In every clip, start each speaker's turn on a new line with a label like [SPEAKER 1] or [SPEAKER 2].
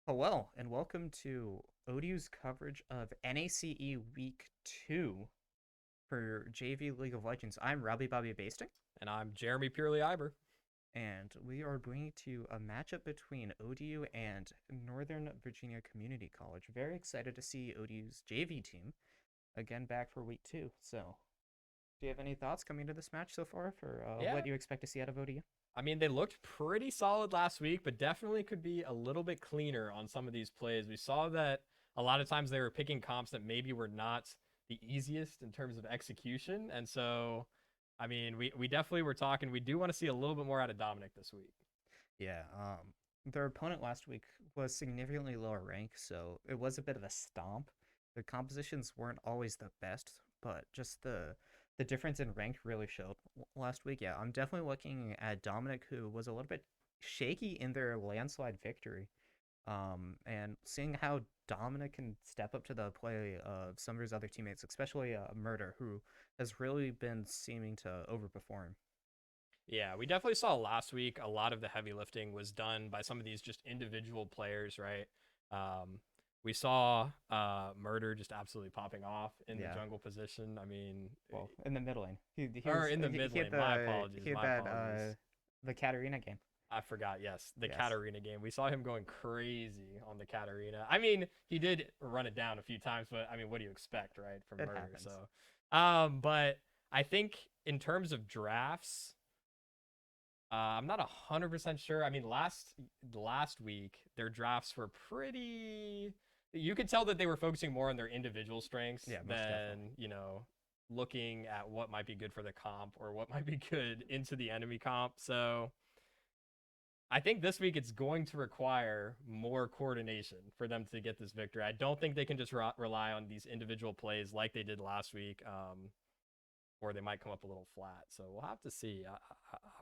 [SPEAKER 1] Hello, and welcome to ODU's coverage of NACE Week 2 for JV League of Legends. I'm Robbie Bobby Basting,
[SPEAKER 2] And I'm Jeremy Purely Iber.
[SPEAKER 1] and we are bringing to you a matchup between ODU and Northern Virginia Community College. Very excited to see ODU's JV team again back for Week 2. So, do you have any thoughts coming to this match so far for
[SPEAKER 2] Yeah,
[SPEAKER 1] what you expect to see out of ODU?
[SPEAKER 2] I mean, they looked pretty solid last week, but definitely could be a little bit cleaner on some of these plays. We saw that a lot of times they were picking comps that maybe were not the easiest in terms of execution. And so, I mean, we definitely were talking. We do want to see a little bit more out of Dominic this week.
[SPEAKER 1] Yeah, their opponent last week was significantly lower rank, so it was a bit of a stomp. The compositions weren't always the best, but just the difference in rank really showed last week. Yeah, I'm definitely looking at Dominic, who was a little bit shaky in their landslide victory. And seeing how Dominic can step up to the play of some of his other teammates, especially Murder, who has really been seeming to overperform.
[SPEAKER 2] Yeah, we definitely saw last week a lot of the heavy lifting was done by some of these just individual players, right? Um, we saw Murder just absolutely popping off in the
[SPEAKER 1] Yeah,
[SPEAKER 2] jungle position. I mean,
[SPEAKER 1] well, in the middle lane. He
[SPEAKER 2] or
[SPEAKER 1] was
[SPEAKER 2] in the mid
[SPEAKER 1] he had
[SPEAKER 2] lane. My
[SPEAKER 1] the
[SPEAKER 2] apologies.
[SPEAKER 1] he had
[SPEAKER 2] My
[SPEAKER 1] that
[SPEAKER 2] apologies.
[SPEAKER 1] the Katarina game.
[SPEAKER 2] I forgot. Yes, the
[SPEAKER 1] Yes,
[SPEAKER 2] Katarina game. We saw him going crazy on the Katarina. I mean, he did run it down a few times, but I mean, what do you expect, right, from
[SPEAKER 1] it
[SPEAKER 2] Murder?
[SPEAKER 1] happens.
[SPEAKER 2] But I think in terms of drafts, I'm not 100% sure. I mean, last week their drafts were pretty. You could tell that they were focusing more on their individual strengths
[SPEAKER 1] Yeah, most definitely.
[SPEAKER 2] than looking at what might be good for the comp or what might be good into the enemy comp. So I think this week it's going to require more coordination for them to get this victory. I don't think they can just rely on these individual plays like they did last week. Or they might come up a little flat. So we'll have to see.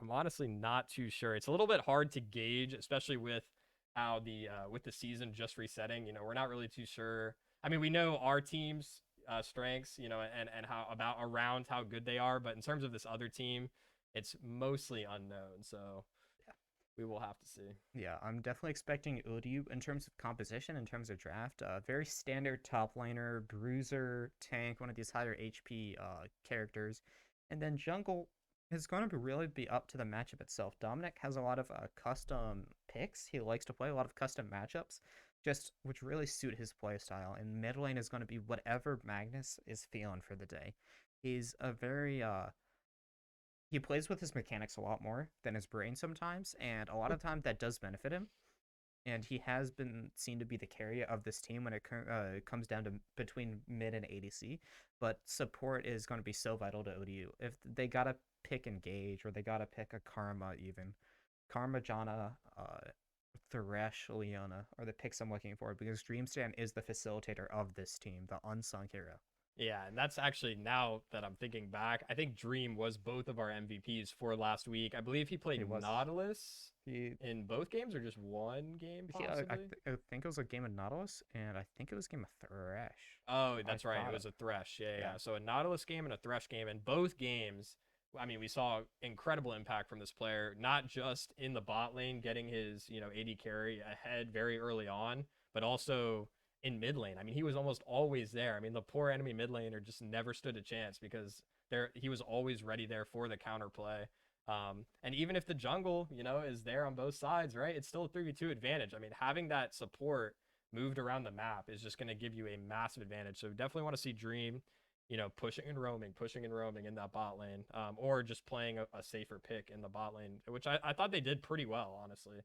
[SPEAKER 2] I'm honestly not too sure. It's a little bit hard to gauge, especially with how the with the season just resetting. We're not really too sure. I mean, we know our team's strengths, and how about around how good they are, but in terms of this other team, it's mostly unknown. So we will have to see.
[SPEAKER 1] Yeah, I'm definitely expecting ODU in terms of composition, in terms of draft. Very standard top laner, bruiser, tank, one of these higher HP characters, and then jungle is going to really be up to the matchup itself. Dominic has a lot of custom picks. He likes to play a lot of custom matchups, just which really suit his play style. And mid lane is going to be whatever Magnus is feeling for the day. He's a very he plays with his mechanics a lot more than his brain sometimes, and a lot of time that does benefit him. And he has been seen to be the carry of this team when it comes down to between mid and ADC. But support is going to be so vital to ODU. If they gotta pick Engage or they gotta pick a Karma, even Karma, Jana, Thresh, Leona are the picks I'm looking for because Dreamstand is the facilitator of this team, the unsung hero.
[SPEAKER 2] Yeah, and that's actually now that I'm thinking back, I think Dream was both of our MVPs for last week. I believe he
[SPEAKER 1] He
[SPEAKER 2] played
[SPEAKER 1] was
[SPEAKER 2] Nautilus
[SPEAKER 1] he
[SPEAKER 2] in both games or just one game possibly.
[SPEAKER 1] I think it was a game of Nautilus, and I think it was a game of Thresh.
[SPEAKER 2] Oh,
[SPEAKER 1] I
[SPEAKER 2] that's right. It
[SPEAKER 1] thought
[SPEAKER 2] was a Thresh. Yeah,
[SPEAKER 1] yeah,
[SPEAKER 2] yeah. So a Nautilus game and a Thresh game, and both games, I mean, we saw incredible impact from this player, not just in the bot lane getting his, AD carry ahead very early on, but also in mid lane. I mean, he was almost always there. I mean, the poor enemy mid laner just never stood a chance because he was always ready there for the counterplay. And even if the jungle, is there on both sides, right? It's still a 3v2 advantage. I mean, having that support moved around the map is just going to give you a massive advantage. So definitely want to see Dream, pushing and roaming in that bot lane, or just playing a safer pick in the bot lane, which I thought they did pretty well, honestly,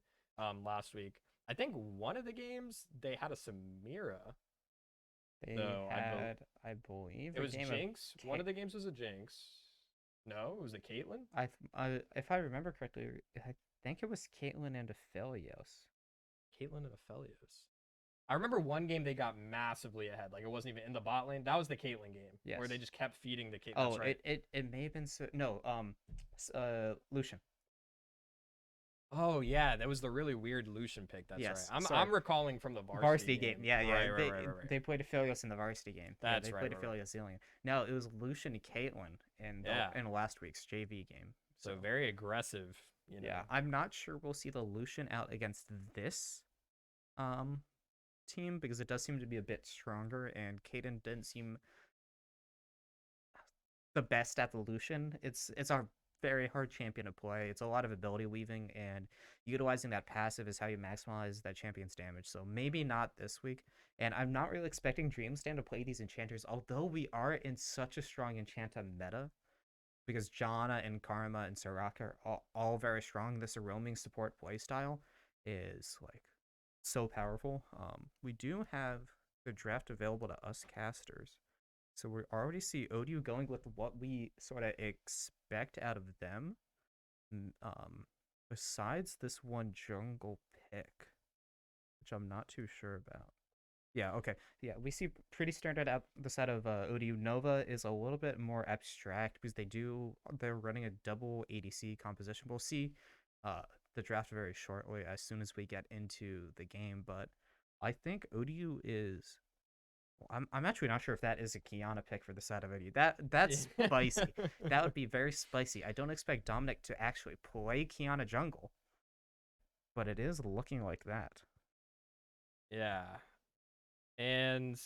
[SPEAKER 2] last week. I think one of the games they had a Samira,
[SPEAKER 1] they
[SPEAKER 2] though.
[SPEAKER 1] had, I believe,
[SPEAKER 2] It
[SPEAKER 1] a
[SPEAKER 2] was
[SPEAKER 1] game of
[SPEAKER 2] Jinx. One
[SPEAKER 1] K.
[SPEAKER 2] of the games was a Jinx. No, it was a Caitlyn.
[SPEAKER 1] If I remember correctly, I think it was Caitlyn and Aphelios.
[SPEAKER 2] Caitlyn and Aphelios. I remember one game they got massively ahead. Like it wasn't even in the bot lane. That was the Caitlyn game where they
[SPEAKER 1] Yes.
[SPEAKER 2] just kept feeding the Caitlyn.
[SPEAKER 1] Oh,
[SPEAKER 2] That's right.
[SPEAKER 1] it may have been no Lucian.
[SPEAKER 2] Oh yeah, that was the really weird Lucian pick. That's right.
[SPEAKER 1] Yes,
[SPEAKER 2] I'm
[SPEAKER 1] sorry.
[SPEAKER 2] I'm recalling from the varsity
[SPEAKER 1] Varsity game.
[SPEAKER 2] game.
[SPEAKER 1] Yeah, yeah.
[SPEAKER 2] Right, right, right, right, right.
[SPEAKER 1] They played Aphelios in the varsity game. Yeah,
[SPEAKER 2] That's
[SPEAKER 1] they
[SPEAKER 2] right,
[SPEAKER 1] played
[SPEAKER 2] right, right.
[SPEAKER 1] Aphelios Zillion. No, it was Lucian and Caitlyn
[SPEAKER 2] Yeah.
[SPEAKER 1] in last week's JV game. So
[SPEAKER 2] So very aggressive.
[SPEAKER 1] yeah, I'm not sure we'll see the Lucian out against this. um team because it does seem to be a bit stronger, and Caden didn't seem the best at the Lucian. It's a very hard champion to play. It's a lot of ability weaving, and utilizing that passive is how you maximize that champion's damage. So maybe not this week. And I'm not really expecting Dreamstand to play these enchanters, although we are in such a strong enchanta meta because Janna and Karma and Soraka are all very strong. This roaming support playstyle is like so powerful. We do have the draft available to us casters. So we already see ODU going with what we sort of expect out of them. Besides this one jungle pick, which I'm not too sure about. Yeah, okay. Yeah, we see pretty standard out the side of ODU. Nova is a little bit more abstract because they're running a double ADC composition. We'll see uh, the draft very shortly as soon as we get into the game, but I think ODU is I'm actually not sure if that is a Kiana pick for the side of ODU. That's spicy. That would be very spicy. I don't expect Dominic to actually play Kiana jungle, but it is looking like that.
[SPEAKER 2] Yeah. And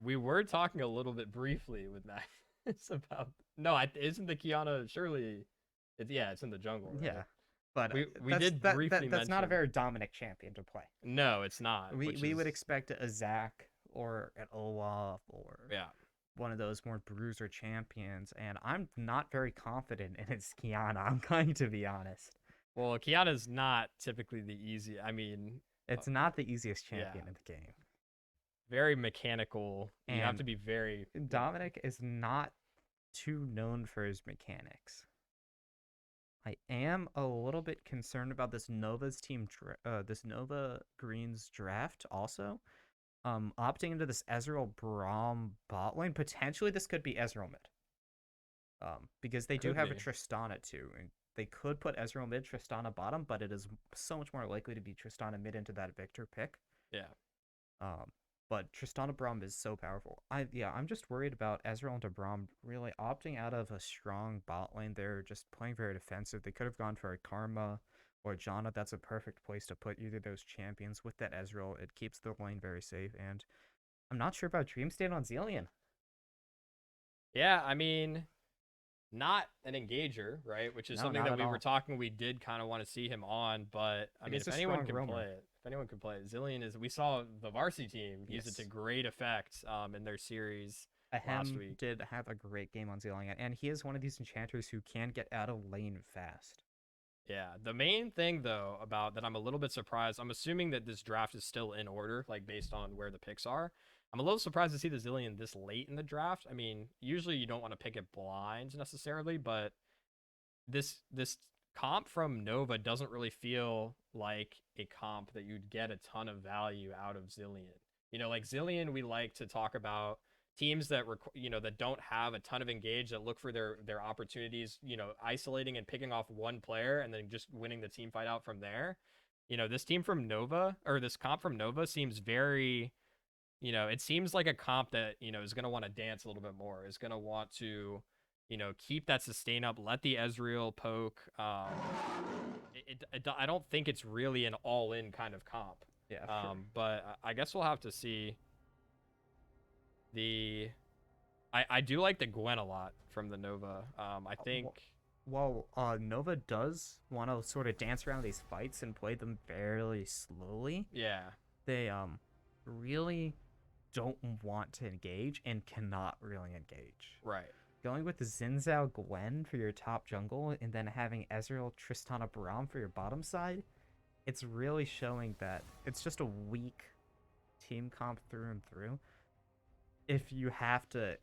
[SPEAKER 2] we were talking a little bit briefly with Max about isn't the Kiana surely it's in the jungle, right?
[SPEAKER 1] Yeah, but
[SPEAKER 2] We did briefly
[SPEAKER 1] that's not a
[SPEAKER 2] mention
[SPEAKER 1] very Dominic champion to play.
[SPEAKER 2] no, it's not.
[SPEAKER 1] We would expect a Zach or an Olaf or
[SPEAKER 2] yeah.
[SPEAKER 1] one of those more bruiser champions, and I'm not very confident in his Kiana. I'm going to be honest.
[SPEAKER 2] Well, Kiana's not typically the easy. I mean,
[SPEAKER 1] It's not the easiest champion in the game.
[SPEAKER 2] Very mechanical. You have
[SPEAKER 1] And
[SPEAKER 2] to be very.
[SPEAKER 1] Dominic is not too known for his mechanics. I am a little bit concerned about this this Nova Greens draft also. Opting into this Ezreal Braum bot lane. Potentially this could be Ezreal mid. Because they do have a Tristana too, and they could put Ezreal mid, Tristana bottom, but it is so much more likely to be Tristana mid into that Victor pick.
[SPEAKER 2] Yeah.
[SPEAKER 1] But Tristana Braum is so powerful. I'm just worried about Ezreal into Braum really opting out of a strong bot lane. They're just playing very defensive. They could have gone for a Karma or Janna. That's a perfect place to put either of those champions. With that Ezreal, it keeps the lane very safe. And I'm not sure about Dreamstand on Zilean.
[SPEAKER 2] Yeah, I mean, not an engager, right? Which is something that we were talking. We did kind of want to see him on, but I mean, if anyone can play it, Zilean is. We saw the varsity team use it to great effect in their series last week.
[SPEAKER 1] Did have a great game on Zilean, and he is one of these enchanters who can get out of lane fast.
[SPEAKER 2] Yeah, the main thing though about that I'm a little bit surprised. I'm assuming that this draft is still in order, like based on where the picks are. I'm a little surprised to see the Zilean this late in the draft. I mean, usually you don't want to pick it blind necessarily, but this comp from Nova doesn't really feel like a comp that you'd get a ton of value out of Zilean. You know, like Zilean, we like to talk about teams that that don't have a ton of engage, that look for their opportunities, isolating and picking off one player and then just winning the team fight out from there. This team from Nova, or this comp from Nova, seems very, it seems like a comp that is going to want to dance a little bit more, is going to want to keep that sustain up, let the Ezreal poke. I don't think it's really an all-in kind of comp.
[SPEAKER 1] Yeah, sure.
[SPEAKER 2] But I guess we'll have to see. I do like the Gwen a lot from the Nova. I think.
[SPEAKER 1] Well, Nova does want to sort of dance around these fights and play them fairly slowly.
[SPEAKER 2] Yeah.
[SPEAKER 1] They really don't want to engage and cannot really engage.
[SPEAKER 2] Right.
[SPEAKER 1] Going with the Xin Zhao Gwen for your top jungle and then having Ezreal Tristana Braum for your bottom side, it's really showing that it's just a weak team comp through and through. If you have to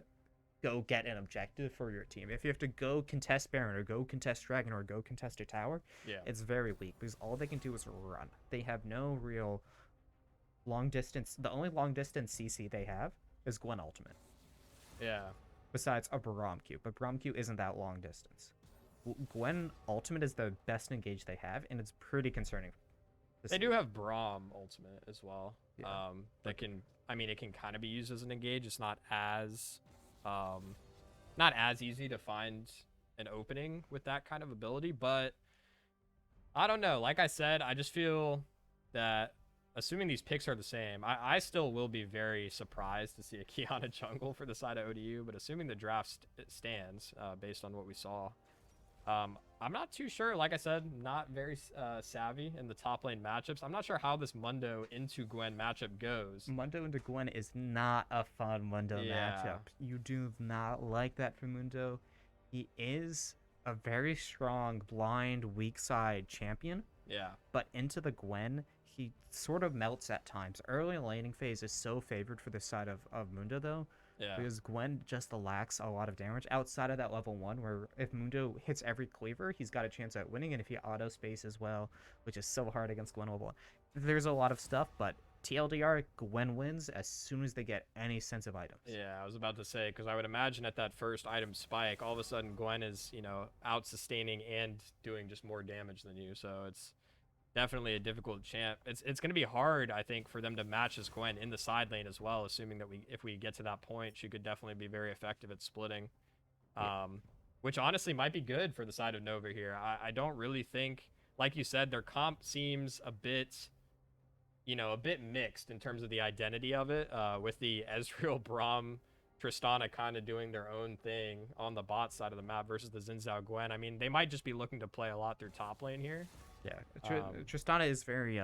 [SPEAKER 1] go get an objective for your team, if you have to go contest Baron or go contest Dragon or go contest a tower, it's very weak because all they can do is run. They have no real long distance. The only long distance CC they have is Gwen ultimate.
[SPEAKER 2] Yeah.
[SPEAKER 1] Besides a Braum Q, but Braum Q isn't that long distance. Gwen ultimate is the best engage they have, and it's pretty concerning.
[SPEAKER 2] They do have Braum ultimate as well.
[SPEAKER 1] Yeah.
[SPEAKER 2] That can, I mean, it can kind of be used as an engage. It's not as easy to find an opening with that kind of ability, but I don't know. Like I said, I just feel that assuming these picks are the same, I still will be very surprised to see a Kiana jungle for the side of ODU. But assuming the draft stands based on what we saw, I'm not too sure. Like I said, not very savvy in the top lane matchups. I'm not sure how this Mundo into Gwen matchup goes.
[SPEAKER 1] Mundo into Gwen is not a fun Mundo
[SPEAKER 2] Yeah,
[SPEAKER 1] matchup. You do not like that for Mundo. He is a very strong, blind, weak side champion,
[SPEAKER 2] yeah,
[SPEAKER 1] but into the Gwen, he sort of melts at times. Early laning phase is so favored for the side of Mundo, though,
[SPEAKER 2] yeah,
[SPEAKER 1] because Gwen just lacks a lot of damage outside of that level 1, where if Mundo hits every cleaver, he's got a chance at winning, and if he auto space as well, which is so hard against Gwen level 1. There's a lot of stuff, but TLDR, Gwen wins as soon as they get any sense of items.
[SPEAKER 2] yeah. I was about to say, because I would imagine at that first item spike, all of a sudden Gwen is, out sustaining and doing just more damage than you. So it's definitely a difficult champ. It's going to be hard, I think, for them to match this Gwen in the side lane as well. Assuming that if we get to that point, she could definitely be very effective at splitting,
[SPEAKER 1] Yeah.
[SPEAKER 2] which honestly might be good for the side of Nova here. I don't really think, like you said, their comp seems a bit mixed in terms of the identity of it. With the Ezreal, Braum, Tristana kind of doing their own thing on the bot side of the map versus the Xin Zhao Gwen. I mean, they might just be looking to play a lot through top lane here.
[SPEAKER 1] Yeah,
[SPEAKER 2] Um,
[SPEAKER 1] Tristana is very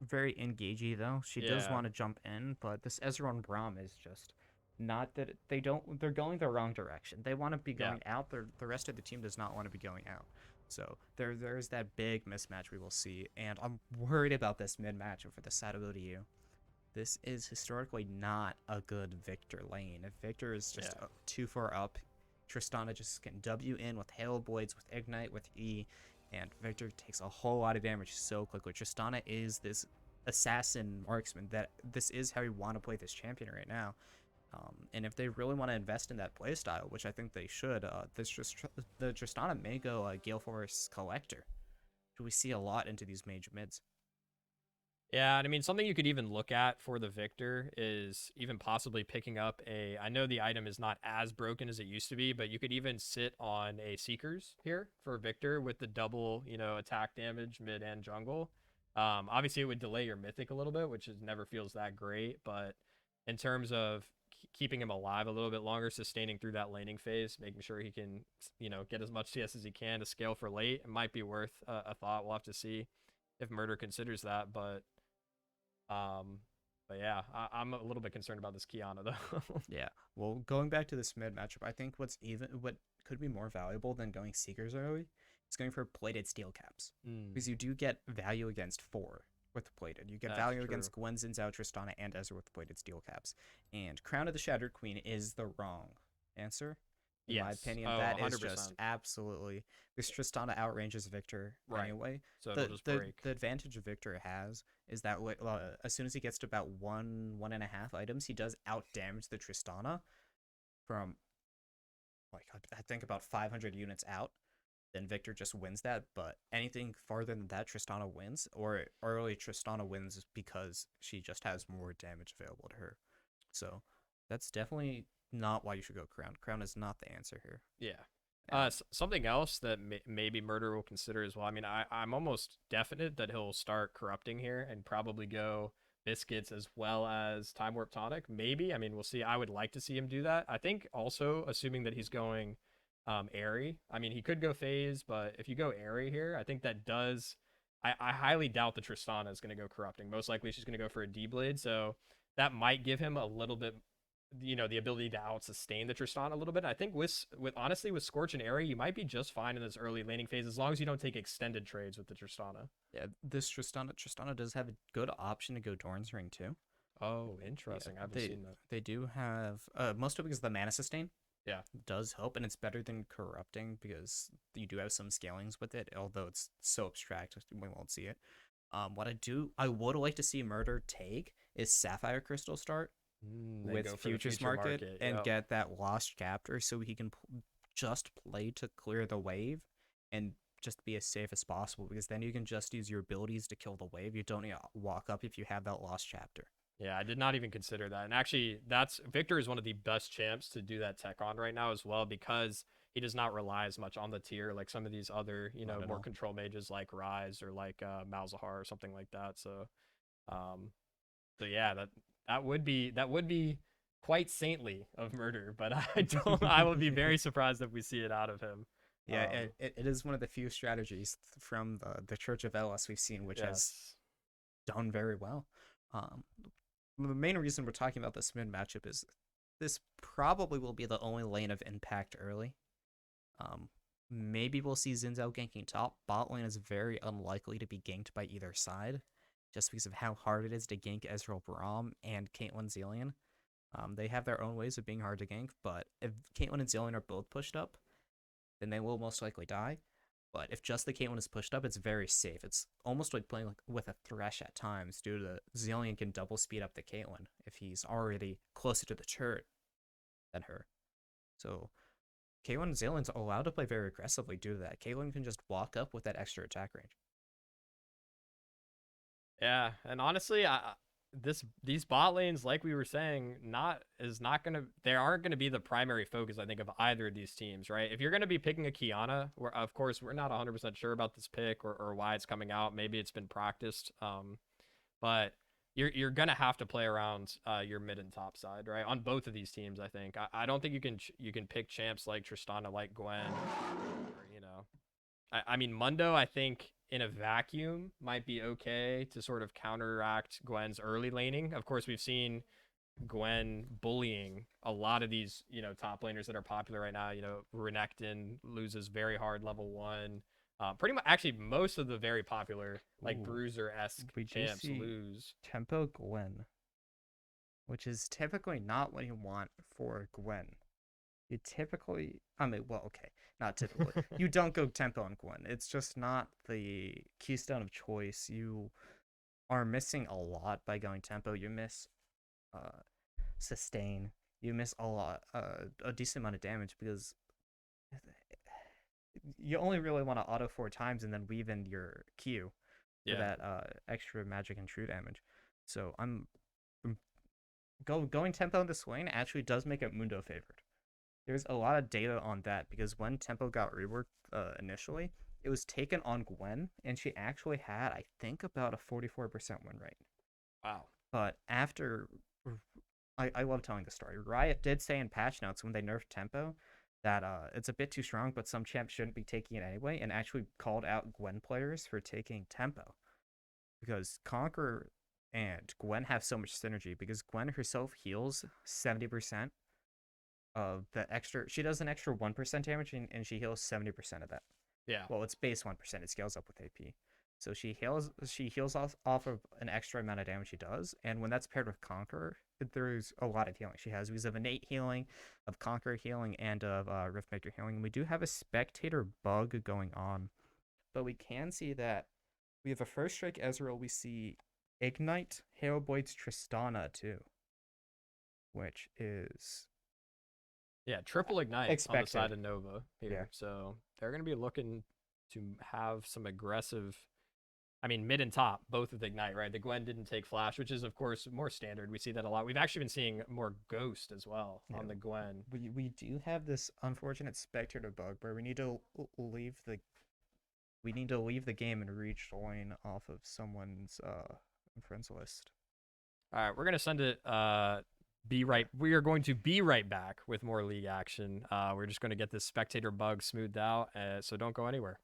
[SPEAKER 1] engagey though. She does
[SPEAKER 2] yeah,
[SPEAKER 1] want to jump in, but this Ezra and Braum is just not that they don't. They're going the wrong direction. They want to be
[SPEAKER 2] yeah.
[SPEAKER 1] going out. The rest of the team does not want to be going out. So there's that big mismatch we will see, and I'm worried about this mid matchup for the side of ODU. This is historically not a good Victor lane. If Victor is just
[SPEAKER 2] Yeah.
[SPEAKER 1] too far up, Tristana just can W in with Hail Blades, with Ignite, with E, and Victor takes a whole lot of damage so quickly. Tristana is this assassin marksman that this is how you want to play this champion right now. And if they really want to invest in that playstyle, which I think they should, the Tristana may go Gale Force Collector. We see a lot into these major mids.
[SPEAKER 2] Yeah, and I mean, something you could even look at for the Victor is even possibly picking up I know the item is not as broken as it used to be, but you could even sit on a Seekers here for Victor with the double, attack damage mid and jungle. Obviously, it would delay your Mythic a little bit, which never feels that great, but in terms of keeping him alive a little bit longer, sustaining through that laning phase, making sure he can, get as much CS as he can to scale for late, it might be worth a thought. We'll have to see if Murder considers that, um, but yeah, I'm a little bit concerned about this Kiana though.
[SPEAKER 1] Yeah. Well, going back to this mid matchup, I think what could be more valuable than going Seekers early is going for plated steel caps. Because you do get value against 4 with plated. You get
[SPEAKER 2] That's
[SPEAKER 1] value
[SPEAKER 2] true.
[SPEAKER 1] against Gwen, Xin Zhao, Tristana, and Ezra with plated steel caps. And Crown of the Shattered Queen is the wrong answer. In my
[SPEAKER 2] Yes.
[SPEAKER 1] opinion,
[SPEAKER 2] Oh,
[SPEAKER 1] that is
[SPEAKER 2] 100%.
[SPEAKER 1] just absolutely because Tristana outranges Victor
[SPEAKER 2] Right.
[SPEAKER 1] anyway.
[SPEAKER 2] So it'll
[SPEAKER 1] The,
[SPEAKER 2] just
[SPEAKER 1] the
[SPEAKER 2] break.
[SPEAKER 1] the advantage Victor has is that as soon as he gets to about 1.5 items, he does out damage the Tristana from like I think about 500 units out. Then Victor just wins that, but anything farther than that, Tristana wins, or early Tristana wins because she just has more damage available to her. So that's definitely not why you should go Crown. Crown is not the answer here.
[SPEAKER 2] Yeah.
[SPEAKER 1] And
[SPEAKER 2] Something else that maybe Murder will consider as well. I mean, I'm almost definite that he'll start corrupting here and probably go biscuits as well as time warp tonic. Maybe. I mean, we'll see. I would like to see him do that. I think also assuming that he's going airy. I mean, he could go phase, but if you go airy here, I think that does. I highly doubt the Tristana is going to go corrupting. Most likely, she's going to go for a D blade. So that might give him a little bit, the ability to out sustain the Tristana a little bit. I think with honestly with Scorch and Airy, you might be just fine in this early laning phase as long as you don't take extended trades with the Tristana.
[SPEAKER 1] yeah, this Tristana does have a good option to go Dorn's Ring too.
[SPEAKER 2] Oh,
[SPEAKER 1] Yeah,
[SPEAKER 2] interesting. I haven't
[SPEAKER 1] they
[SPEAKER 2] seen that.
[SPEAKER 1] they do have most of it because the mana sustain
[SPEAKER 2] Yeah.
[SPEAKER 1] does help, and it's better than corrupting because you do have some scalings with it. Although it's so abstract, we won't see it. I would like to see Murder take is Sapphire Crystal start
[SPEAKER 2] They
[SPEAKER 1] with
[SPEAKER 2] go for the
[SPEAKER 1] Futures
[SPEAKER 2] future
[SPEAKER 1] Market and
[SPEAKER 2] Yep.
[SPEAKER 1] get that lost chapter so he can just play to clear the wave and just be as safe as possible because then you can just use your abilities to kill the wave. You don't need to walk up if you have that lost chapter.
[SPEAKER 2] Yeah, I did not even consider that. And actually, that's Victor is one of the best champs to do that tech on right now as well because he does not rely as much on the tier like some of these other,
[SPEAKER 1] Not at
[SPEAKER 2] more
[SPEAKER 1] all.
[SPEAKER 2] control mages like Rise or like Malzahar or something like that. So So yeah, that would be quite saintly of Murder, but I don't. I would be very surprised if we see it out of him.
[SPEAKER 1] Yeah, it is one of the few strategies from the Church of LS we've seen which has
[SPEAKER 2] Yes.
[SPEAKER 1] done very well. Um, the main reason we're talking about this mid matchup is this probably will be the only lane of impact early. Um, Maybe we'll see Zinzao ganking top. Bot lane is very unlikely to be ganked by either side, just because of how hard it is to gank Ezreal Braum and Caitlyn Zillion. They have their own ways of being hard to gank, but if Caitlyn and Zillion are both pushed up, then they will most likely die. But if just the Caitlyn is pushed up, it's very safe. It's almost like playing with a Thresh at times, due to Zillion can double speed up the Caitlyn if he's already closer to the turret than her. So Caitlyn and Zillion's allowed to play very aggressively due to that. Caitlyn can just walk up with that extra attack range.
[SPEAKER 2] Yeah, and honestly, these bot lanes, like we were saying, not gonna they aren't gonna be the primary focus, I think, of either of these teams, right? If you're gonna be picking a Kiana, where of course we're not 100% sure about this pick or why it's coming out. Maybe it's been practiced, but you're gonna have to play around your mid and top side, right? On both of these teams, I think. I don't think you can pick champs like Tristana, like Gwen, or I mean, Mundo, I think in a vacuum might be okay to sort of counteract Gwen's early laning. Of course, we've seen Gwen bullying a lot of these, top laners that are popular right now. Renekton loses very hard level 1. Pretty much, actually, most of the very popular, like
[SPEAKER 1] Ooh,
[SPEAKER 2] Bruiser-esque
[SPEAKER 1] we do
[SPEAKER 2] champs
[SPEAKER 1] see
[SPEAKER 2] lose.
[SPEAKER 1] Tempo Gwen, which is typically not what you want for Gwen. You typically, I mean, well, okay, not typically. You don't go tempo on Gwen. It's just not the keystone of choice. You are missing a lot by going tempo. You miss uh, sustain. You miss a lot, a decent amount of damage because you only really want to auto 4 times and then weave in your Q for
[SPEAKER 2] Yeah.
[SPEAKER 1] that extra magic and true damage. So I'm going tempo in this lane actually does make it Mundo favored. There's a lot of data on that because when tempo got reworked initially, it was taken on Gwen, and she actually had, I think, about a 44% win rate.
[SPEAKER 2] Wow.
[SPEAKER 1] But after, I love telling the story. Riot did say in patch notes when they nerfed tempo that it's a bit too strong, but some champs shouldn't be taking it anyway, and actually called out Gwen players for taking tempo because Conqueror and Gwen have so much synergy because Gwen herself heals 70% of the extra. She does an extra 1% damage and she heals 70% of that.
[SPEAKER 2] Yeah.
[SPEAKER 1] Well, it's base 1%. It scales up with AP. So she heals off of an extra amount of damage she does, and when that's paired with Conqueror, there's a lot of healing she has. We have innate healing, of Conqueror healing, and of Riftmaker healing. We do have a spectator bug going on, but we can see that we have a first strike Ezreal. We see Ignite Hailblades Tristana too, which is
[SPEAKER 2] Yeah, triple ignite on the side
[SPEAKER 1] expected.
[SPEAKER 2] of Nova here.
[SPEAKER 1] Yeah.
[SPEAKER 2] So they're going to be looking to have some aggressive, I mean, mid and top, both with ignite, right? The Gwen didn't take flash, which is, of course, more standard. We see that a lot. We've actually been seeing more ghost as well on the Gwen.
[SPEAKER 1] We do have this unfortunate spectator bug where leave the we need to leave the game and rejoin off of someone's friends list.
[SPEAKER 2] All right, we're going to send it. We are going to be right back with more league action. We're just going to get this spectator bug smoothed out, so don't go anywhere.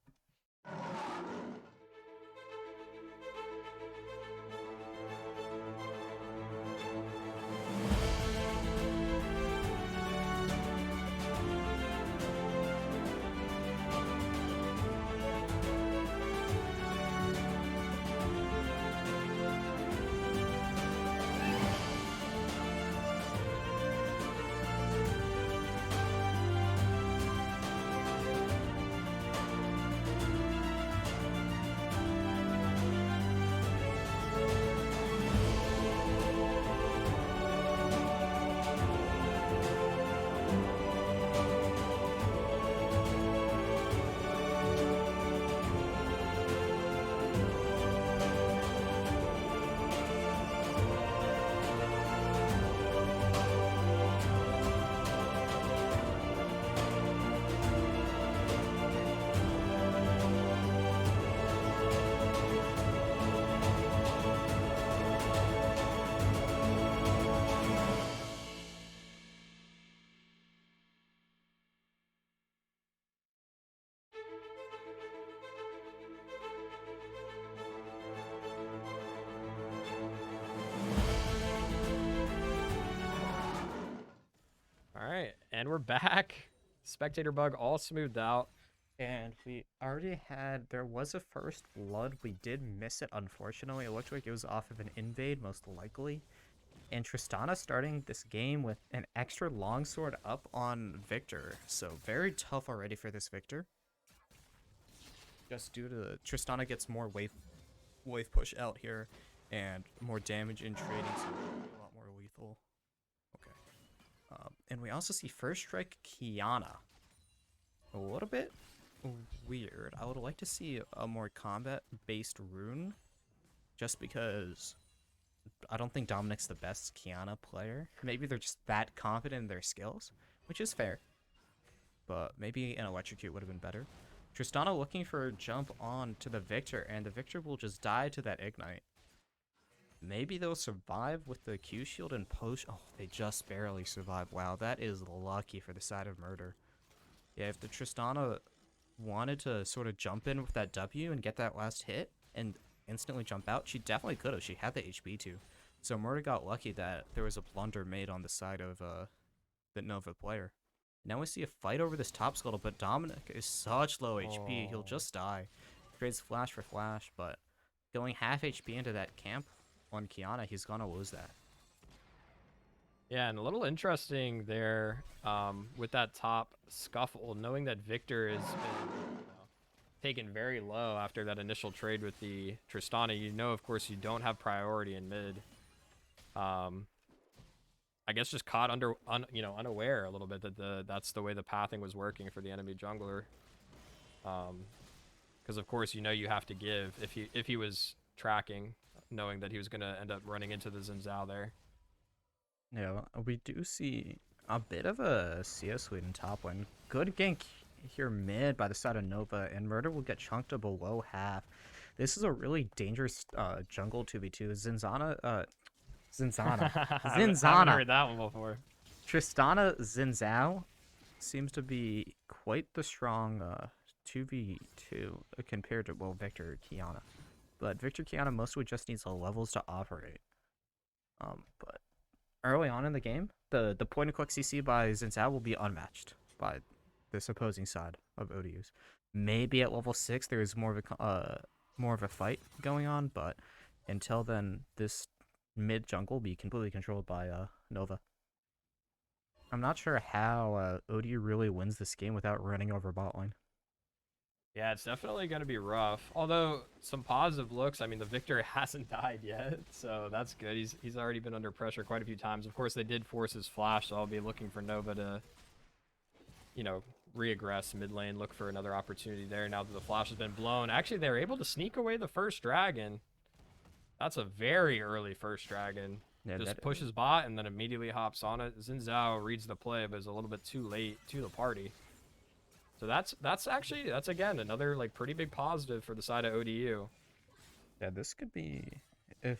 [SPEAKER 2] And we're back. Spectator bug all smoothed out.
[SPEAKER 1] And we already had, there was a first blood. We did miss it, unfortunately. It looked like it was off of an invade, most likely. And Tristana starting this game with an extra longsword up on Victor. So very tough already for this Victor. Just due to Tristana gets more wave push out here and more damage in trading, so a lot more lethal. Okay. And we also see first strike Kiana. A little bit weird. I would like to see a more combat-based rune, just because I don't think Dominic's the best Kiana player. Maybe they're just that confident in their skills, which is fair. But maybe an electrocute would have been better. Tristana looking for a jump on to the Victor, and the Victor will just die to that ignite. Maybe they'll survive with the Q shield and post. Oh, they just barely survive. Wow, that is lucky for the side of murder. Yeah, if the Tristana wanted to sort of jump in with that W and get that last hit and instantly jump out, she definitely could have. She had the HP to. So murder got lucky that there was a blunder made on the side of the Nova player. Now we see a fight over this top scuttle, but Dominic is such low HP, he'll just die. Trades flash for flash, but going half HP into that camp on Kiana, he's gonna lose that.
[SPEAKER 2] Yeah, and a little interesting there with that top scuffle, knowing that Victor has been taken very low after that initial trade with the Tristana. You know, of course, you don't have priority in mid. I guess just caught unaware a little bit that that's the way the pathing was working for the enemy jungler. Because of course you have to give if he was tracking, knowing that he was gonna end up running into the Xin Zhao there.
[SPEAKER 1] Yeah, we do see a bit of a CS lead in top lane. Good gank here mid by the side of Nova, and Murder will get chunked to below half. This is a really dangerous jungle 2v2. Zinzana.
[SPEAKER 2] Haven't heard that one before.
[SPEAKER 1] Tristana Xin Zhao seems to be quite the strong 2v2 compared to, well, Victor Kiana. But Victor Kiana mostly just needs the levels to operate. But early on in the game, the point and click CC by Xin Zhao will be unmatched by this opposing side of ODUs. Maybe at level 6 there is more of a fight going on, but until then, this mid jungle will be completely controlled by Nova. I'm not sure how ODU really wins this game without running over bot lane.
[SPEAKER 2] Yeah, it's definitely going to be rough. Although some positive looks. I mean, the Victor hasn't died yet, so that's good. He's already been under pressure quite a few times. Of course, they did force his flash, so I'll be looking for Nova to, reaggress mid lane, look for another opportunity there now that the flash has been blown. Actually, they were able to sneak away the first dragon. That's a very early first dragon. Yeah, just pushes bot and then immediately hops on it. Xin Zhao reads the play, but is a little bit too late to the party. So that's again another pretty big positive for the side of ODU.
[SPEAKER 1] Yeah, this could be, if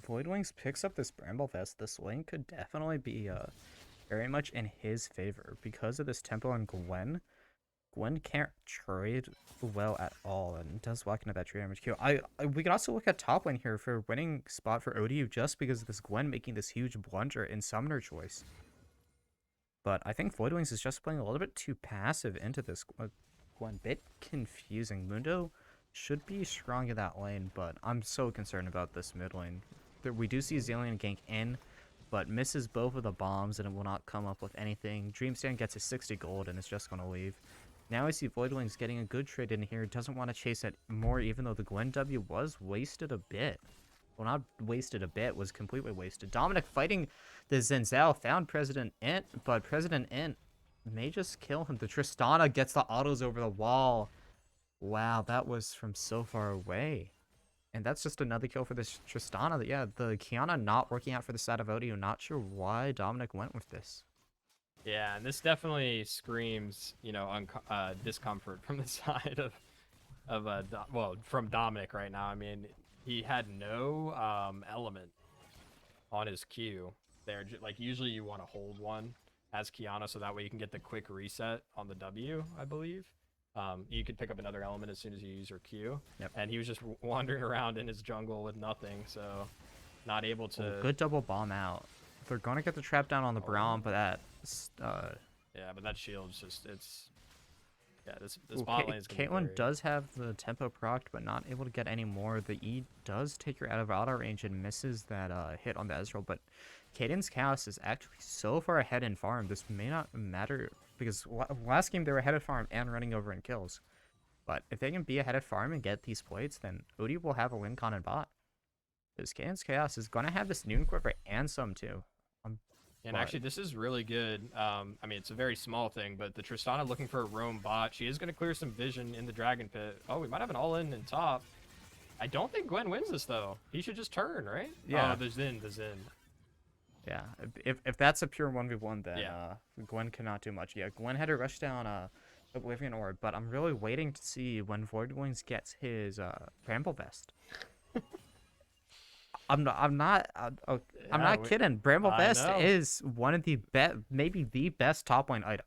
[SPEAKER 1] Voidwings picks up this Bramble Vest, this lane could definitely be very much in his favor because of this tempo on Gwen. Gwen can't trade well at all and does walk into that trade damage kill. We could also look at top lane here for winning spot for ODU just because of this Gwen making this huge blunder in summoner choice. But I think Voidwings is just playing a little bit too passive into this Gwen. Bit confusing. Mundo should be strong in that lane, but I'm so concerned about this mid lane. We do see Zillion gank in, but misses both of the bombs and it will not come up with anything. Dreamstand gets his 60 gold and is just going to leave. Now I see Voidwings getting a good trade in here. Doesn't want to chase it more, even though the Gwen W was wasted a bit. Well, not wasted a bit, was completely wasted. Dominic fighting the Xin Zhao, found President Int, but President Int may just kill him. The Tristana gets the autos over the wall. Wow, that was from so far away. And that's just another kill for this Tristana. Yeah, the Kiana not working out for the side of ODU. Not sure why Dominic went with this.
[SPEAKER 2] Yeah, and this definitely screams, discomfort from the side from Dominic right now. I mean, he had no element on his Q there. Usually you want to hold one as Kiana so that way you can get the quick reset on the W, I believe. You could pick up another element as soon as you use your Q.
[SPEAKER 1] Yep.
[SPEAKER 2] And he was just wandering around in his jungle with nothing, so not able to...
[SPEAKER 1] Good double bomb out. They're going to get the trap down on the Braum, but that
[SPEAKER 2] Yeah, but that shield's just it's yeah. This
[SPEAKER 1] Ooh,
[SPEAKER 2] bot lane is gonna be
[SPEAKER 1] Caitlyn
[SPEAKER 2] very.
[SPEAKER 1] does have the tempo proc, but not able to get any more. The E does take her out of auto range and misses that hit on the Ezreal, but Caden's Chaos is actually so far ahead in farm. This may not matter because last game they were ahead of farm and running over in kills. But if they can be ahead of farm and get these plates, then ODU will have a win con and bot. Because Caden's Chaos is going to have this Noon Quiver and some too. Um,
[SPEAKER 2] And
[SPEAKER 1] but
[SPEAKER 2] actually, this is really good. I mean, it's a very small thing, but the Tristana looking for a roam bot. She is going to clear some vision in the Dragon Pit. Oh, we might have an all-in in top. I don't think Gwen wins this, though. He should just turn, right?
[SPEAKER 1] yeah,
[SPEAKER 2] Oh, the Xin, the Xin.
[SPEAKER 1] yeah. If that's a pure 1v1, then
[SPEAKER 2] Yeah.
[SPEAKER 1] Gwen cannot do much. Yeah, Gwen had to rush down Oblivion Orb, but I'm really waiting to see when Void Wings gets his Bramble Vest. I'm
[SPEAKER 2] Yeah,
[SPEAKER 1] not kidding. Bramble
[SPEAKER 2] I
[SPEAKER 1] Vest
[SPEAKER 2] know.
[SPEAKER 1] is one of the best, maybe the best top lane item.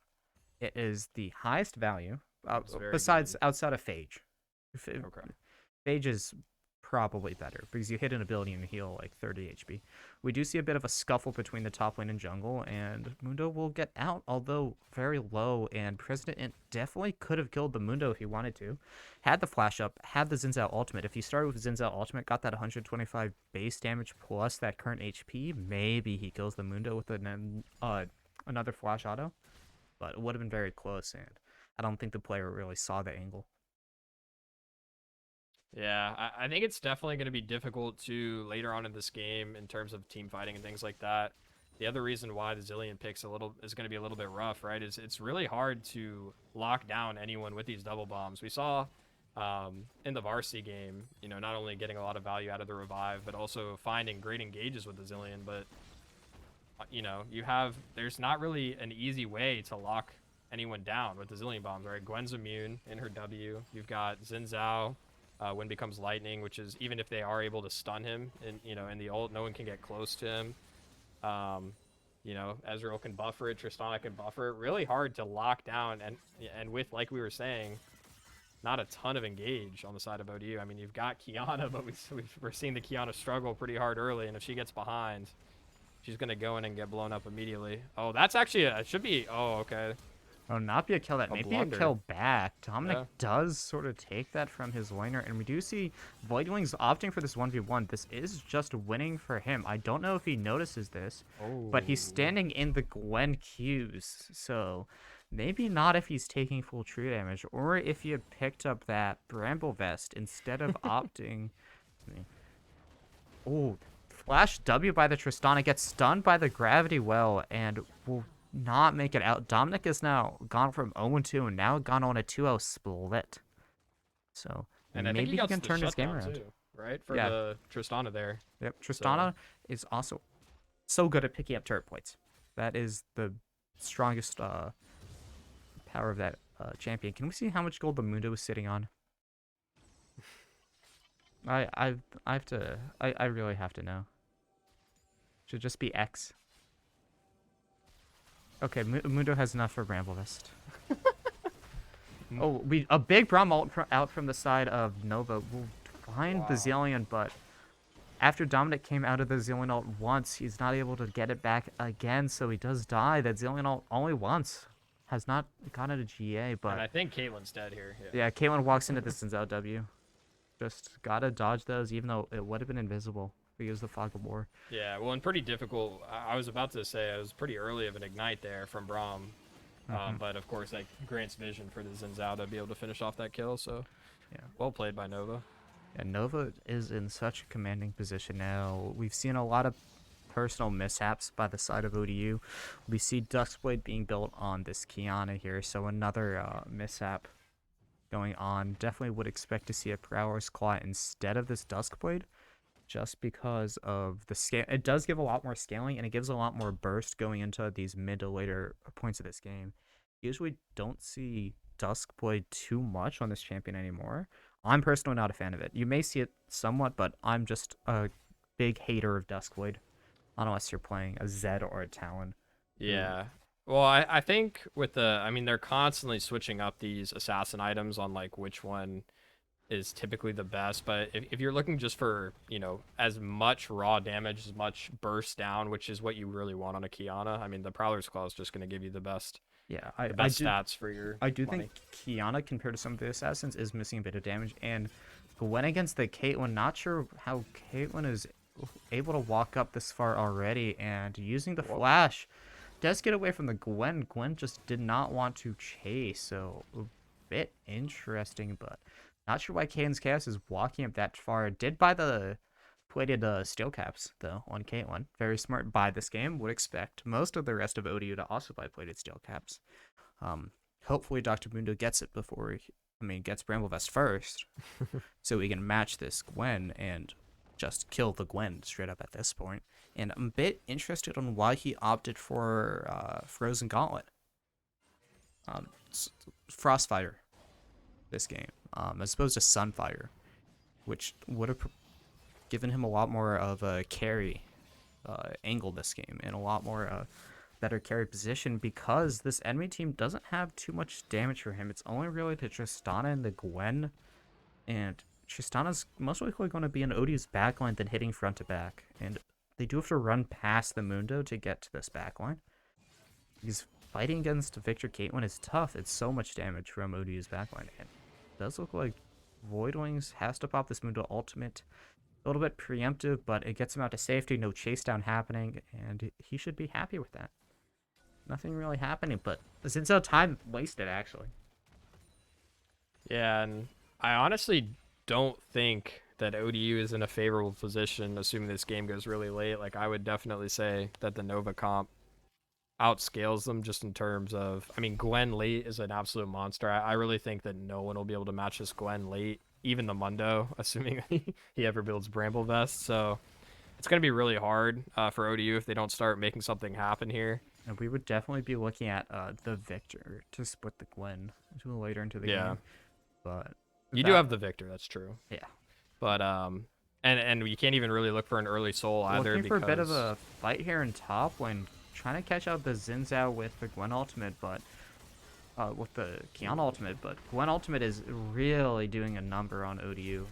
[SPEAKER 1] It is the highest value,
[SPEAKER 2] It's very
[SPEAKER 1] besides
[SPEAKER 2] good.
[SPEAKER 1] outside of Phage.
[SPEAKER 2] Okay.
[SPEAKER 1] Phage is probably better because you hit an ability and heal like 30 HP. We do see a bit of a scuffle between the top lane and jungle, and Mundo will get out, although very low. And President Int definitely could have killed the Mundo if he wanted to. Had the flash up, had the Xin Zhao ultimate. If he started with Xin Zhao ultimate, got that 125 base damage plus that current HP, maybe he kills the Mundo with another flash auto. But it would have been very close, and I don't think the player really saw the angle.
[SPEAKER 2] Yeah, I think it's definitely going to be difficult to later on in this game in terms of team fighting and things like that. The other reason why the Zillion picks is going to be a little bit rough, right? Is it's really hard to lock down anyone with these double bombs. We saw in the varsity game, not only getting a lot of value out of the revive, but also finding great engages with the Zillion. But there's not really an easy way to lock anyone down with the Zillion bombs, right? Gwen's immune in her W. You've got Xin Zhao when becomes lightning, which is even if they are able to stun him in the ult, no one can get close to him. Ezreal can buffer it, Tristana can buffer it. Really hard to lock down, and with, like we were saying, not a ton of engage on the side of ODU. I mean, you've got Kiana, but we're seeing the Kiana struggle pretty hard early, and if she gets behind, she's gonna go in and get blown up immediately. Oh, that's actually it should be. Oh, okay.
[SPEAKER 1] Oh, not be a kill that.
[SPEAKER 2] A
[SPEAKER 1] Maybe a
[SPEAKER 2] blunder.
[SPEAKER 1] kill back. Dominic
[SPEAKER 2] Yeah.
[SPEAKER 1] does sort of take that from his laner, and we do see Voidwings opting for this 1v1. This is just winning for him. I don't know if he notices this, but he's
[SPEAKER 2] Oh.
[SPEAKER 1] standing in the Gwen Qs, so maybe not if he's taking full true damage, or if he had picked up that Bramble Vest instead of opting. Oh, Flash W by the Tristana gets stunned by the Gravity Well, and will not make it out. Dominic is now gone from 0-2 and now gone on a 2-0 split. So
[SPEAKER 2] And I think he
[SPEAKER 1] maybe he
[SPEAKER 2] got
[SPEAKER 1] can
[SPEAKER 2] the
[SPEAKER 1] turn his game
[SPEAKER 2] shutdown
[SPEAKER 1] around.
[SPEAKER 2] too, right? For
[SPEAKER 1] Yeah.
[SPEAKER 2] the Tristana there.
[SPEAKER 1] Yep.
[SPEAKER 2] So
[SPEAKER 1] Tristana is also so good at picking up turret points. That is the strongest power of that champion. Can we see how much gold the Mundo is sitting on? I have to I really have to know. Should just be X. Okay, Mundo has enough for Bramble Vest. Oh, a big Braum ult out from the side of Nova will find the
[SPEAKER 2] Wow.
[SPEAKER 1] Zillion, but after Dominic came out of the Zillion ult once, he's not able to get it back again, so he does die. That Zillion ult only once. Has not gotten a GA,
[SPEAKER 2] And
[SPEAKER 1] but
[SPEAKER 2] I think Caitlyn's dead here. Yeah.
[SPEAKER 1] yeah, Caitlyn walks into this Zinzao W. Just gotta dodge those, even though it would have been invisible. We use the Fog of War.
[SPEAKER 2] Yeah, well, and pretty difficult. I was about to say it was pretty early of an ignite there from Braum. But of course, that grants vision for the Zinzao to be able to finish off that kill. So,
[SPEAKER 1] Yeah.
[SPEAKER 2] well played by Nova.
[SPEAKER 1] And Nova is in such a commanding position now. We've seen a lot of personal mishaps by the side of ODU. We see Duskblade being built on this Kiana here, so another mishap going on. Definitely would expect to see a Prowler's Claw instead of this Duskblade, just because of the scale. It does give a lot more scaling, and it gives a lot more burst going into these mid to later points of this game. Usually don't see Duskblade too much on this champion anymore. I'm personally not a fan of it. You may see it somewhat, but I'm just a big hater of Duskblade, unless you're playing a Zed or a Talon.
[SPEAKER 2] Yeah. Well, I think I mean, they're constantly switching up these assassin items on like which one is typically the best. But if you're looking just for, as much raw damage, as much burst down, which is what you really want on a Kiana, I mean, the Prowler's Claw is just going to give you the best
[SPEAKER 1] Yeah,
[SPEAKER 2] the best stats for your
[SPEAKER 1] I do
[SPEAKER 2] money.
[SPEAKER 1] think Kiana, compared to some of the assassins, is missing a bit of damage. And Gwen against the Caitlyn, not sure how Caitlyn is able to walk up this far already. And using the
[SPEAKER 2] Whoa.
[SPEAKER 1] flash, does get away from the Gwen. Gwen just did not want to chase, so a bit interesting, but not sure why Caitlyn's Chaos is walking up that far. Did buy the plated steel caps, though, on Caitlyn. Very smart buy this game. Would expect most of the rest of ODU to also buy plated steel caps. Um, Hopefully Dr. Mundo gets it before, gets Bramblevest first, so we can match this Gwen and just kill the Gwen straight up at this point. And I'm a bit interested on why he opted for Frozen Gauntlet, um, Frostfire, this game, as opposed to Sunfire, which would have given him a lot more of a carry angle this game and a lot more better carry position, because this enemy team doesn't have too much damage for him. It's only really to Tristana and the Gwen, and Tristana's most likely going to be an ODU's backline than hitting front to back, and they do have to run past the Mundo to get to this backline. Because fighting against Victor Caitlyn is tough. It's so much damage from ODU's backline, and it does look like Voidwings has to pop this Mundo ultimate. A little bit preemptive, but it gets him out to safety. No chase down happening, and he should be happy with that. Nothing really happening, but since no time wasted, actually.
[SPEAKER 2] Yeah, and I honestly don't think that ODU is in a favorable position, assuming this game goes really late. Like, I would definitely say that the Nova comp outscales them just in terms of, I mean, Gwen late is an absolute monster. I really think that no one will be able to match this Gwen late, even the Mundo, assuming he ever builds Bramblevest. So it's going to be really hard for ODU if they don't start making something happen here.
[SPEAKER 1] And we would definitely be looking at the Victor to split the Gwen later into the game. But
[SPEAKER 2] you do have the Victor, that's true.
[SPEAKER 1] Yeah.
[SPEAKER 2] But and you can't even really look for an early soul either.
[SPEAKER 1] Looking for a bit of a fight here in top lane, trying to catch out the Xin Zhao with the Gwen ultimate, but with the Kiana ultimate, but Gwen ultimate is really doing a number on ODU.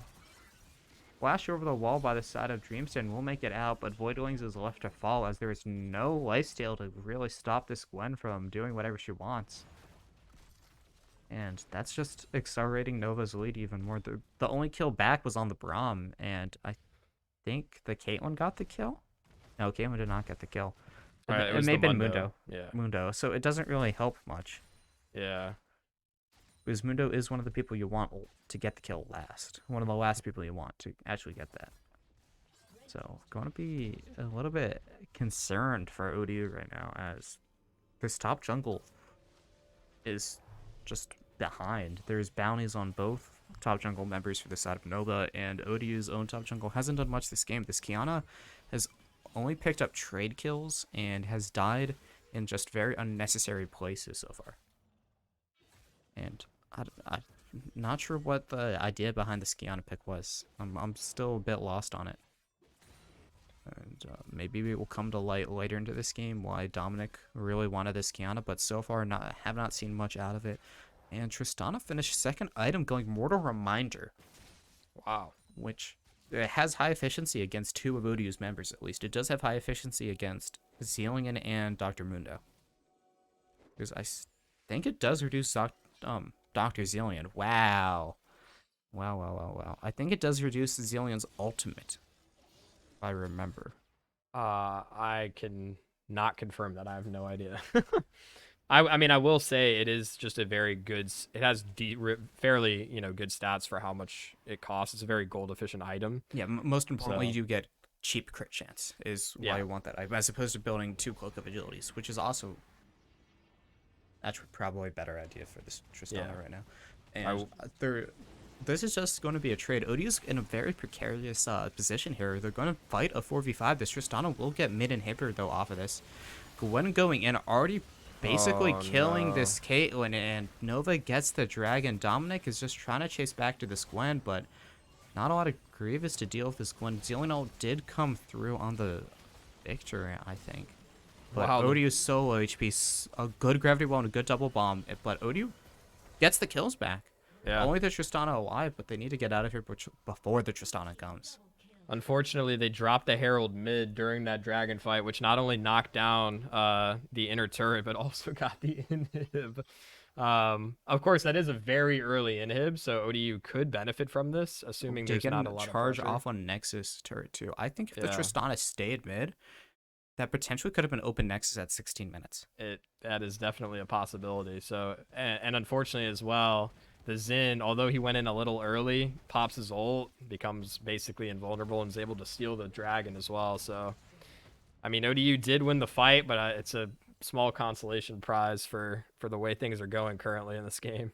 [SPEAKER 1] Flash over the wall by the side of Dreamstone will make it out, but Voidwings is left to fall as there is no lifesteal to really stop this Gwen from doing whatever she wants. And that's just accelerating Nova's lead even more. The only kill back was on the Braum, and I think the Caitlyn got the kill? No, Caitlyn did not get the kill. It may have been Mundo.
[SPEAKER 2] Yeah.
[SPEAKER 1] Mundo, so it doesn't really help much.
[SPEAKER 2] Yeah.
[SPEAKER 1] Because Mundo is one of the people you want to get the kill last. One of the last people you want to actually get that. So, going to be a little bit concerned for ODU right now, as this top jungle is just behind. There's bounties on both top jungle members for the side of Nova, and ODU's own top jungle hasn't done much this game. This Kiana has only picked up trade kills and has died in just very unnecessary places so far. And I'm not sure what the idea behind the Kiana pick was. I'm still a bit lost on it. And maybe it will come to light later into this game why Dominic really wanted this Kiana, but so far have not seen much out of it. And Tristana finished second item going Mortal Reminder.
[SPEAKER 2] Wow.
[SPEAKER 1] Which it has high efficiency against two of ODU's members, at least. It does have high efficiency against Zillion and Dr. Mundo. Because I think it does reduce Dr. Zillion. Wow. Wow. I think it does reduce Zillion's ultimate, if I remember.
[SPEAKER 2] I can not confirm that. I have no idea. I mean, I will say it is just a very good. It has fairly good stats for how much it costs. It's a very gold efficient item.
[SPEAKER 1] Yeah, most importantly, you get cheap crit chance is why you want that item, as opposed to building 2 Cloak of Agilities, which is also actually probably a better idea for this Tristana right now. And this is just going to be a trade. ODU's in a very precarious position here. They're going to fight a 4v5. This Tristana will get mid inhibitor though off of this. Gwen going in already basically killing this Caitlyn, and Nova gets the dragon. Dominic is just trying to chase back to this Gwen, but not a lot of Grievous to deal with this Gwen. Zillion did come through on the Victor, I think. But ODU's solo HP, a good gravity well and a good double bomb. But ODU gets the kills back. Yeah. Only the Tristana alive, but they need to get out of here before the Tristana comes.
[SPEAKER 2] Unfortunately, they dropped the Herald mid during that dragon fight, which not only knocked down the inner turret, but also got the inhib. Of course, that is a very early inhib, so ODU could benefit from this, assuming
[SPEAKER 1] They're
[SPEAKER 2] there's not
[SPEAKER 1] getting
[SPEAKER 2] a
[SPEAKER 1] a
[SPEAKER 2] lot of
[SPEAKER 1] charge
[SPEAKER 2] pressure.
[SPEAKER 1] off on Nexus turret too. I think if the
[SPEAKER 2] Yeah,
[SPEAKER 1] Tristana stayed mid, that potentially could have been open Nexus at 16 minutes.
[SPEAKER 2] that is definitely a possibility. So, and unfortunately as well, the Xin, although he went in a little early, pops his ult, becomes basically invulnerable, and is able to steal the dragon as well. So, I mean, ODU did win the fight, but it's a small consolation prize for the way things are going currently in this game.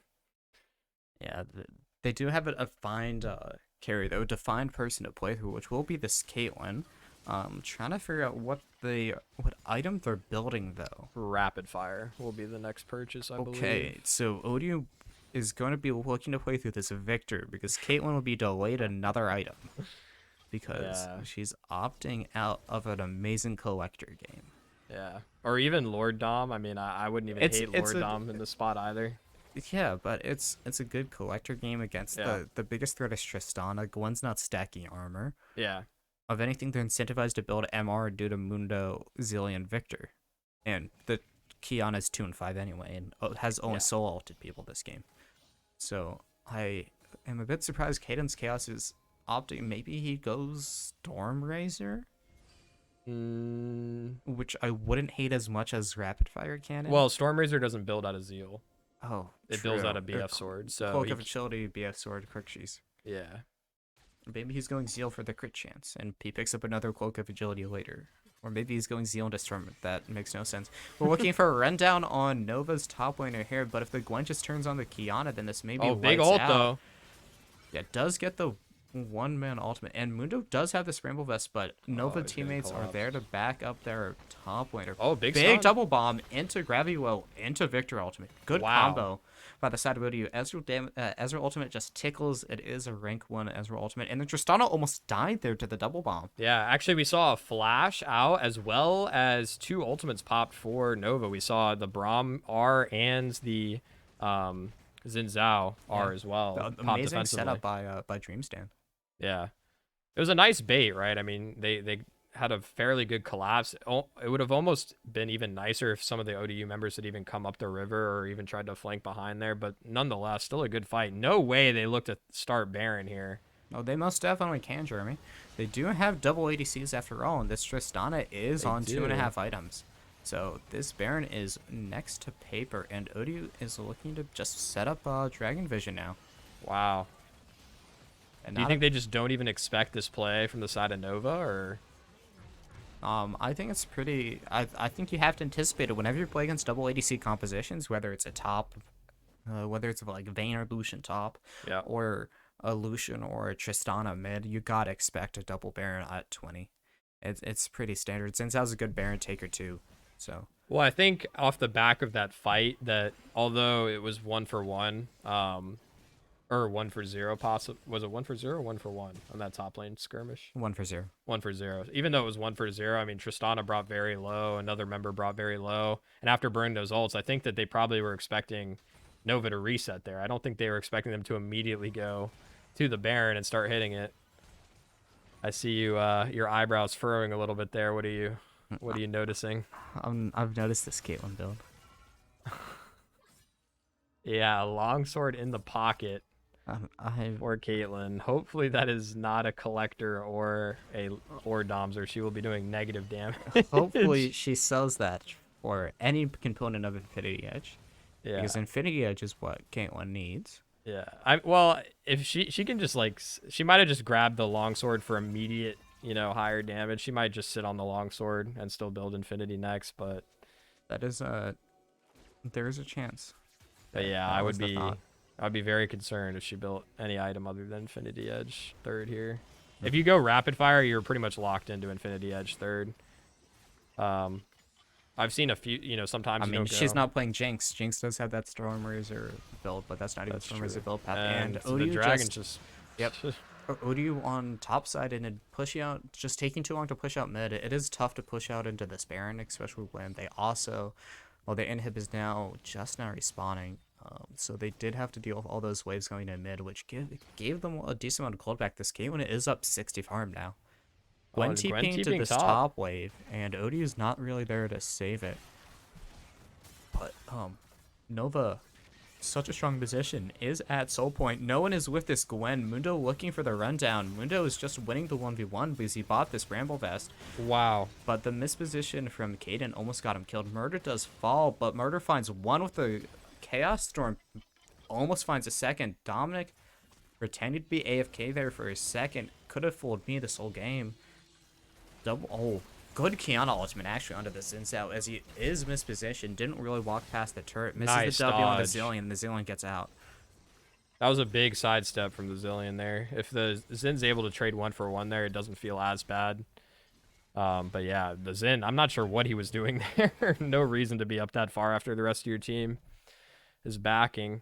[SPEAKER 1] Yeah, they do have a defined carry though, a defined person to play through, which will be this Caitlyn. Trying to figure out what item they're building though.
[SPEAKER 2] Rapid fire will be the next purchase, I believe.
[SPEAKER 1] Okay, so ODU is going to be looking to play through this Victor because Caitlyn will be delayed another item because
[SPEAKER 2] Yeah,
[SPEAKER 1] she's opting out of an amazing collector game.
[SPEAKER 2] yeah. Or even Lord Dom. I mean, I wouldn't even hate
[SPEAKER 1] It's
[SPEAKER 2] Lord
[SPEAKER 1] a
[SPEAKER 2] Dom in this spot either.
[SPEAKER 1] Yeah, but it's a good collector game against
[SPEAKER 2] Yeah,
[SPEAKER 1] the biggest threat is Tristana. Gwen's not stacking armor.
[SPEAKER 2] yeah,
[SPEAKER 1] Of anything, they're incentivized to build MR due to Mundo, Zillion, Victor. And the Kiana's 2 and 5 anyway, and has only
[SPEAKER 2] yeah.
[SPEAKER 1] solo ulted people this game. So I am a bit surprised Caden's Chaos is opting. Maybe he goes Stormrazor,
[SPEAKER 2] Mm,
[SPEAKER 1] which I wouldn't hate as much as Rapid Fire Cannon.
[SPEAKER 2] well, Stormrazor doesn't build out of Zeal.
[SPEAKER 1] Oh,
[SPEAKER 2] It
[SPEAKER 1] true.
[SPEAKER 2] builds out of
[SPEAKER 1] Or
[SPEAKER 2] BF sword. So
[SPEAKER 1] Cloak of Agility, BF Sword, Crookshies.
[SPEAKER 2] yeah.
[SPEAKER 1] Maybe he's going Zeal for the crit chance, and he picks up another Cloak of Agility later. Or maybe he's going Zeal into Storm. That makes no sense. We're looking for a rundown on Nova's top laner here, but if the Gwen just turns on the Kiana, then this maybe
[SPEAKER 2] Oh, big
[SPEAKER 1] lights
[SPEAKER 2] ult
[SPEAKER 1] out.
[SPEAKER 2] though.
[SPEAKER 1] Yeah, does get the one-man ultimate, and Mundo does have the Scramble Vest, but Nova
[SPEAKER 2] He's getting
[SPEAKER 1] teammates are there to
[SPEAKER 2] collapsed.
[SPEAKER 1] back up their top laner.
[SPEAKER 2] Oh, big
[SPEAKER 1] Big
[SPEAKER 2] stun.
[SPEAKER 1] double bomb into Gravity Well into Victor ultimate. Good
[SPEAKER 2] Wow.
[SPEAKER 1] combo by the side of ODU. Ezreal ultimate just tickles. It is a rank 1 Ezreal ultimate, and then Tristana almost died there to the double bomb.
[SPEAKER 2] Yeah, actually, we saw a flash out as well as two ultimates popped for Nova. We saw the Braum R and the Xin Zhao R
[SPEAKER 1] Yeah.
[SPEAKER 2] as well.
[SPEAKER 1] The
[SPEAKER 2] Pop
[SPEAKER 1] amazing
[SPEAKER 2] defensively.
[SPEAKER 1] setup by Dreamstand.
[SPEAKER 2] Yeah, it was a nice bait, right? I mean, they had a fairly good collapse. It would have almost been even nicer if some of the ODU members had even come up the river or even tried to flank behind there. But nonetheless, still a good fight. No way they looked to start Baron here.
[SPEAKER 1] Oh, they most definitely can, Jeremy. They do have double ADCs after all, and this Tristana is
[SPEAKER 2] They
[SPEAKER 1] on
[SPEAKER 2] do.
[SPEAKER 1] 2.5 items. So this Baron is next to paper, and ODU is looking to just set up Dragon Vision now.
[SPEAKER 2] Wow.
[SPEAKER 1] And
[SPEAKER 2] Do you
[SPEAKER 1] not
[SPEAKER 2] think they just don't even expect this play from the side of Nova, or?
[SPEAKER 1] I think it's pretty. I think you have to anticipate it whenever you play against double ADC compositions, whether it's a top, whether it's like Vayne or Lucian top,
[SPEAKER 2] Yeah.
[SPEAKER 1] or a Lucian or a Tristana mid. You gotta expect a double Baron at 20. It's pretty standard. Since I was a good Baron taker too, so.
[SPEAKER 2] Well, I think off the back of that fight, that although it was 1-for-1, or 1-for-0, was it 1-for-0 or 1-for-1 on that top lane skirmish?
[SPEAKER 1] 1-for-0.
[SPEAKER 2] 1-for-0. Even though it was 1-for-0, I mean, Tristana brought very low, another member brought very low, and after burning those ults, I think that they probably were expecting Nova to reset there. I don't think they were expecting them to immediately go to the Baron and start hitting it. I see you, your eyebrows furrowing a little bit there. What are you noticing?
[SPEAKER 1] I've noticed this Caitlyn build.
[SPEAKER 2] Yeah, a longsword in the pocket
[SPEAKER 1] I
[SPEAKER 2] for Caitlyn. Hopefully that is not a collector or Doms, or she will be doing negative damage.
[SPEAKER 1] hopefully she sells that for any component of Infinity Edge,
[SPEAKER 2] Yeah.
[SPEAKER 1] because Infinity Edge is what Caitlyn needs.
[SPEAKER 2] Yeah. Well, if she can just she might have just grabbed the longsword for immediate, higher damage. She might just sit on the longsword and still build Infinity next, but
[SPEAKER 1] That is there is a chance.
[SPEAKER 2] yeah,
[SPEAKER 1] That
[SPEAKER 2] I
[SPEAKER 1] was
[SPEAKER 2] would
[SPEAKER 1] the
[SPEAKER 2] be
[SPEAKER 1] thought.
[SPEAKER 2] I'd be very concerned if she built any item other than Infinity Edge third here. If you go rapid fire, you're pretty much locked into Infinity Edge third. I've seen a few, sometimes
[SPEAKER 1] I
[SPEAKER 2] you
[SPEAKER 1] mean,
[SPEAKER 2] don't
[SPEAKER 1] she's
[SPEAKER 2] go.
[SPEAKER 1] not playing Jinx. Jinx does have that Stormrazor build, but that's not even
[SPEAKER 2] That's
[SPEAKER 1] Stormrazor
[SPEAKER 2] true.
[SPEAKER 1] build path.
[SPEAKER 2] And
[SPEAKER 1] And
[SPEAKER 2] the
[SPEAKER 1] ODU
[SPEAKER 2] dragon just
[SPEAKER 1] Yep. ODU on top side and then pushing out, just taking too long to push out mid. It is tough to push out into this Baron, especially when they also, well, their inhib is just now respawning. So they did have to deal with all those waves going to mid, which gave them a decent amount of gold back. This game when it is up 60 farm now. Gwen
[SPEAKER 2] and Gwen
[SPEAKER 1] TPing to
[SPEAKER 2] TPing
[SPEAKER 1] this top wave, and ODU's not really there to save it. But Nova, such a strong position, is at soul point. No one is with this Gwen. Mundo looking for the rundown. Mundo is just winning the 1v1 because he bought this Bramble Vest.
[SPEAKER 2] Wow.
[SPEAKER 1] But the misposition from Kaden almost got him killed. Murder does fall, but Murder finds one with the Chaos Storm. Almost finds a second. Dominic pretended to be AFK there for a second. Could have fooled me this whole game. Good Kiana ultimate actually onto the Zinzao as he is mispositioned. Didn't really walk past the turret. Misses
[SPEAKER 2] Nice
[SPEAKER 1] the W on the
[SPEAKER 2] dodge.
[SPEAKER 1] Zillion. The Zillion gets out.
[SPEAKER 2] That was a big sidestep from the Zillion there. If the Zin's able to trade 1-for-1 there, it doesn't feel as bad. But yeah, the Zin, I'm not sure what he was doing there. No reason to be up that far after the rest of your team is backing.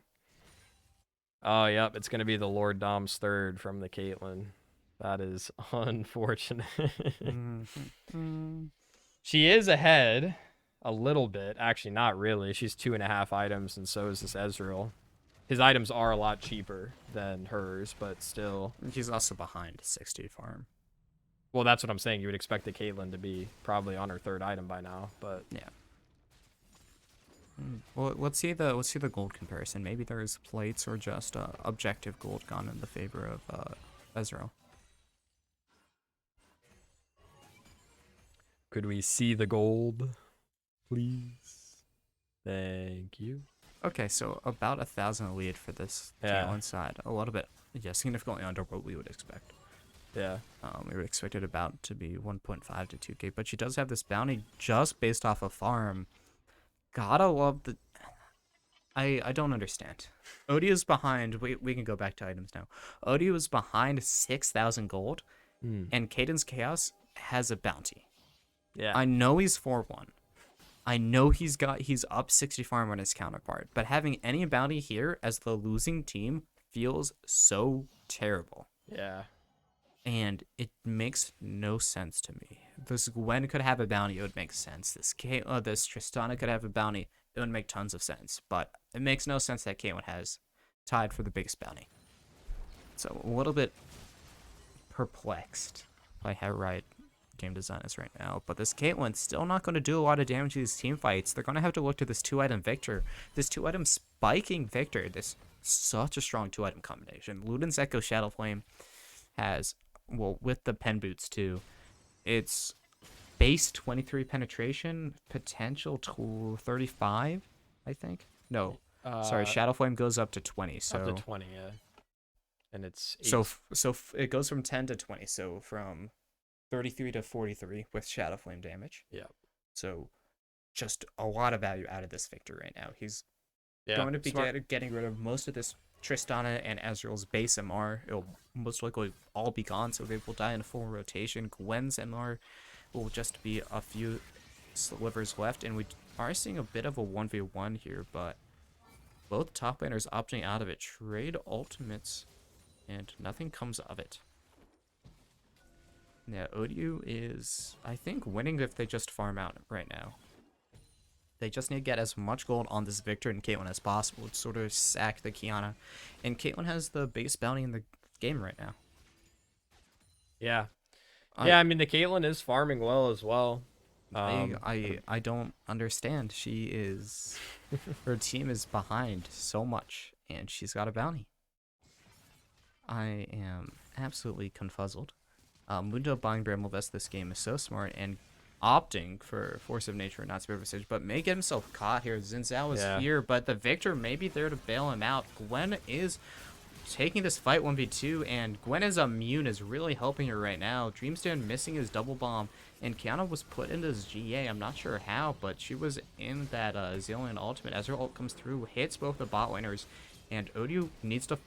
[SPEAKER 2] Oh, yep, it's going to be the Lord Dom's third from the Caitlyn. That is unfortunate. She is ahead a little bit. Actually, not really. She's 2.5 items, and so is this Ezreal. His items are a lot cheaper than hers, but still.
[SPEAKER 1] He's also behind 60 farm.
[SPEAKER 2] Well, that's what I'm saying. You would expect the Caitlyn to be probably on her third item by now, but
[SPEAKER 1] yeah. Well, let's see the gold comparison. Maybe there's plates or just objective gold gone in the favor of Ezreal.
[SPEAKER 2] Could we see the gold, please? Thank you.
[SPEAKER 1] Okay, so about 1,000 lead for this Caitlyn side. A little bit, yeah, significantly under what we would expect.
[SPEAKER 2] Yeah.
[SPEAKER 1] We would expect it about to be 1.5 to 2k, but she does have this bounty just based off of farm. Gotta love the... I don't understand. ODU is behind... We can go back to items now. ODU is behind 6,000 gold, and Caden's Chaos has a bounty.
[SPEAKER 2] Yeah.
[SPEAKER 1] I know he's 4-1. I know he's up 60 farm on his counterpart, but having any bounty here as the losing team feels so terrible.
[SPEAKER 2] Yeah.
[SPEAKER 1] And it makes no sense to me. This Gwen could have a bounty, it would make sense. This Tristana could have a bounty, it would make tons of sense. But it makes no sense that Caitlyn has tied for the biggest bounty. So a little bit perplexed by how right game design is right now. But this Caitlyn's still not going to do a lot of damage to these team fights. They're going to have to look to this 2-item Victor. This 2-item spiking Victor. This such a strong 2-item combination. Luden's Echo Shadow Flame has... Well, with the pen boots too, it's base 23 penetration, potential to 35, I think. No, sorry, Shadow Flame goes up to 20. So
[SPEAKER 2] up to 20, yeah. And it's 8.
[SPEAKER 1] so it goes from 10 to 20. So from 33 to 43 with Shadow Flame damage.
[SPEAKER 2] Yeah.
[SPEAKER 1] So just a lot of value out of this Victor right now. He's going to be getting rid of most of this Tristana and Ezreal's base MR. It'll most likely all be gone, so they will die in a full rotation. Gwen's MR will just be a few slivers left, and we are seeing a bit of a 1v1 here, but both top laners opting out of it. Trade ultimates, and nothing comes of it. Yeah, ODU is, I think, winning if they just farm out right now. They just need to get as much gold on this Victor and Caitlyn as possible to sort of sack the Kiana. And Caitlyn has the biggest bounty in the game right now.
[SPEAKER 2] Yeah. I mean, the Caitlyn is farming well as well.
[SPEAKER 1] I don't understand. She is... her team is behind so much, and she's got a bounty. I am absolutely confuzzled. Mundo buying Bramble Vest this game is so smart, and opting for Force of Nature and not Spirit Visage, but may get himself caught here. Zinzao is here, but the Victor may be there to bail him out. Gwen is taking this fight 1v2, and Gwen is immune, is really helping her right now. Dreamstone missing his double bomb, and Kiana was put into his GA. I'm not sure how, but she was in that Zillion ultimate. As her ult comes through, hits both the bot laners, and ODU needs to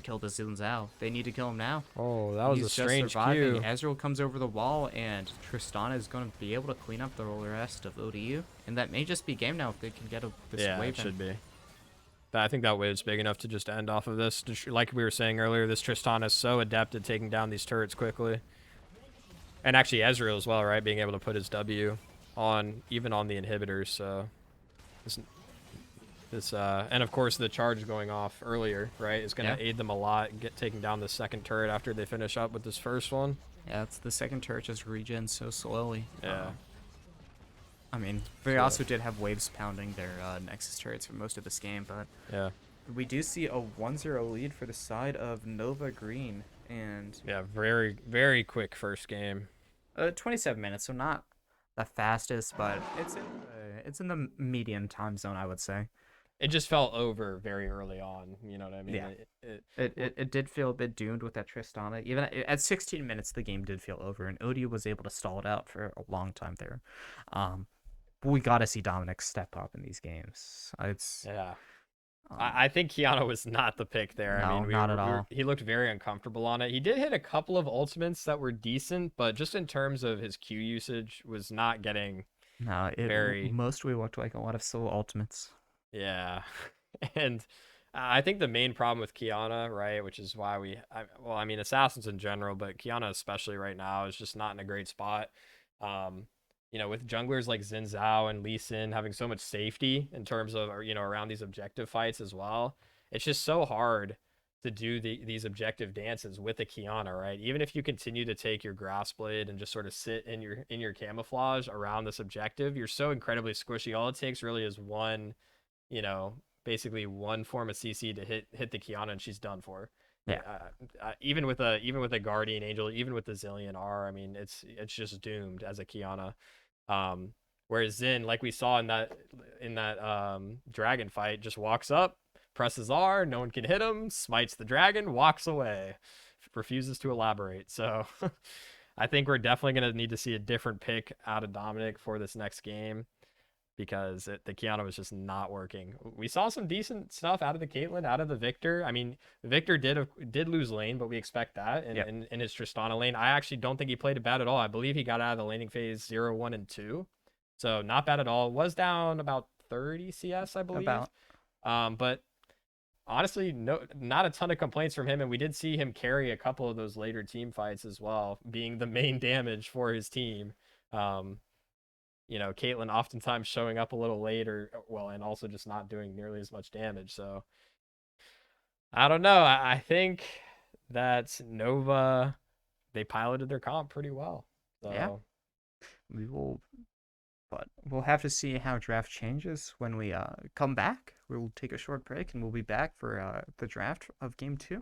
[SPEAKER 1] kill the Zinzao. They need to kill him now.
[SPEAKER 2] Oh, that was a strange cue.
[SPEAKER 1] Ezreal comes over the wall, and Tristana is going to be able to clean up the rest of ODU. And that may just be game now if they can get this wave.
[SPEAKER 2] Yeah, it should be. I think that wave's big enough to just end off of this. Like we were saying earlier, this Tristana is so adept at taking down these turrets quickly. And actually Ezreal as well, right? Being able to put his W on, even on the inhibitors, so... and of course the charge going off earlier, right, is going to aid them a lot, taking down the second turret after they finish up with this first one.
[SPEAKER 1] Yeah, it's the second turret just regen so slowly.
[SPEAKER 2] Yeah.
[SPEAKER 1] I mean, they
[SPEAKER 2] So
[SPEAKER 1] also did have waves pounding their Nexus turrets for most of this game, but
[SPEAKER 2] yeah.
[SPEAKER 1] we do see a 1-0 lead for the side of Nova Green, and
[SPEAKER 2] Yeah, very very quick first game.
[SPEAKER 1] 27 minutes, so not the fastest, but it's in the median time zone, I would say.
[SPEAKER 2] It just felt over very early on. You know what I mean?
[SPEAKER 1] Yeah, it did feel a bit doomed with that Tristana. Even at 16 minutes, the game did feel over, and ODU was able to stall it out for a long time there. But we got to see Dominic step up in these games. It's
[SPEAKER 2] Yeah.
[SPEAKER 1] um,
[SPEAKER 2] I think Kiana was not the pick there. I
[SPEAKER 1] no,
[SPEAKER 2] mean,
[SPEAKER 1] not at all.
[SPEAKER 2] he looked very uncomfortable on it. He did hit a couple of ultimates that were decent, but just in terms of his Q usage, was not getting
[SPEAKER 1] No, it
[SPEAKER 2] very.
[SPEAKER 1] mostly looked like a lot of solo ultimates.
[SPEAKER 2] Yeah. And I think the main problem with Kiana, right, which is why well, I mean, assassins in general, but Kiana especially right now is just not in a great spot. Um, with junglers like Xin Zhao and Lee Sin having so much safety in terms of, around these objective fights as well, it's just so hard to do these objective dances with a Kiana, right? Even if you continue to take your grass blade and just sort of sit in your camouflage around this objective, you're so incredibly squishy. All it takes really is one, you know, basically one form of CC to hit the Kiana and she's done for.
[SPEAKER 1] Yeah,
[SPEAKER 2] Even with a Guardian Angel, even with the Zillion R, I mean, it's just doomed as a Kiana. Whereas Xin, like we saw in that dragon fight, just walks up, presses R, no one can hit him, smites the dragon, walks away, refuses to elaborate. So I think we're definitely gonna need to see a different pick out of Dominic for this next game because the Kiana was just not working. We saw some decent stuff out of the Caitlyn, out of the Victor. I mean, Victor did lose lane, but we expect that in,
[SPEAKER 1] yeah,
[SPEAKER 2] in his Tristana lane. I actually don't think he played it bad at all. I believe he got out of the laning phase 0, 1, and 2. So not bad at all. Was down about 30 CS, I believe.
[SPEAKER 1] about.
[SPEAKER 2] But honestly, no, not a ton of complaints from him. And we did see him carry a couple of those later team fights as well, being the main damage for his team. Um, Caitlyn oftentimes showing up a little later, well, and also just not doing nearly as much damage. So I don't know. I think that Nova, they piloted their comp pretty well.
[SPEAKER 1] Yeah,
[SPEAKER 2] So
[SPEAKER 1] we will, but we'll have to see how draft changes when we come back. We'll take a short break and we'll be back for the draft of game 2.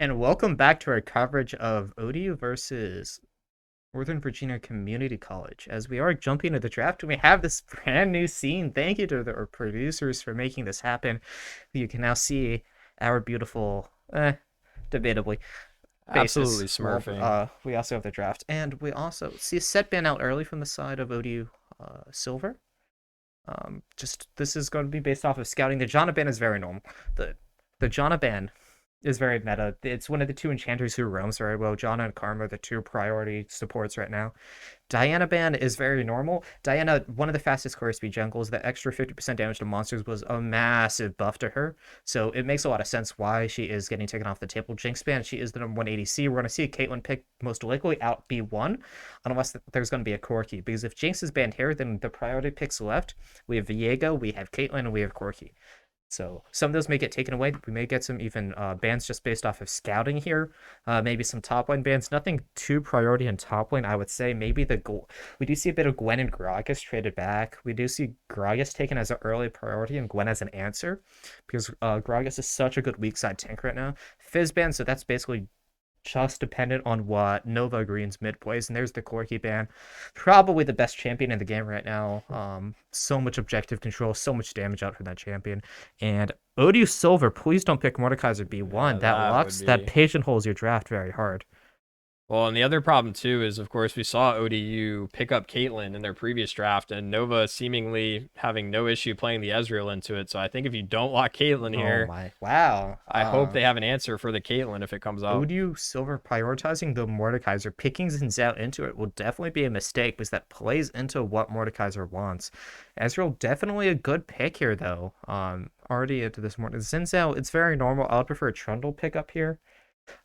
[SPEAKER 1] And welcome back to our coverage of ODU versus Northern Virginia Community College. As we are jumping into the draft, we have this brand new scene. Thank you to our producers for making this happen. You can now see our beautiful, debatably,
[SPEAKER 2] Absolutely
[SPEAKER 1] faces. Well,
[SPEAKER 2] smurfing.
[SPEAKER 1] we also have the draft, and we also see a set ban out early from the side of ODU Silver. Just this is going to be based off of scouting. The Jana ban is very normal. The Jana ban is very meta. It's one of the two enchanters who roams very well. Jana and Karma are the two priority supports right now. Diana ban is very normal. Diana, one of the fastest core speed jungles, the extra 50% damage to monsters was a massive buff to her. So it makes a lot of sense why she is getting taken off the table. Jinx ban, she is the number one ADC. We're going to see a Caitlyn pick most likely out B1, unless there's going to be a Corki. Because if Jinx is banned here, then the priority picks left. We have Viego, we have Caitlyn, and we have Corki. So some of those may get taken away. We may get some even bans just based off of scouting here. Maybe some top lane bans. Nothing too priority in top lane, I would say. Maybe we do see a bit of Gwen and Gragas traded back. We do see Gragas taken as an early priority and Gwen as an answer because Gragas is such a good weak side tank right now. Fizz ban, so that's basically just dependent on what Nova Green's mid plays. And there's the Corki ban. Probably the best champion in the game right now. So much objective control, so much damage out from that champion. And ODU Silver, please don't pick Mordekaiser B1.
[SPEAKER 2] Yeah,
[SPEAKER 1] That
[SPEAKER 2] that would
[SPEAKER 1] locks, that
[SPEAKER 2] be.
[SPEAKER 1] pigeonholes your draft very hard.
[SPEAKER 2] Well, and the other problem too is, of course, we saw ODU pick up Caitlyn in their previous draft, and Nova seemingly having no issue playing the Ezreal into it. So I think if you don't lock Caitlyn
[SPEAKER 1] Oh
[SPEAKER 2] here,
[SPEAKER 1] my. Wow.
[SPEAKER 2] I hope they have an answer for the Caitlyn if it comes up.
[SPEAKER 1] ODU Silver prioritizing the Mordekaiser, picking Xin Zhao into it will definitely be a mistake because that plays into what Mordekaiser wants. Ezreal definitely a good pick here though. Already into this morning. Xin Zhao, it's very normal. I would prefer a Trundle pickup here.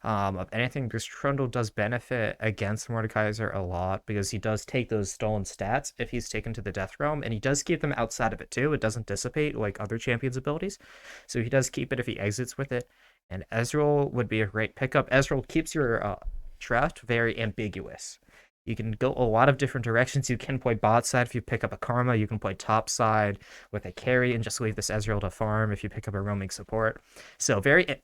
[SPEAKER 1] Of anything, because Trundle does benefit against Mordekaiser a lot because he does take those stolen stats if he's taken to the Death Realm, and he does keep them outside of it too. It doesn't dissipate like other champions' abilities, so he does keep it if he exits with it. And Ezreal would be a great pickup. Ezreal keeps your draft very ambiguous. You can go a lot of different directions. You can play bot side if you pick up a Karma. You can play top side with a carry and just leave this Ezreal to farm if you pick up a roaming support. So very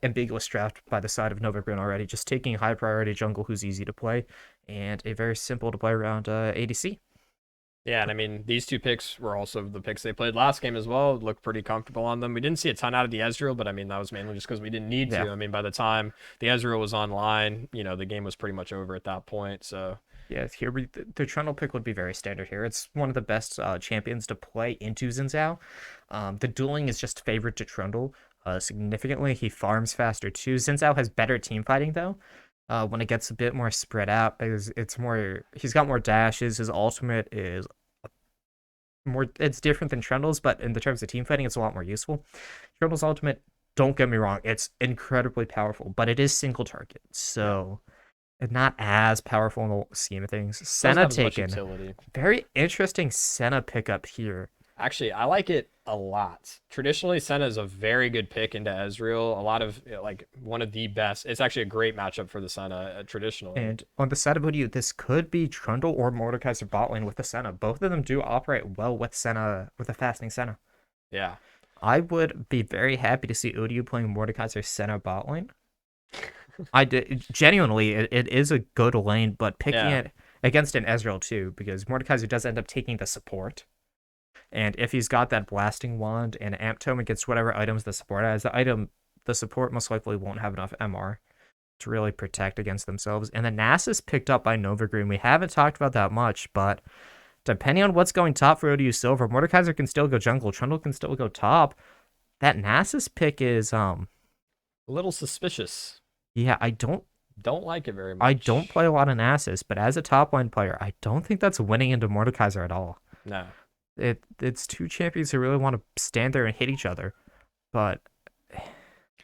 [SPEAKER 1] ambiguous draft by the side of Nova Green already. Just taking high priority jungle who's easy to play and a very simple to play around ADC.
[SPEAKER 2] Yeah, and I mean, these two picks were also the picks they played last game as well. Looked pretty comfortable on them. We didn't see a ton out of the Ezreal, but I mean, that was mainly just because we didn't need
[SPEAKER 1] Yeah.
[SPEAKER 2] to. I mean, by the time the Ezreal was online, the game was pretty much over at that point. So,
[SPEAKER 1] Yeah, here the Trundle pick would be very standard here. It's one of the best champions to play into Xin Zhao. The dueling is just favored to Trundle significantly. He farms faster too. Xin Zhao has better team fighting though. When it gets a bit more spread out, because he's got more dashes. His ultimate is more. It's different than Trundle's, but in the terms of team fighting, it's a lot more useful. Trundle's ultimate, don't get me wrong, it's incredibly powerful, but it is single target,
[SPEAKER 2] yeah,
[SPEAKER 1] so not as powerful in the scheme of things.
[SPEAKER 2] doesn't
[SPEAKER 1] Senna
[SPEAKER 2] have as much
[SPEAKER 1] taken.
[SPEAKER 2] utility.
[SPEAKER 1] Very interesting Senna pickup here.
[SPEAKER 2] Actually, I like it a lot. Traditionally, Senna is a very good pick into Ezreal. A lot of like one of the best. It's actually a great matchup for the Senna traditionally.
[SPEAKER 1] And on the side of ODU, this could be Trundle or Mordekaiser bot lane with the Senna. Both of them do operate well with Senna, with a fasting Senna.
[SPEAKER 2] Yeah.
[SPEAKER 1] I would be very happy to see ODU playing Mordekaiser Senna bot lane. I did genuinely, it is a good lane, but picking
[SPEAKER 2] Yeah.
[SPEAKER 1] it against an Ezreal too, because Mordekaiser does end up taking the support. And if he's got that blasting wand and amp tome against whatever items the support has, the support most likely won't have enough MR to really protect against themselves. And the NACE is picked up by Nova Green. We haven't talked about that much, but depending on what's going top for ODU Silver, Mordekaiser can still go jungle, Trundle can still go top. That NACE's pick is
[SPEAKER 2] A little suspicious.
[SPEAKER 1] yeah,
[SPEAKER 2] Don't like it very
[SPEAKER 1] I don't
[SPEAKER 2] much.
[SPEAKER 1] play a lot of NACEs, but as a top line player, I don't think that's winning into Mordekaiser at all.
[SPEAKER 2] No.
[SPEAKER 1] It's two champions who really want to stand there and hit each other, but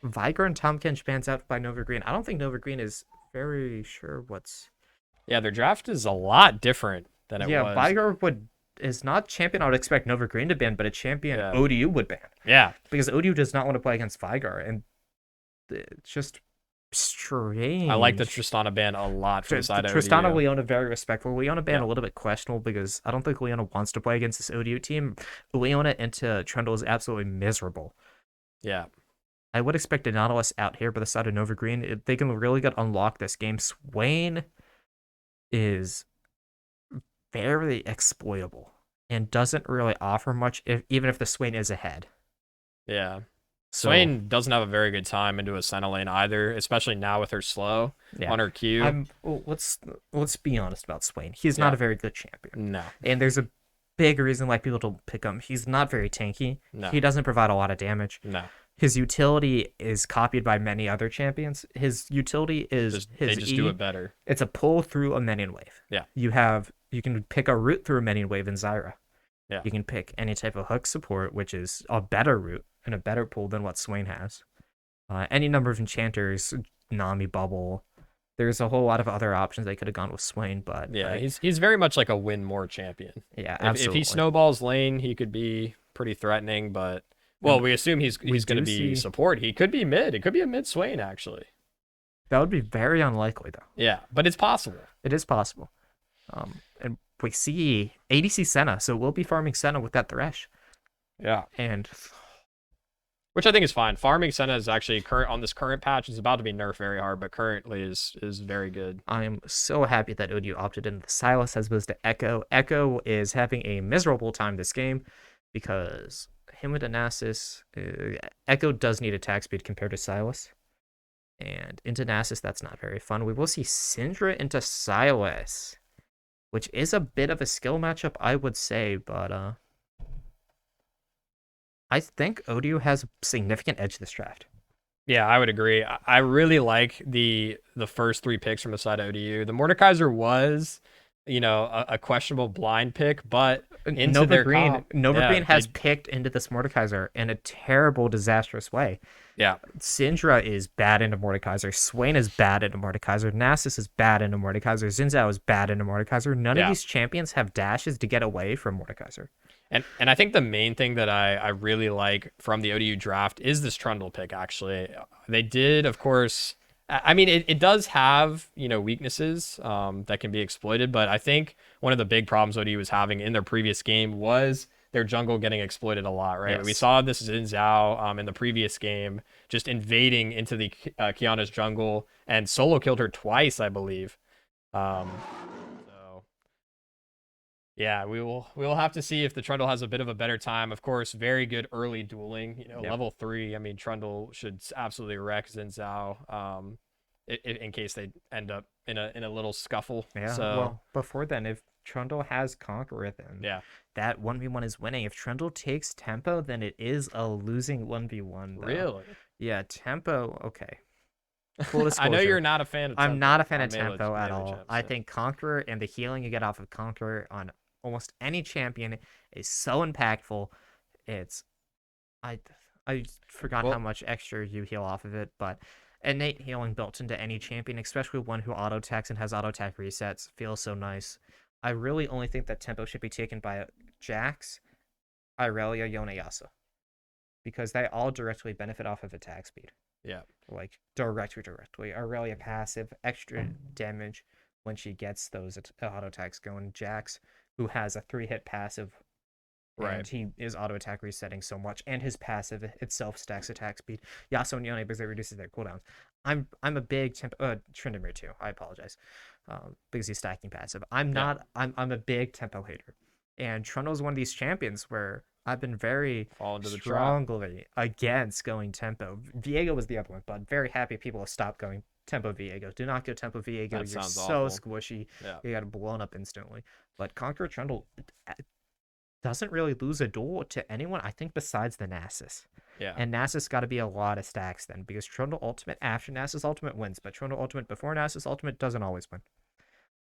[SPEAKER 1] Viger and Tom Kench bans out by Nova Green. I don't think Nova Green is very sure what's.
[SPEAKER 2] Yeah, their draft is a lot different than it
[SPEAKER 1] Yeah,
[SPEAKER 2] was.
[SPEAKER 1] Viger is not champion I would expect Nova Green to ban, but a champion
[SPEAKER 2] Yeah.
[SPEAKER 1] ODU would ban
[SPEAKER 2] Yeah.
[SPEAKER 1] because ODU does not want to play against Viger, and it's just strange.
[SPEAKER 2] I like the Tristana ban a lot from the side of
[SPEAKER 1] Tristana
[SPEAKER 2] ODU.
[SPEAKER 1] Leona very respectful. Leona ban
[SPEAKER 2] Yeah.
[SPEAKER 1] a little bit questionable because I don't think Leona wants to play against this ODU team. Leona into Trundle is absolutely miserable.
[SPEAKER 2] Yeah.
[SPEAKER 1] I would expect a Nautilus out here by the side of Nova Green. If they can really get unlock this game. Swain is very exploitable and doesn't really offer much, even if the Swain is ahead.
[SPEAKER 2] Yeah.
[SPEAKER 1] So
[SPEAKER 2] Swain doesn't have a very good time into a center lane either, especially now with her slow
[SPEAKER 1] yeah,
[SPEAKER 2] on her Q.
[SPEAKER 1] let's be honest about Swain. He's not
[SPEAKER 2] Yeah.
[SPEAKER 1] a very good champion,
[SPEAKER 2] No.
[SPEAKER 1] and there's a big reason why people don't pick him. He's not very tanky.
[SPEAKER 2] No.
[SPEAKER 1] He doesn't provide a lot of damage.
[SPEAKER 2] No.
[SPEAKER 1] His utility is copied by many other champions. His utility is his
[SPEAKER 2] they just
[SPEAKER 1] E.
[SPEAKER 2] do it better.
[SPEAKER 1] It's a pull through a minion wave.
[SPEAKER 2] Yeah.
[SPEAKER 1] You can pick a route through a minion wave in Zyra.
[SPEAKER 2] Yeah.
[SPEAKER 1] You can pick any type of hook support, which is a better route and a better pull than what Swain has. Any number of enchanters, Nami Bubble. There's a whole lot of other options they could have gone with Swain, but
[SPEAKER 2] Yeah, he's very much like a win more champion.
[SPEAKER 1] Yeah,
[SPEAKER 2] If
[SPEAKER 1] absolutely.
[SPEAKER 2] he snowballs lane, he could be pretty threatening, but well, we assume he's going to be support. He could be mid. It could be a mid Swain actually.
[SPEAKER 1] That would be very unlikely though.
[SPEAKER 2] Yeah, but it's possible.
[SPEAKER 1] It is possible. And we see ADC Senna, so we'll be farming Senna with that Thresh.
[SPEAKER 2] Yeah.
[SPEAKER 1] And
[SPEAKER 2] which I think is fine. Farming Senna is actually on this current patch. It's about to be nerfed very hard, but currently is very good.
[SPEAKER 1] I am so happy that ODU opted into the Silas as opposed to Echo. Echo is having a miserable time this game because him with Nasus, Echo does need attack speed compared to Silas. And into Nasus, that's not very fun. We will see Syndra into Silas, which is a bit of a skill matchup, I would say, but I think ODU has a significant edge this draft.
[SPEAKER 2] Yeah, I would agree. I really like the first 3 picks from the side of ODU. The Mordekaiser was, a questionable blind pick, but into
[SPEAKER 1] Nova Green has
[SPEAKER 2] they
[SPEAKER 1] picked into this Mordekaiser in a terrible, disastrous way.
[SPEAKER 2] Yeah.
[SPEAKER 1] Syndra is bad into Mordekaiser. Swain is bad into Mordekaiser. Nasus is bad into Mordekaiser. Xin Zhao is bad into Mordekaiser. None of these champions have dashes to get away from Mordekaiser.
[SPEAKER 2] And I think the main thing that I really like from the ODU draft is this Trundle pick, actually. They did, of course, I mean, it does have, weaknesses that can be exploited, but I think one of the big problems ODU was having in their previous game was their jungle getting exploited a lot, right? Yes. We saw this Xin Zhao in the previous game, just invading into the Kiana's jungle and solo killed her twice, I believe. Yeah, we will have to see if the Trundle has a bit of a better time. Of course, very good early dueling. Level 3. I mean, Trundle should absolutely wreck Xin Zhao. In case they end up in a little scuffle.
[SPEAKER 1] Yeah.
[SPEAKER 2] So,
[SPEAKER 1] well, before then, if Trundle has Conqueror, then that 1v1 is winning. If Trundle takes Tempo, then it is a losing 1v1. Though.
[SPEAKER 2] Really?
[SPEAKER 1] Yeah, Tempo. Okay. Full disclosure.
[SPEAKER 2] I know you're not a fan of Tempo.
[SPEAKER 1] I'm not a fan of Tempo at all. I think Conqueror and the healing you get off of Conqueror on almost any champion is so impactful. I forgot how much extra you heal off of it, but innate healing built into any champion, especially one who auto attacks and has auto attack resets, feels so nice. I really only think that Tempo should be taken by Jax, Irelia, Yone, Yasuo, because they all directly benefit off of attack speed.
[SPEAKER 2] Yeah.
[SPEAKER 1] Like directly. Irelia passive, extra damage when she gets those auto attacks going. Jax, who has a 3-hit passive, and he is auto attack resetting so much, and his passive itself stacks attack speed. Yasuo and Yone because it reduces their cooldowns. I'm a big Tryndamere too. I apologize, because he's stacking passive. I'm a big Tempo hater, and Trundle's one of these champions where I've been very strongly against going Tempo. Viego was the other one, but very happy people have stopped going Tempo Viego. Do not go Tempo Viego. You're so awful. Squishy. Yeah. You got blown up instantly. But Conqueror Trundle doesn't really lose a duel to anyone, I think, besides the Nasus.
[SPEAKER 2] Yeah.
[SPEAKER 1] And Nasus got to be a lot of stacks then, because Trundle Ultimate after Nasus Ultimate wins, but Trundle Ultimate before Nasus Ultimate doesn't always win.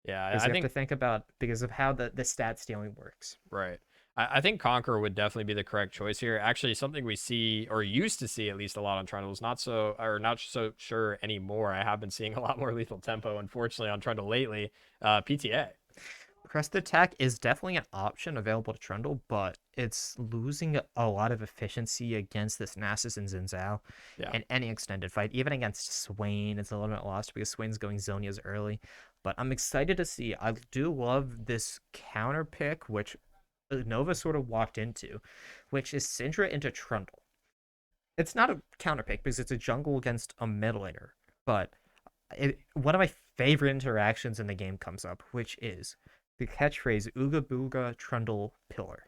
[SPEAKER 2] Yeah,
[SPEAKER 1] I think have to think about because of how the stat stealing works.
[SPEAKER 2] Right. I think Conqueror would definitely be the correct choice here. Actually, something we see or used to see at least a lot on Trundle is not so sure anymore. I have been seeing a lot more lethal Tempo, unfortunately, on Trundle lately. PTA.
[SPEAKER 1] Crest attack is definitely an option available to Trundle, but it's losing a lot of efficiency against this Nasus and Xin Zhao in any extended fight. Even against Swain, it's a little bit lost because Swain's going Zhonya's early. But I'm excited to see. I do love this counter pick, which Nova sort of walked into, which is Syndra into Trundle. it's not a counter pick because it's a jungle against a mid laner. But one of my favorite interactions in the game comes up, which is the catchphrase "Ooga Booga Trundle Pillar,"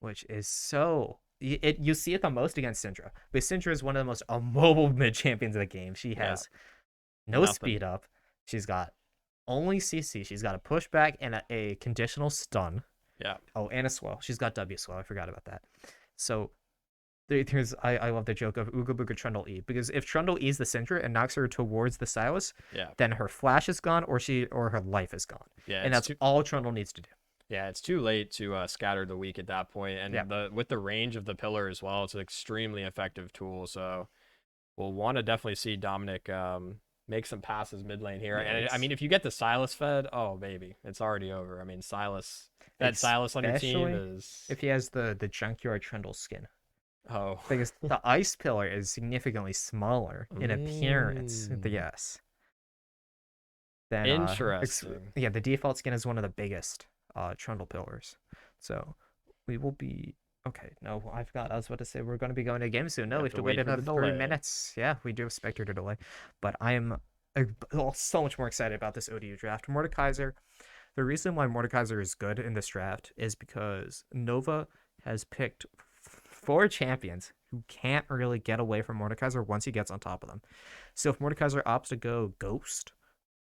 [SPEAKER 1] which is so you see it the most against Syndra. But Syndra is one of the most immobile mid champions of the game. She
[SPEAKER 2] Yeah,
[SPEAKER 1] has no
[SPEAKER 2] nothing.
[SPEAKER 1] speed up. She's got only CC. She's got a pushback and a conditional stun.
[SPEAKER 2] Yeah,
[SPEAKER 1] Oh, and a swell. She's got W swell. I forgot about that. So there's I love the joke of Ooga Booga Trundle E because if Trundle E's the Syndra and knocks her towards the Sylas,
[SPEAKER 2] yeah,
[SPEAKER 1] then her flash is gone or her life is gone,
[SPEAKER 2] yeah.
[SPEAKER 1] and
[SPEAKER 2] It's
[SPEAKER 1] that's
[SPEAKER 2] too.
[SPEAKER 1] all Trundle needs to do.
[SPEAKER 2] Yeah, it's too late to scatter the weak at that point,
[SPEAKER 1] Yeah,
[SPEAKER 2] and the with the range of the pillar as well, it's an extremely effective tool. So we'll want to definitely see Dominic make some passes mid lane here.
[SPEAKER 1] yeah.
[SPEAKER 2] And I
[SPEAKER 1] It's
[SPEAKER 2] mean, if you get the Silas fed, oh baby, it's already over. I mean, Silas, that Silas on your team
[SPEAKER 1] especially
[SPEAKER 2] is
[SPEAKER 1] if he has the Junkyard Trundle skin
[SPEAKER 2] oh
[SPEAKER 1] because the Ice Pillar is significantly smaller in appearance.
[SPEAKER 2] mm,
[SPEAKER 1] Yes, than
[SPEAKER 2] interesting.
[SPEAKER 1] yeah, the default skin is one of the biggest Trundle pillars. So we will be okay. No, I forgot. I was about to say we're going to be going to a game soon.
[SPEAKER 2] You
[SPEAKER 1] No, we
[SPEAKER 2] have
[SPEAKER 1] have
[SPEAKER 2] to
[SPEAKER 1] to wait
[SPEAKER 2] wait for
[SPEAKER 1] another
[SPEAKER 2] the
[SPEAKER 1] three
[SPEAKER 2] delay.
[SPEAKER 1] minutes. Yeah, we do have Spectre delay, but I am so much more excited about this ODU draft. Mordekaiser. The reason why Mordekaiser is good in this draft is because Nova has picked four champions who can't really get away from Mordekaiser once he gets on top of them. So if Mordekaiser opts to go Ghost,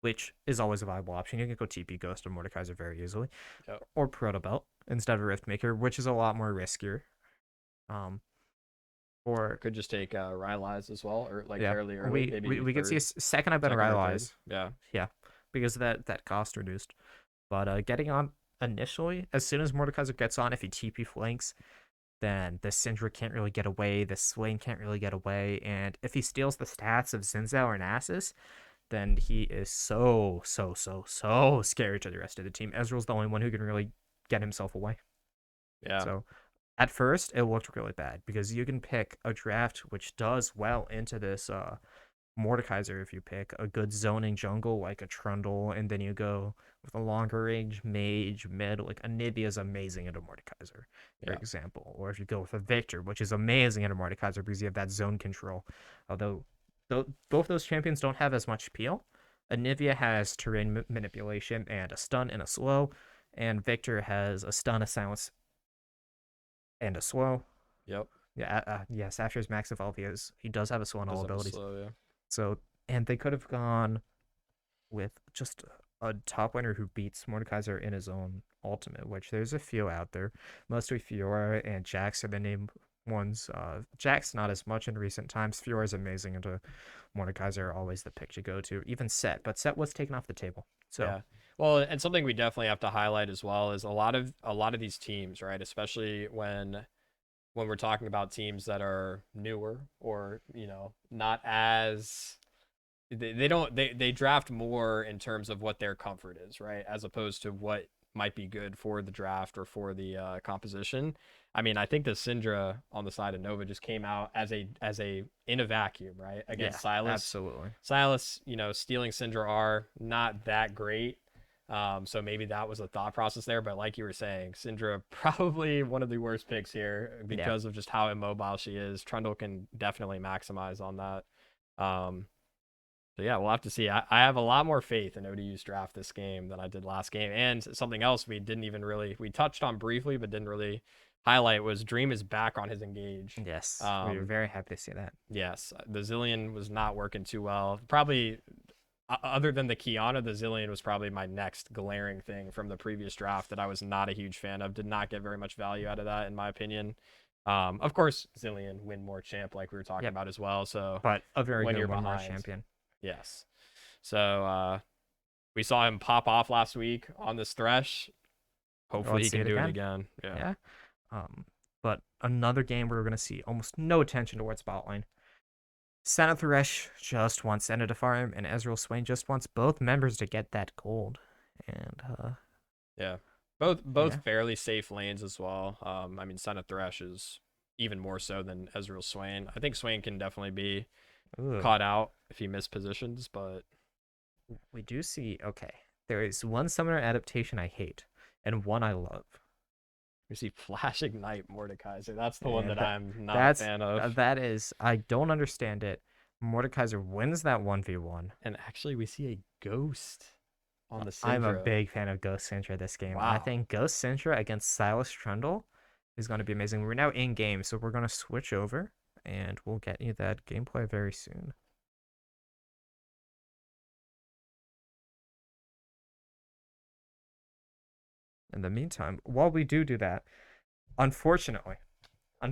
[SPEAKER 1] which is always a viable option, you can go TP Ghost or Mordekaiser very easily,
[SPEAKER 2] Yep.
[SPEAKER 1] or Protobelt instead of Riftmaker, which is a lot more riskier. Um, or
[SPEAKER 2] Could just take Rylai's as well, or like
[SPEAKER 1] yeah,
[SPEAKER 2] fairly early,
[SPEAKER 1] we
[SPEAKER 2] maybe
[SPEAKER 1] we, we could see a
[SPEAKER 2] third,
[SPEAKER 1] second. I've been
[SPEAKER 2] second or third.
[SPEAKER 1] realized,
[SPEAKER 2] Yeah,
[SPEAKER 1] yeah, because of that cost reduced. But getting on initially, as soon as Mordekaiser gets on, if he TP flanks, then the Syndra can't really get away, the Swain can't really get away, and if he steals the stats of Zinzao or Nasus, then he is so scary to the rest of the team. Ezreal's the only one who can really get himself away.
[SPEAKER 2] yeah,
[SPEAKER 1] So at first, it looked really bad because you can pick a draft which does well into this Mordekaiser if you pick a good zoning jungle like a Trundle, and then you go with a longer range mage mid like Anivia is amazing into Mordekaiser, for
[SPEAKER 2] yeah,
[SPEAKER 1] example. Or if you go with a Victor, which is amazing into Mordekaiser because you have that zone control. Although both those champions don't have as much appeal. Anivia has terrain manipulation and a stun and a slow, and Victor has a stun, a silence, and a slow.
[SPEAKER 2] yep.
[SPEAKER 1] Yeah, yes. After his max evolve, he does have a slow on all
[SPEAKER 2] Does have a
[SPEAKER 1] abilities.
[SPEAKER 2] slow, yeah.
[SPEAKER 1] So, and they could have gone with just a top laner who beats Mordekaiser in his own ultimate, which there's a few out there. Mostly Fiora and Jax are the name ones. Jax not as much in recent times. Fiora is amazing, and Mordekaiser are always the pick to go to. Even Set, but Set was taken off the table. So
[SPEAKER 2] Yeah. Well, and something we definitely have to highlight as well is a lot of these teams, right? Especially when we're talking about teams that are newer or, not as they don't they draft more in terms of what their comfort is, right? As opposed to what might be good for the draft or for the composition. I mean, I think the Syndra on the side of Nova just came out as a in a vacuum, right?
[SPEAKER 1] yeah,
[SPEAKER 2] Against Silas.
[SPEAKER 1] absolutely.
[SPEAKER 2] Silas, stealing Syndra are not that great. So maybe that was a thought process there, but like you were saying, Syndra probably one of the worst picks here
[SPEAKER 1] Yeah,
[SPEAKER 2] because of just how immobile she is. Trundle can definitely maximize on that. Um, so yeah, we'll have to see. I have a lot more faith in ODU's draft this game than I did last game. And something else we touched on briefly, but didn't really highlight was Dream is back on his engage.
[SPEAKER 1] yes, we were
[SPEAKER 2] Um,
[SPEAKER 1] very happy to see that.
[SPEAKER 2] yes, the Zillion was not working too well. Probably other than the Kiana, the Zillion was probably my next glaring thing from the previous draft that I was not a huge fan of. Did not get very much value out of that, in my opinion. Of course, Zillion win more champ, like we were talking
[SPEAKER 1] Yep,
[SPEAKER 2] about as well. So
[SPEAKER 1] but a very
[SPEAKER 2] when
[SPEAKER 1] good
[SPEAKER 2] you're
[SPEAKER 1] one more
[SPEAKER 2] behind,
[SPEAKER 1] champion.
[SPEAKER 2] yes. So we saw him pop off last week on this Thresh. Hopefully,
[SPEAKER 1] Let's
[SPEAKER 2] he
[SPEAKER 1] see
[SPEAKER 2] can
[SPEAKER 1] it
[SPEAKER 2] do it
[SPEAKER 1] again.
[SPEAKER 2] again. Yeah.
[SPEAKER 1] Yeah. But another game where we're going to see almost no attention towards bot lane. Santa Thresh just wants Senna to farm, and Ezreal Swain just wants both members to get that gold. And
[SPEAKER 2] Yeah. Both
[SPEAKER 1] yeah,
[SPEAKER 2] fairly safe lanes as well. I mean, Son of Thresh is even more so than Ezreal Swain. I think Swain can definitely be
[SPEAKER 1] ugh.
[SPEAKER 2] caught out if he missed positions, but
[SPEAKER 1] We do see. Okay, there is one summoner adaptation I hate, and one I love.
[SPEAKER 2] We see Flash Ignite Mordekaiser. That's the one
[SPEAKER 1] And
[SPEAKER 2] that I'm not a
[SPEAKER 1] that's
[SPEAKER 2] fan of.
[SPEAKER 1] that is I don't understand it. Mordekaiser wins that 1v1.
[SPEAKER 2] And actually, we see a Ghost on the
[SPEAKER 1] I'm a
[SPEAKER 2] Syndra.
[SPEAKER 1] big fan of Ghost Syndra this game. I
[SPEAKER 2] Wow.
[SPEAKER 1] think Ghost Syndra against Silas Trundle is going to be amazing. We're now in game, so we're going to switch over and we'll get you that gameplay very soon. In the meantime, while we do that, unfortunately,
[SPEAKER 2] We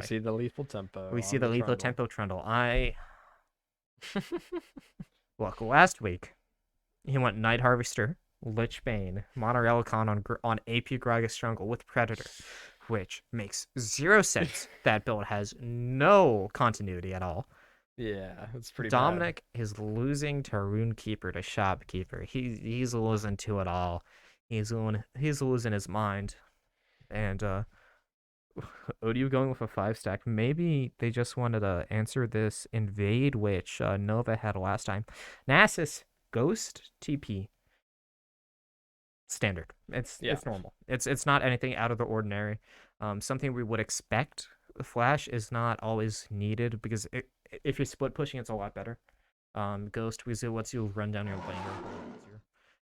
[SPEAKER 2] see the lethal tempo
[SPEAKER 1] we see
[SPEAKER 2] on
[SPEAKER 1] the
[SPEAKER 2] the
[SPEAKER 1] lethal
[SPEAKER 2] Trundle.
[SPEAKER 1] tempo Trundle. Look, last week he went Night Harvester, Lich Bane, Monorail Con on AP Gragas Jungle with Predator, which makes 0 sense. That build has no continuity at all.
[SPEAKER 2] Yeah, it's pretty bad.
[SPEAKER 1] Dominic is losing to Runekeeper to Shopkeeper. He's losing to it all. He's losing his mind. And ODU going with a 5-stack. Maybe they just wanted to answer this invade, which Nova had last time. Nasus, Ghost, TP. Standard. It's normal. It's not anything out of the ordinary. Something we would expect. Flash is not always needed because if you're split pushing, it's a lot better. Ghost Weasel lets you run down your lane a little easier.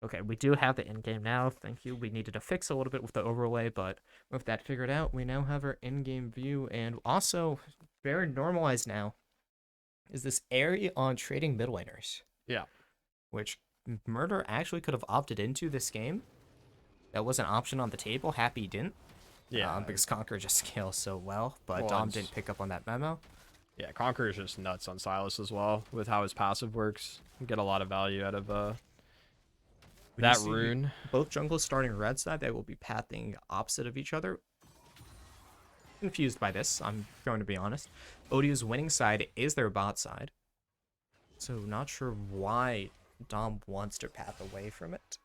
[SPEAKER 1] Okay, we do have the in-game now. Thank you. We needed to fix a little bit with the overlay, but with that figured out, we now have our in-game view, and also very normalized now is this area on trading mid laners.
[SPEAKER 2] Yeah.
[SPEAKER 1] Which Murder actually could have opted into this game. That was an option on the table. Happy didn't.
[SPEAKER 2] Yeah.
[SPEAKER 1] Because Conquer just scales so well, but
[SPEAKER 2] Well,
[SPEAKER 1] Dom didn't pick up on that memo.
[SPEAKER 2] Yeah, Conqueror is just nuts on Silas as well with how his passive works. You get a lot of value out of that rune.
[SPEAKER 1] Both jungles starting red side, they will be pathing opposite of each other. Confused by this, I'm going to be honest. ODU's winning side is their bot side. So not sure why Dom wants to path away from it.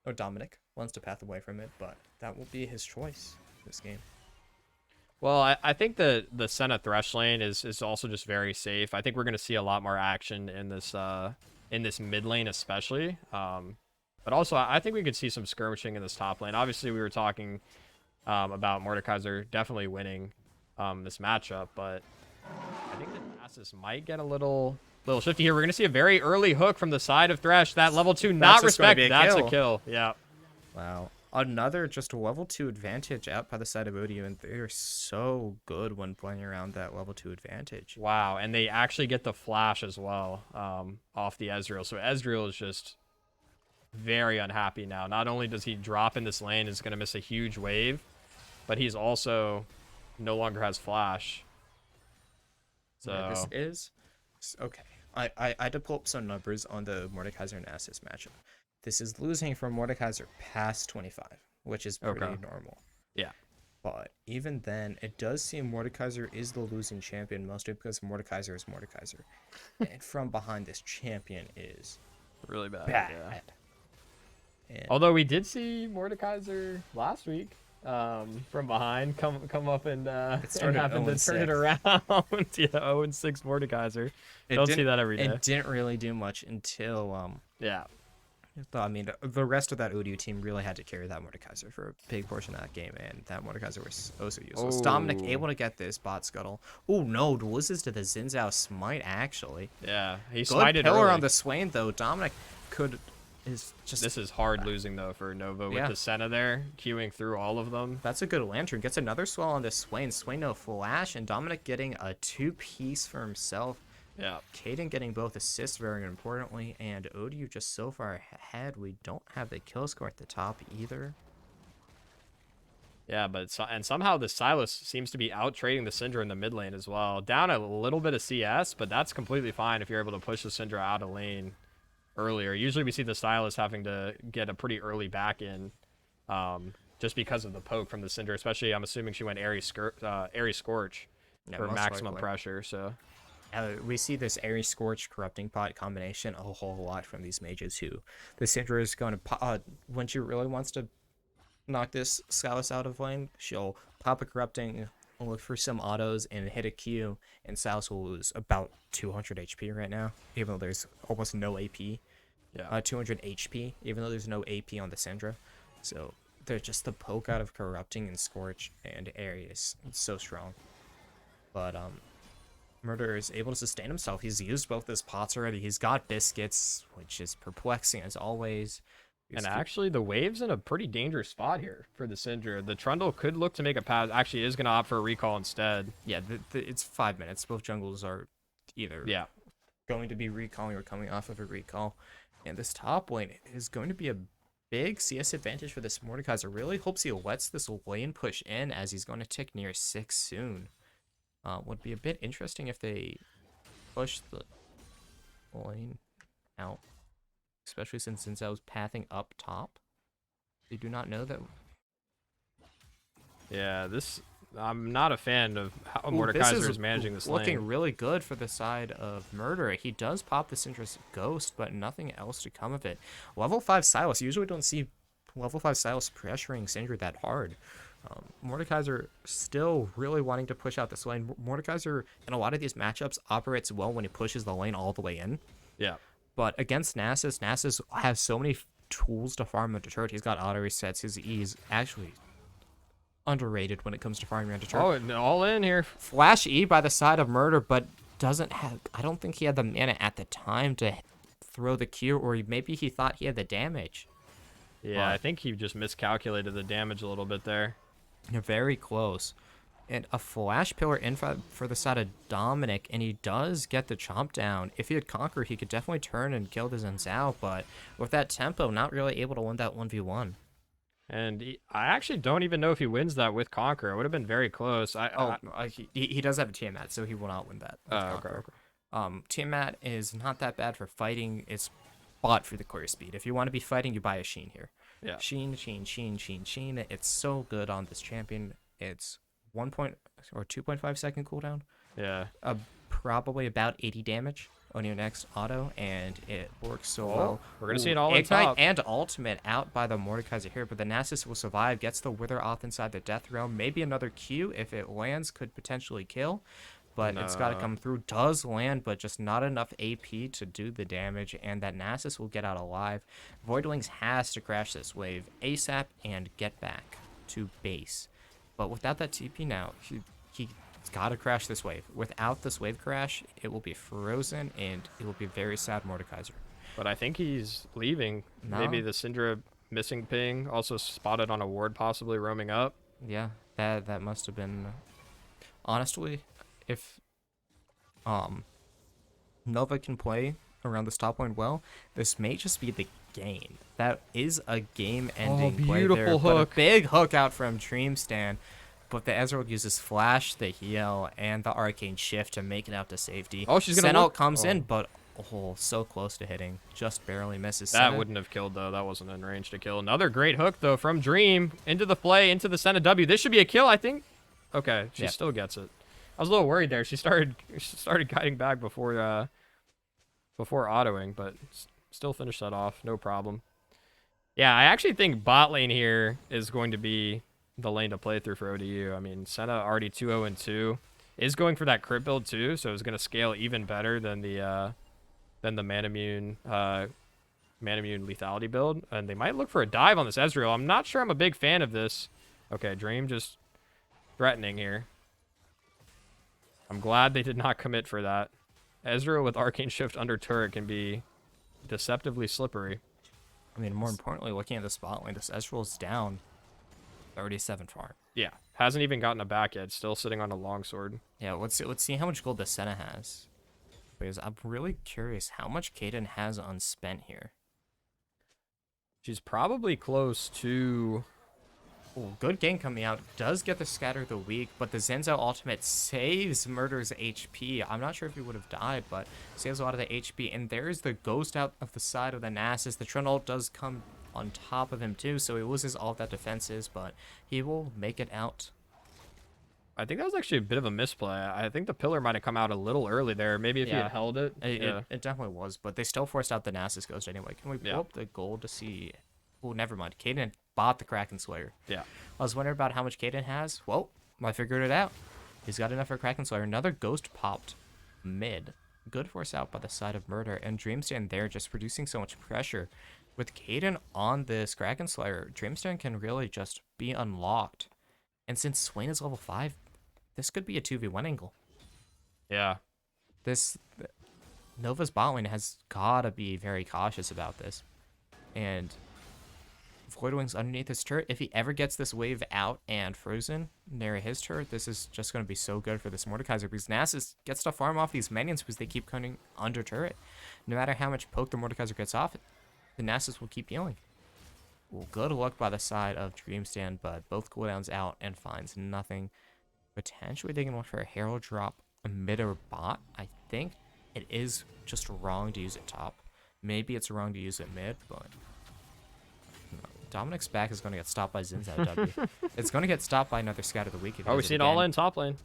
[SPEAKER 1] Or Dominic wants to path away from it, but that will be his choice this game.
[SPEAKER 2] Well, I think the Senna Thresh lane is also just very safe. I think we're going to see a lot more action in this mid lane especially. But also, I think we could see some skirmishing in this top lane. Obviously, we were talking about Mordekaiser definitely winning this matchup, but I think that Nasus might get a little shifty here. We're going to see a very early hook from the side of Thresh. That level 2 not respect. That's a kill. Yeah.
[SPEAKER 1] Wow. Another just level 2 advantage out by the side of ODU, and they're so good when playing around that level 2 advantage.
[SPEAKER 2] Wow, and they actually get the flash as well off the Ezreal. So Ezreal is just very unhappy now. Not only does he drop in this lane, is going to miss a huge wave, but he's also no longer has flash. So
[SPEAKER 1] yeah, this is okay. I had to pull up some numbers on the Mordekaiser and Nasus matchup. This is losing from Mordekaiser past 25, which is pretty normal.
[SPEAKER 2] Yeah.
[SPEAKER 1] But even then, it does seem Mordekaiser is the losing champion, mostly because Mordekaiser is Mordekaiser. And from behind, this champion is
[SPEAKER 2] really bad.
[SPEAKER 1] bad.
[SPEAKER 2] Yeah. Although we did see Mordekaiser last week from behind come up and happen to turn it around. Yeah, 0-6 Mordekaiser. Don't see that every day.
[SPEAKER 1] It didn't really do much until
[SPEAKER 2] yeah.
[SPEAKER 1] I mean, the rest of that ODU team really had to carry that Mordekaiser for a big portion of that game, and that Mordekaiser was also useless. Dominic able to get this bot scuttle. Oh no, loses to the Xin Zhao smite actually.
[SPEAKER 2] Yeah, he
[SPEAKER 1] smited
[SPEAKER 2] Good
[SPEAKER 1] pillar
[SPEAKER 2] early.
[SPEAKER 1] on the Swain though. Dominic is just.
[SPEAKER 2] This is hard losing though for Nova with the Senna there, queuing through all of them.
[SPEAKER 1] That's a good lantern. Gets another swell on this Swain. Swain no flash, and Dominic getting a 2-piece for himself.
[SPEAKER 2] Yeah.
[SPEAKER 1] Caden getting both assists very importantly, and ODU just so far ahead. We don't have the kill score at the top either.
[SPEAKER 2] Yeah, but somehow the Silas seems to be out trading the Syndra in the mid lane as well. Down a little bit of CS, but that's completely fine if you're able to push the Syndra out of lane earlier. Usually we see the Silas having to get a pretty early back in just because of the poke from the Syndra, especially I'm assuming she went Airy Scorch for maximum pressure, so...
[SPEAKER 1] we see this Airy Scorch Corrupting Pot combination a whole lot from these mages who the Syndra is going to when she really wants to knock this Silas out of lane, she'll pop a Corrupting, look for some autos, and hit a Q, and Silas will lose about 200 HP right now, even though there's almost no AP.
[SPEAKER 2] Yeah.
[SPEAKER 1] 200 HP, even though there's no AP on the Syndra. So they're just the poke out of Corrupting and Scorch and Aries. It's so strong. But Murder is able to sustain himself. He's used both his pots already. He's got Biscuits, which is perplexing as always.
[SPEAKER 2] And actually, the wave's in a pretty dangerous spot here for the Syndra. The Trundle could look to make a pass. Actually, is going to opt for a recall instead.
[SPEAKER 1] Yeah, it's 5 minutes. Both jungles are either going to be recalling or coming off of a recall. And this top lane is going to be a big CS advantage for this Mordekaiser. Really hopes he lets this lane push in as he's going to tick near 6 soon. Would be a bit interesting if they push the lane out. Especially since I was pathing up top. They do not know that.
[SPEAKER 2] Yeah, I'm not a fan of how Mordekaiser is managing this lane.
[SPEAKER 1] Looking really good for the side of Murder. He does pop the Syndra's Ghost, but nothing else to come of it. Level 5 Sylas. You usually don't see level 5 Sylas pressuring Syndra that hard. Mordekaiser still really wanting to push out this lane. Mordekaiser, in a lot of these matchups, operates well when he pushes the lane all the way in.
[SPEAKER 2] Yeah.
[SPEAKER 1] But against Nasus, Nasus has so many tools to farm a turret. He's got auto resets. His E is actually underrated when it comes to farming around a turret.
[SPEAKER 2] Oh, all in here.
[SPEAKER 1] Flash E by the side of Murder, but doesn't have... I don't think he had the mana at the time to throw the Q, or maybe he thought he had the damage.
[SPEAKER 2] Yeah, I think he just miscalculated the damage a little bit there.
[SPEAKER 1] You're very close. And a flash pillar in for the side of Dominic, and he does get the chomp down. If he had Conquer, he could definitely turn and kill the Zenzao, but with that tempo, not really able to win that 1v1.
[SPEAKER 2] And I actually don't even know if he wins that with Conquer. It would have been very close.
[SPEAKER 1] He does have a Tiamat, so he will not win that. Okay. Tiamat is not that bad for fighting. It's bought for the clear speed. If you want to be fighting, you buy a Sheen here.
[SPEAKER 2] Yeah.
[SPEAKER 1] Sheen. It's so good on this champion. It's 2.5 second cooldown.
[SPEAKER 2] Yeah.
[SPEAKER 1] Probably about 80 damage on your next auto, and it works so well.
[SPEAKER 2] We're gonna see it all in
[SPEAKER 1] Ignite
[SPEAKER 2] top.
[SPEAKER 1] and ultimate out by the Mordekaiser here, but the Nasus will survive, gets the Wither off inside the Death Realm. Maybe another Q if it lands could potentially kill, but it's got to come through. Does land, but just not enough AP to do the damage, and that Nasus will get out alive. Voidwings has to crash this wave ASAP and get back to base. But without that TP now, he's got to crash this wave. Without this wave crash, it will be frozen, and it will be very sad Mordekaiser.
[SPEAKER 2] But I think he's leaving.
[SPEAKER 1] No.
[SPEAKER 2] Maybe the Syndra missing ping, also spotted on a ward, possibly roaming up.
[SPEAKER 1] Yeah, that must have been... Honestly, if Nova can play around this top lane well, this may just be the game. That is a game-ending play there.
[SPEAKER 2] Beautiful hook.
[SPEAKER 1] But a big hook out from Dreamstan. But the Ezreal uses Flash, the heal, and the Arcane Shift to make it out to safety.
[SPEAKER 2] Oh, she's gonna
[SPEAKER 1] Sentinel comes in, but so close to hitting. Just barely misses.
[SPEAKER 2] That wouldn't have killed, though. That wasn't in range to kill. Another great hook, though, from Dream. Into the play, into the Senna W. This should be a kill, I think. Okay, she still gets it. I was a little worried there. She started guiding back before autoing, but still finished that off. No problem. Yeah, I actually think bot lane here is going to be the lane to play through for ODU. I mean, Senna already 2-0-2, is going for that crit build too, so it's going to scale even better than the Manamune lethality build, and they might look for a dive on this Ezreal. I'm not sure I'm a big fan of this. Okay, Dream just threatening here. I'm glad they did not commit for that. Ezreal with Arcane Shift under turret can be deceptively slippery. I
[SPEAKER 1] mean, more importantly, looking at the spot lane, this Ezreal's down 37 farm.
[SPEAKER 2] Yeah, hasn't even gotten a back yet. Still sitting on a longsword.
[SPEAKER 1] Yeah, let's see how much gold the Senna has. Because I'm really curious how much Kaden has unspent here.
[SPEAKER 2] She's probably close to...
[SPEAKER 1] Ooh, good game coming out. Does get the Scatter the Weak, but the Zenzao ultimate saves Murder's HP. I'm not sure if he would have died, but saves a lot of the HP. And there's the Ghost out of the side of the Nasus. The Trundle does come on top of him too, so he loses all of that defenses, but he will make it out.
[SPEAKER 2] I think that was actually a bit of a misplay. I think the pillar might have come out a little early there. Maybe if he had held it.
[SPEAKER 1] It definitely was, but they still forced out the Nasus Ghost anyway. Can we pull up the gold to see? Oh, never mind. Kaden bought the Kraken Slayer.
[SPEAKER 2] Yeah.
[SPEAKER 1] I was wondering about how much Kaden has. Well, I figured it out. He's got enough for Kraken Slayer. Another Ghost popped mid. Good force out by the side of Murder, and Dreamstand there just producing so much pressure. with Caden on this Kraken Slayer, Dreamstone can really just be unlocked. And since Swain is level 5, this could be a 2v1 angle.
[SPEAKER 2] Yeah.
[SPEAKER 1] This Nova's bot lane has gotta be very cautious about this. And Voidwing's underneath his turret. If he ever gets this wave out and frozen near his turret, this is just going to be so good for this Mordekaiser, because NACE gets to farm off these minions because they keep coming under turret. No matter how much poke the Mordekaiser gets off, the NACE will keep healing. Well, good luck by the side of Dreamstand, but both cooldowns out and finds nothing. Potentially they can look for a Herald drop mid or bot. I think it is just wrong to use it top. Maybe it's wrong to use it mid, but Dominic's back is going to get stopped by Zinzao W. It's going to get stopped by another Scout of the Week.
[SPEAKER 2] Oh, we see it all in top lane.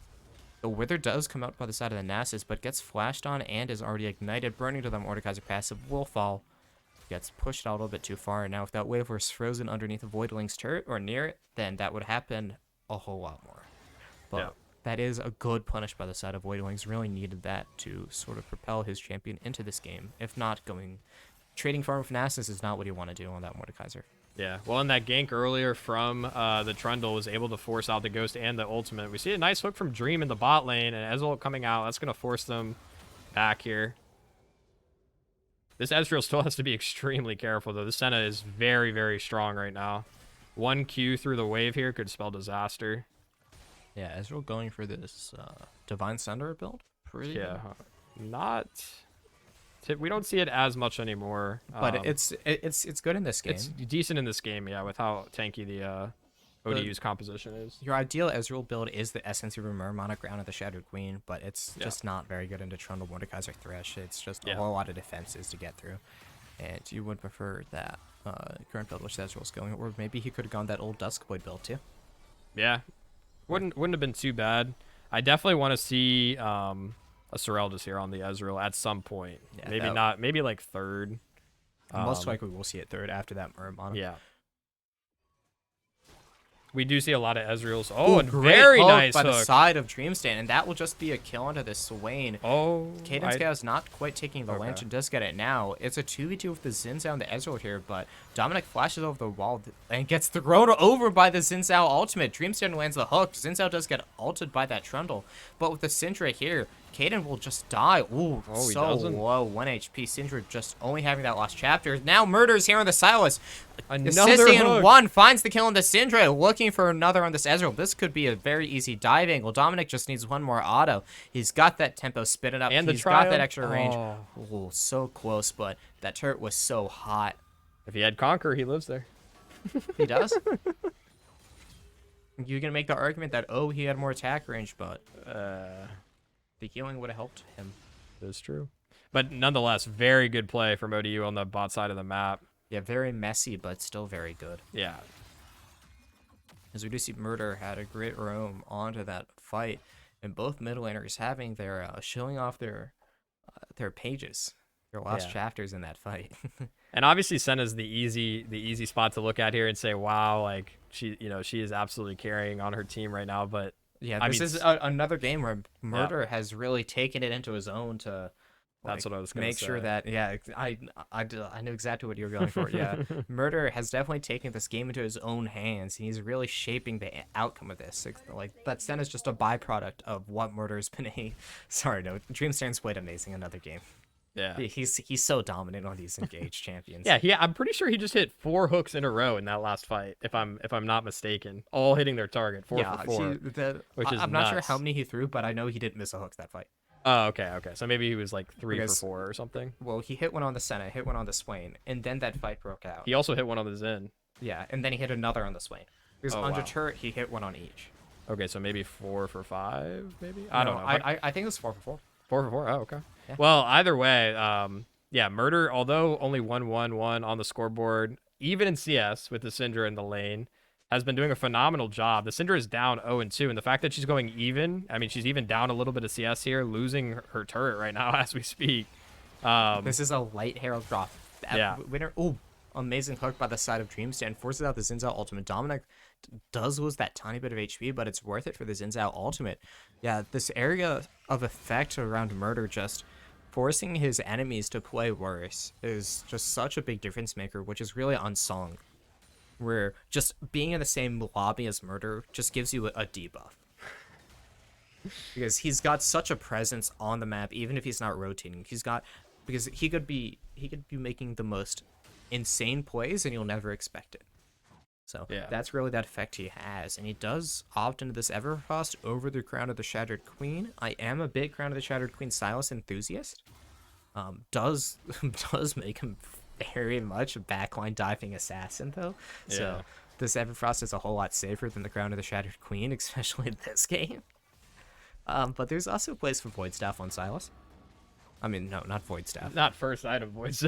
[SPEAKER 1] The Wither does come out by the side of the Nasus, but gets flashed on and is already ignited. Burning to the Mordekaiser passive will fall. Gets pushed out a little bit too far. Now, if that wave was frozen underneath a Voidling's turret or near it, then that would happen a whole lot more. But that is a good punish by the side of Voidlings. Really needed that to sort of propel his champion into this game. If not, trading farm with Nasus is not what you want to do on that Mordekaiser.
[SPEAKER 2] Yeah, well, in that gank earlier from the Trundle was able to force out the Ghost and the ultimate. We see a nice hook from Dream in the bot lane, and Ezreal coming out. That's going to force them back here. This Ezreal still has to be extremely careful, though. The Senna is very, very strong right now. 1 Q through the wave here could spell disaster.
[SPEAKER 1] Yeah, Ezreal going for this Divine Thunder build. Pretty
[SPEAKER 2] good. Not... We don't see it as much anymore,
[SPEAKER 1] but it's good in this game.
[SPEAKER 2] It's decent in this game, yeah, with how tanky the ODU's composition is.
[SPEAKER 1] Your ideal Ezreal build is the Essence of Rumor, Mono Ground of the Shattered Queen, but it's just not very good into Trundle, Mordekaiser, Thresh. It's just a whole lot of defenses to get through, and you would prefer that current build which Ezreal's going, or maybe he could have gone that old Duskblade build too.
[SPEAKER 2] Yeah, wouldn't have been too bad. I definitely want to see a Sorrel just here on the Ezreal at some point. Yeah, maybe not. Maybe like third.
[SPEAKER 1] Most likely we'll see it third after that Mono.
[SPEAKER 2] Yeah. We do see a lot of Ezreals. Oh, and very nice
[SPEAKER 1] by
[SPEAKER 2] hook.
[SPEAKER 1] The side of Dreamstand, and that will just be a kill onto this Swain.
[SPEAKER 2] Oh,
[SPEAKER 1] Cadence Gale is not quite taking the lynch and does get it now. It's a 2v2 with the Zinzao and the Ezreal here, but Dominic flashes over the wall and gets thrown over by the Zinzao ultimate. Dreamstand lands the hook. Zinzao does get ulted by that Trundle, but with the Syndra here, Caden will just die. Ooh, so low. 1 HP. Syndra just only having that last chapter. Now Murder's here on the Silas. Assisting in one, finds the kill on the Syndra, looking for another on this Ezreal. This could be a very easy dive angle. Dominic just needs one more auto. He's got that tempo, spit it up.
[SPEAKER 2] And
[SPEAKER 1] he's got that extra range. Oh, so close, but that turret was so hot.
[SPEAKER 2] If he had Conquer, he lives there.
[SPEAKER 1] He does. You can make the argument that, oh, he had more attack range, but the healing would have helped him.
[SPEAKER 2] That's true. But nonetheless, very good play from ODU on the bot side of the map.
[SPEAKER 1] Yeah, very messy, but still very good.
[SPEAKER 2] Yeah.
[SPEAKER 1] As we do see Murder had a great roam onto that fight, and both mid laners having their showing off their pages, their last chapters in that fight.
[SPEAKER 2] And obviously Senna's the easy spot to look at here and say, wow, like she is absolutely carrying on her team right now. But
[SPEAKER 1] yeah, this is another game where Murder has really taken it into his own to.
[SPEAKER 2] That's what I was going to say.
[SPEAKER 1] Make sure that, I knew exactly what you were going for. Yeah, Murder has definitely taken this game into his own hands. He's really shaping the outcome of this. Like, that Sen is just a byproduct of what Murder's been Dreamstand's played amazing another game.
[SPEAKER 2] Yeah,
[SPEAKER 1] he's so dominant on these engaged champions.
[SPEAKER 2] Yeah, I'm pretty sure he just hit 4 hooks in a row in that last fight, if I'm not mistaken. All hitting their target, 4 for 4. Which is
[SPEAKER 1] I'm not sure how many he threw, but I know he didn't miss a hook that fight.
[SPEAKER 2] Oh, okay. So maybe he was like 3 for 4 or something.
[SPEAKER 1] Well, he hit one on the Senna, hit one on the Swain, and then that fight broke out.
[SPEAKER 2] He also hit one on the Zen.
[SPEAKER 1] Yeah, and then he hit another on the Swain. Because under turret, he hit one on each.
[SPEAKER 2] Okay, so maybe 4 for 5, maybe? I don't know.
[SPEAKER 1] I think it was 4 for 4.
[SPEAKER 2] 4 for 4? Oh, okay. Yeah. Well, either way, Murder, although only 1-1-1 on the scoreboard, even in CS with the Syndra in the lane, has been doing a phenomenal job. The Syndra is down 0-2, and the fact that she's going even, I mean, she's even down a little bit of CS here, losing her turret right now as we speak.
[SPEAKER 1] This is a light Herald drop. Winner. Ooh, amazing hook by the side of Dreamstand. Forces out the Zinzao ultimate. Dominic does lose that tiny bit of HP, but it's worth it for the Zinzao ultimate. Yeah, this area of effect around Murder just forcing his enemies to play worse is just such a big difference maker, which is really unsung. Where just being in the same lobby as Murder just gives you a debuff. Because he's got such a presence on the map, even if he's not rotating. Because he could be making the most insane plays and you'll never expect it. So
[SPEAKER 2] Yeah.
[SPEAKER 1] that's really that effect he has. And he does opt into this Everfrost over the Crown of the Shattered Queen. I am a big Crown of the Shattered Queen Silas enthusiast. Does make him very much a backline diving assassin though.
[SPEAKER 2] Yeah.
[SPEAKER 1] So this Everfrost is a whole lot safer than the Crown of the Shattered Queen, especially in this game. But there's also plays for Void Staff on Silas. I mean, no, not Void Staff.
[SPEAKER 2] Not first item voice.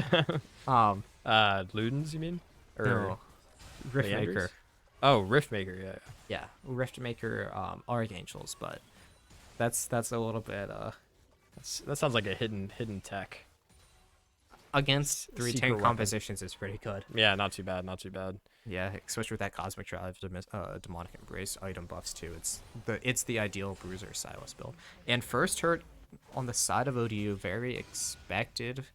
[SPEAKER 2] Ludens, you mean? Or
[SPEAKER 1] No, Riftmaker.
[SPEAKER 2] Leanders? Oh, Riftmaker, yeah.
[SPEAKER 1] Yeah, Riftmaker, Archangels, but that's a little bit
[SPEAKER 2] That sounds like a hidden tech.
[SPEAKER 1] against 3
[SPEAKER 2] Secret
[SPEAKER 1] tank
[SPEAKER 2] weapon.
[SPEAKER 1] compositions is pretty good.
[SPEAKER 2] Yeah, not too bad, not too bad.
[SPEAKER 1] Yeah, especially with that Cosmic Drive, Demonic Embrace item buffs too. It's the ideal Bruiser Silas build. And first hurt on the side of ODU, very expected.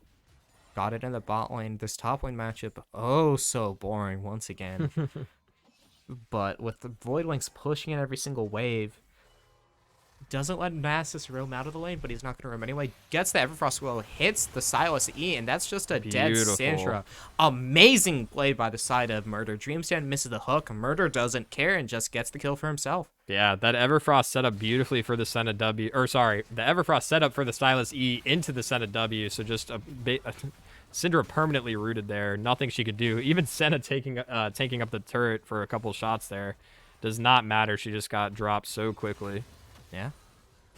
[SPEAKER 1] Got it in the bot lane. This top lane matchup, oh so boring once again. But with the Voidwings pushing in every single wave, doesn't let Nasus roam out of the lane, but he's not going to roam anyway. Gets the Everfrost Will, hits the Silas E, and that's just a dead
[SPEAKER 2] Beautiful.
[SPEAKER 1] Syndra. Amazing play by the side of Murder. Dreamstand misses the hook. Murder doesn't care and just gets the kill for himself.
[SPEAKER 2] Yeah, that Everfrost set up beautifully for the Senna W. Or sorry, the Everfrost set up for the Stylus E into the Senna W. So just Syndra permanently rooted there. Nothing she could do. Even Senna tanking up the turret for a couple shots there does not matter. She just got dropped so quickly.
[SPEAKER 1] Yeah.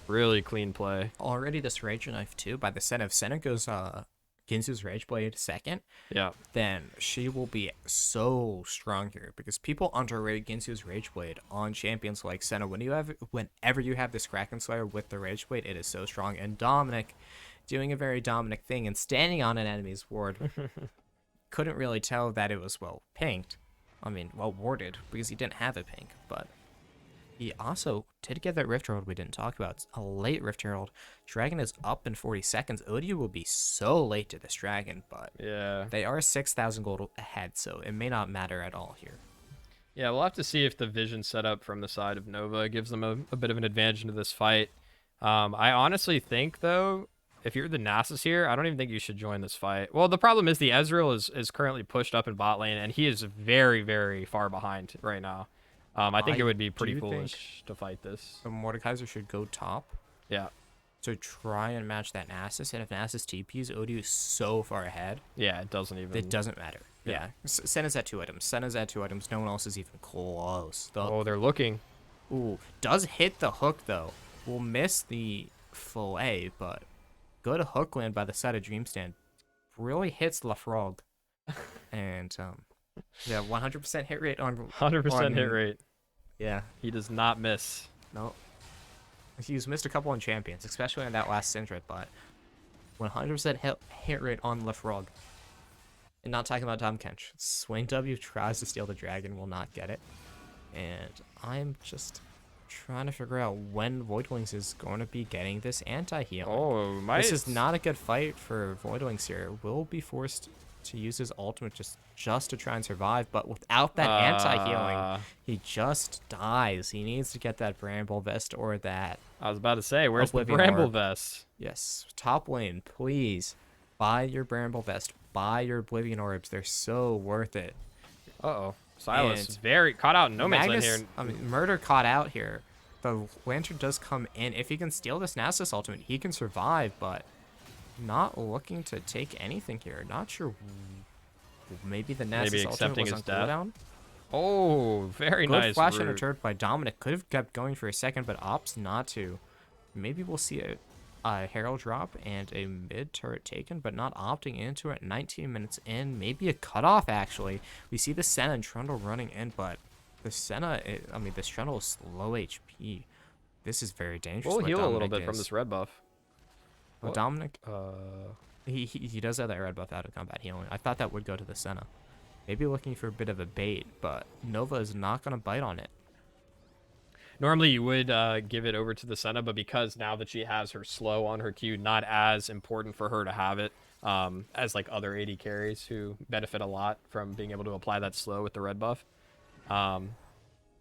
[SPEAKER 2] Really clean play.
[SPEAKER 1] Already this Rage Knife too by the set of Senna goes Ginzu's Rage Blade second.
[SPEAKER 2] Yeah.
[SPEAKER 1] Then she will be so strong here because people underrate Ginzu's Rage Blade on champions like Senna. Whenever you have this Kraken Slayer with the Rage Blade, it is so strong. And Dominic doing a very Dominic thing and standing on an enemy's ward couldn't really tell that it was well pinged. I mean, well warded because he didn't have a ping, but he also did get that Rift Herald we didn't talk about. It's a late Rift Herald. Dragon is up in 40 seconds. ODU will be so late to this Dragon, but
[SPEAKER 2] Yeah.
[SPEAKER 1] they are 6,000 gold ahead, so it may not matter at all here.
[SPEAKER 2] Yeah, we'll have to see if the vision setup from the side of Nova gives them a bit of an advantage into this fight. I honestly think, though, if you're the Nasus here, I don't even think you should join this fight. Well, the problem is the Ezreal is currently pushed up in bot lane, and he is very, very far behind right now. I think it would be pretty
[SPEAKER 1] do
[SPEAKER 2] foolish to fight this.
[SPEAKER 1] So Mordekaiser should go top
[SPEAKER 2] Yeah.
[SPEAKER 1] to try and match that Nasus, and if Nasus TPs, ODU is so far ahead,
[SPEAKER 2] Yeah, it doesn't even.
[SPEAKER 1] it doesn't matter.
[SPEAKER 2] Yeah.
[SPEAKER 1] Yeah. Senna's at 2 items. Senna's at 2 items. No one else is even close.
[SPEAKER 2] Oh, they're looking.
[SPEAKER 1] Ooh, does hit the hook though. Will miss the fillet, but good hook land by the side of Dreamstand. Really hits LaFrog. And yeah, 100% hit rate on
[SPEAKER 2] 100% hit rate.
[SPEAKER 1] Yeah,
[SPEAKER 2] He does not miss.
[SPEAKER 1] no. He's missed a couple on champions, especially on that last Syndra, but 100% hit rate on LaFrog. And not talking about Dom Kench. Swing W tries to steal the dragon, will not get it. And I'm just trying to figure out when Voidwings is going to be getting this anti-heal.
[SPEAKER 2] Oh, my.
[SPEAKER 1] This is not a good fight for Voidwings here. Will be forced to use his ultimate just to try and survive, but without that anti-healing, he just dies. He needs to get that Bramble Vest or that.
[SPEAKER 2] I was about to say, where's the
[SPEAKER 1] Oblivion
[SPEAKER 2] Bramble
[SPEAKER 1] Orb.
[SPEAKER 2] Vest?
[SPEAKER 1] Yes, top lane, please buy your Bramble Vest, buy your Oblivion Orbs. They're so worth it.
[SPEAKER 2] Uh-oh. Silas
[SPEAKER 1] And
[SPEAKER 2] very caught out in no man's land
[SPEAKER 1] Magnus,
[SPEAKER 2] here.
[SPEAKER 1] I mean, Murder caught out here. The Lantern does come in. If he can steal this Nasus ultimate, he can survive, but not looking to take anything here. Not sure. Maybe the Nasus
[SPEAKER 2] Maybe
[SPEAKER 1] ultimate
[SPEAKER 2] accepting
[SPEAKER 1] was
[SPEAKER 2] his
[SPEAKER 1] on
[SPEAKER 2] death.
[SPEAKER 1] cooldown.
[SPEAKER 2] Oh, very
[SPEAKER 1] Good
[SPEAKER 2] nice
[SPEAKER 1] flash and a
[SPEAKER 2] route.
[SPEAKER 1] turret by Dominic. Could have kept going for a second, but opts not to. Maybe we'll see a Herald drop and a mid turret taken, but not opting into it. 19 minutes in, maybe a cutoff actually. We see the Senna and Trundle running in, but the Senna, this Trundle is low HP. This is very dangerous.
[SPEAKER 2] We'll
[SPEAKER 1] what
[SPEAKER 2] heal a little
[SPEAKER 1] Dominic
[SPEAKER 2] bit from
[SPEAKER 1] is.
[SPEAKER 2] this red buff.
[SPEAKER 1] Well,
[SPEAKER 2] What?
[SPEAKER 1] Dominic, he does have that red buff out of combat healing. I thought that would go to the Senna. Maybe looking for a bit of a bait, but Nova is not going to bite on it.
[SPEAKER 2] Normally you would give it over to the Senna, but because now that she has her slow on her Q, not as important for her to have it as like other AD carries who benefit a lot from being able to apply that slow with the red buff. Um,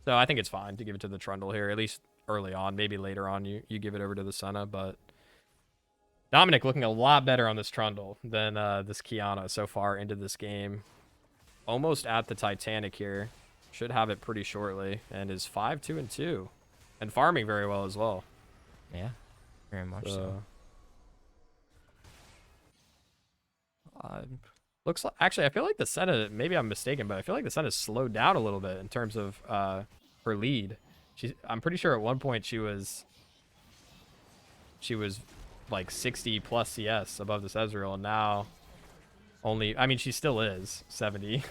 [SPEAKER 2] so I think it's fine to give it to the Trundle here, at least early on. Maybe later on you give it over to the Senna, but Dominic looking a lot better on this Trundle than this Kiana so far into this game. Almost at the Titanic here. Should have it pretty shortly, and is 5-2-2, and farming very well as well.
[SPEAKER 1] Yeah, very much so.
[SPEAKER 2] Looks like, actually, I feel like the Senna, maybe I'm mistaken, but I feel like the Senna's slowed down a little bit in terms of her lead. I'm pretty sure at one point she was like 60 plus CS above this Ezreal, and now only, I mean, she still is 70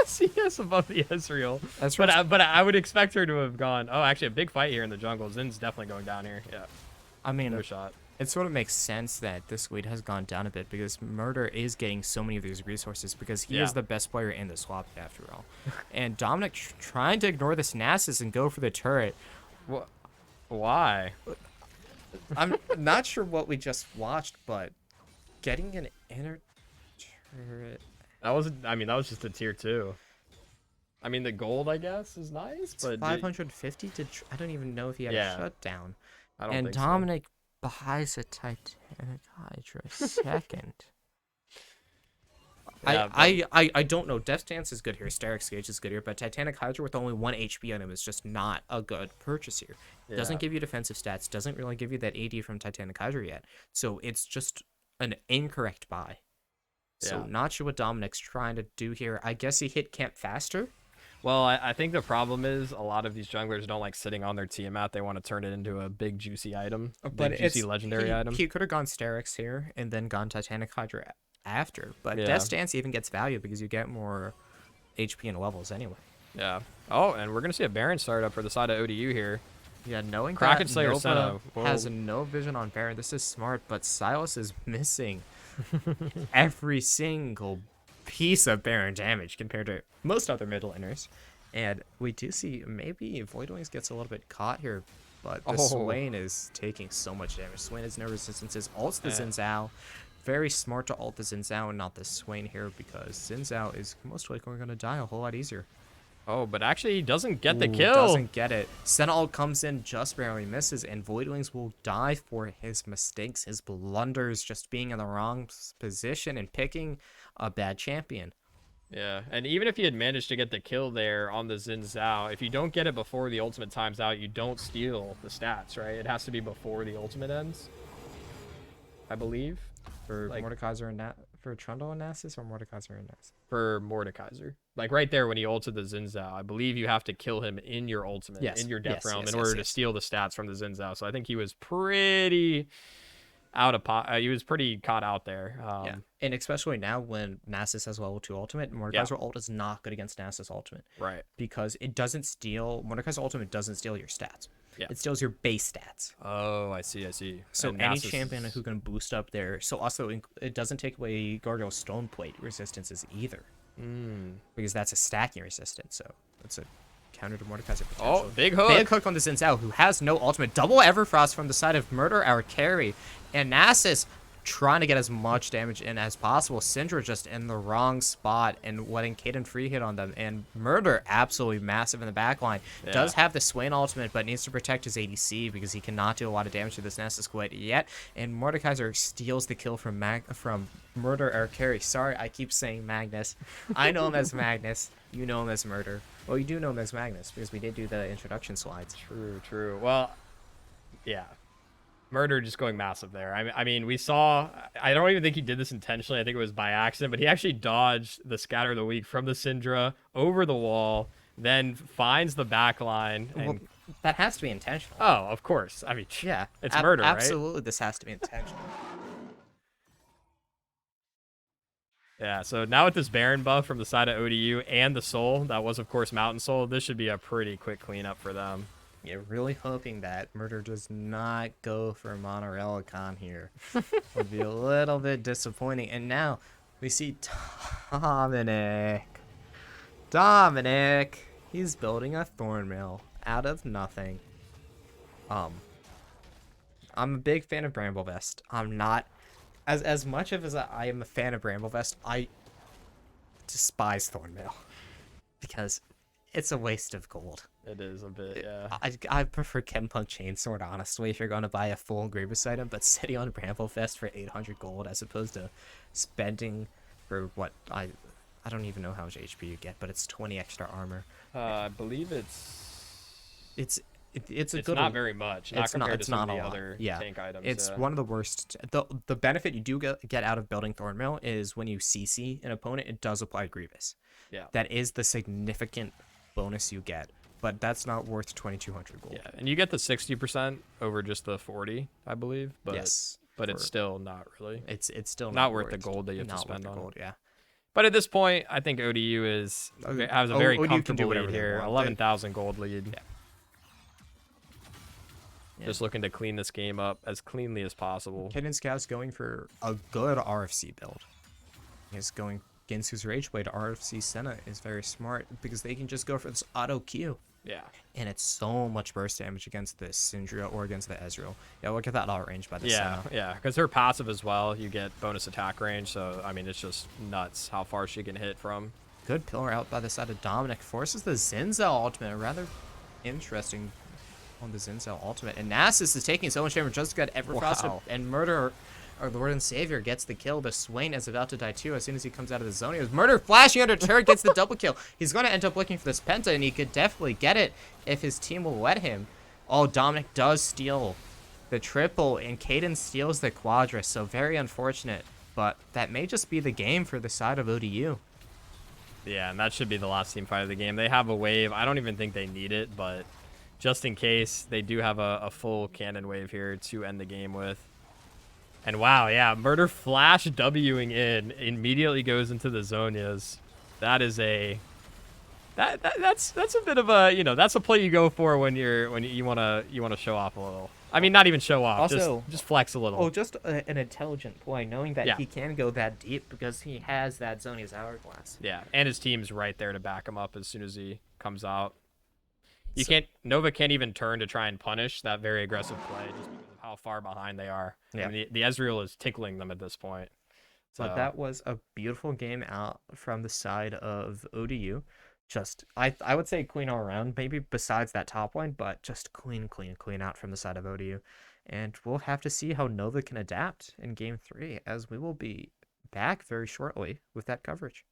[SPEAKER 2] CS above the Ezreal. That's right. But I would expect her to have gone. Oh, actually, a big fight here in the jungle. Zin's definitely going down here. Yeah.
[SPEAKER 1] I mean,
[SPEAKER 2] no shot.
[SPEAKER 1] It sort of makes sense that this lead has gone down a bit because Murder is getting so many of these resources because he is the best player in the swap after all. And Dominic trying to ignore this Nasus and go for the turret.
[SPEAKER 2] Why?
[SPEAKER 1] I'm not sure what we just watched, but getting an inner turret.
[SPEAKER 2] That was just a tier 2. I mean, the gold, I guess, is nice,
[SPEAKER 1] but 550 to. I don't even know if he had a shutdown.
[SPEAKER 2] I don't think
[SPEAKER 1] Dominic buys a Titanic Hydra second. I don't know. Death Dance is good here. Starleague Gauge is good here, but Titanic Hydra with only 1 HP on him is just not a good purchase here. Doesn't give you defensive stats. Doesn't really give you that AD from Titanic Hydra yet. So it's just an incorrect buy. So not sure what Dominic's trying to do here. I guess he hit camp faster.
[SPEAKER 2] Well, I think the problem is a lot of these junglers don't like sitting on their Tiamat. They want to turn it into a big juicy item, juicy legendary item.
[SPEAKER 1] He could have gone Starix here and then gone Titanic Hydra after. But Death Dance even gets value because you get more HP and levels anyway.
[SPEAKER 2] Yeah. Oh, and we're going to see a Baron start up for the side of ODU here.
[SPEAKER 1] Yeah, knowing
[SPEAKER 2] Kraken
[SPEAKER 1] that
[SPEAKER 2] Slayer
[SPEAKER 1] Nova has no vision on Baron, this is smart, but Silas is missing every single piece of Baron damage compared to most other middle laners. And we do see maybe Voidwings gets a little bit caught here, but the Swain is taking so much damage. Swain has no resistances, ults the Xin Zhao. Very smart to ult the Xin Zhao and not the Swain here because Xin Zhao is most likely going to die a whole lot easier.
[SPEAKER 2] Oh, but actually he doesn't get the kill.
[SPEAKER 1] Doesn't get it. Senna ult comes in, just barely misses, and Voidwings will die for his mistakes, his blunders, just being in the wrong position and picking a bad champion.
[SPEAKER 2] Yeah, and even if he had managed to get the kill there on the Xin Zhao, if you don't get it before the ultimate times out, you don't steal the stats, right? It has to be before the ultimate ends, I believe.
[SPEAKER 1] For Mordekaiser and for Trundle and Nasus, or Mordekaiser and Nasus?
[SPEAKER 2] For Mordekaiser. Like right there when he ulted the Xin Zhao, I believe you have to kill him in your ultimate, in your death realm, in order to steal the stats from the Xin Zhao. So I think he was pretty out of pot. He was pretty caught out there.
[SPEAKER 1] Yeah, and especially now when Nasus has level 2 ultimate, Mordekaiser ult is not good against Nasus ultimate.
[SPEAKER 2] Right. Because
[SPEAKER 1] it doesn't steal, Mordekaiser ultimate doesn't steal your stats. Yeah. It steals your base stats.
[SPEAKER 2] Oh, I see.
[SPEAKER 1] So and any champion who can boost up there. So also it doesn't take away Gargoyle's Stone Plate resistances either. Because that's a stacking resistance. So it's a counter to Mordekaiser potential.
[SPEAKER 2] Oh, big hook.
[SPEAKER 1] Big hook on the Xin Zhao, who has no ultimate. Double Everfrost from the side of Murder, our carry. And Nasus trying to get as much damage in as possible. Syndra just in the wrong spot and letting Kaden free hit on them. And Murder absolutely massive in the backline. Does have the Swain ultimate, but needs to protect his ADC because he cannot do a lot of damage to this Nasus quite yet. And Mordekaiser steals the kill from Murder, our carry. Sorry, I keep saying Magnus. I know him as Magnus. You know him as Murder. Well, you do know him as Magnus because we did do the introduction slides.
[SPEAKER 2] True. Well, yeah. Murder just going massive there. I mean, we saw, I don't even think he did this intentionally. I think it was by accident, but he actually dodged the Scatter of the Weak from the Syndra over the wall, then finds the back line. And...
[SPEAKER 1] Well, that has to be intentional.
[SPEAKER 2] Oh, of course. I mean, yeah, it's Murder, right?
[SPEAKER 1] Absolutely, this has to be intentional.
[SPEAKER 2] Yeah, so now with this Baron buff from the side of ODU and the Soul, that was, of course, Mountain Soul, this should be a pretty quick cleanup for them.
[SPEAKER 1] Yeah, really hoping that Murder does not go for Monorelicon here. Would be a little bit disappointing. And now we see Dominic. He's building a Thornmail out of nothing. I'm a big fan of Bramblevest. I'm not as much of as I am a fan of Bramblevest. I despise Thornmail because it's a waste of gold.
[SPEAKER 2] It is a bit, yeah.
[SPEAKER 1] I prefer Chempunk Chainsword, honestly, if you're going to buy a full Grievous item, but sitting on Bramblefest for 800 gold as opposed to spending for what I don't even know how much HP you get, but it's 20 extra armor.
[SPEAKER 2] I believe it's
[SPEAKER 1] a good
[SPEAKER 2] not very much. Not compared to some of the
[SPEAKER 1] a lot.
[SPEAKER 2] other
[SPEAKER 1] Yeah.
[SPEAKER 2] tank items.
[SPEAKER 1] It's
[SPEAKER 2] yeah.
[SPEAKER 1] one of the worst. The benefit you do get out of building Thornmail is when you CC an opponent, it does apply Grievous.
[SPEAKER 2] Yeah.
[SPEAKER 1] That is the significant bonus you get, but that's not worth 2,200 gold.
[SPEAKER 2] Yeah, and you get the 60% over just the 40, I believe. But
[SPEAKER 1] Yes,
[SPEAKER 2] but it's still not really.
[SPEAKER 1] It's still
[SPEAKER 2] not worth the gold that you have to
[SPEAKER 1] not
[SPEAKER 2] spend
[SPEAKER 1] worth the
[SPEAKER 2] on
[SPEAKER 1] gold. Yeah.
[SPEAKER 2] But at this point, I think ODU has a very
[SPEAKER 1] ODU can do
[SPEAKER 2] comfortable
[SPEAKER 1] whatever
[SPEAKER 2] lead
[SPEAKER 1] they
[SPEAKER 2] here.
[SPEAKER 1] want.
[SPEAKER 2] 11,000 gold lead.
[SPEAKER 1] Yeah. Yeah.
[SPEAKER 2] Just looking to clean this game up as cleanly as possible.
[SPEAKER 1] Hidden Scout's going for a good RFC build. He's going Ginsu's Rageblade. RFC Senna is very smart because they can just go for this auto Q.
[SPEAKER 2] Yeah.
[SPEAKER 1] And it's so much burst damage against the Syndra or against the Ezreal. Yeah, look at that auto range by the
[SPEAKER 2] Yeah,
[SPEAKER 1] Senna.
[SPEAKER 2] yeah, because her passive as well, you get bonus attack range. So, I mean, it's just nuts how far she can hit from.
[SPEAKER 1] Good pillar out by the side of Dominic. Forces the Zinzel ultimate. Rather interesting on the Zinzel ultimate. And Nasus is taking so much damage. Just got Everfrost
[SPEAKER 2] Wow.
[SPEAKER 1] and Murder, our Lord and Savior, gets the kill. But Swain is about to die too as soon as he comes out of the zone. He was Murder flashing under turret, gets the double kill. He's going to end up looking for this Penta, and he could definitely get it if his team will let him. Oh, Dominic does steal the triple, and Caden steals the quadra. So very unfortunate. But that may just be the game for the side of ODU.
[SPEAKER 2] Yeah, and that should be the last team fight of the game. They have a wave. I don't even think they need it, but just in case, they do have a full cannon wave here to end the game with. And wow, yeah, Murder Flash Wing in immediately goes into the Zonias. That is that's a bit of a, that's a play you go for when you want to show off a little. I mean, not even show off,
[SPEAKER 1] Also,
[SPEAKER 2] just flex a little.
[SPEAKER 1] Oh, just an intelligent play, knowing that
[SPEAKER 2] Yeah.
[SPEAKER 1] he can go that deep because he has that Zonia's Hourglass.
[SPEAKER 2] Yeah, and his team's right there to back him up as soon as he comes out. Nova can't even turn to try and punish that very aggressive play just because of how far behind they are.
[SPEAKER 1] Yeah.
[SPEAKER 2] I mean, the Ezreal is tickling them at this point. So
[SPEAKER 1] But that was a beautiful game out from the side of ODU. Just, I would say clean all around, maybe besides that top line, but just clean out from the side of ODU. And we'll have to see how Nova can adapt in Game 3, as we will be back very shortly with that coverage.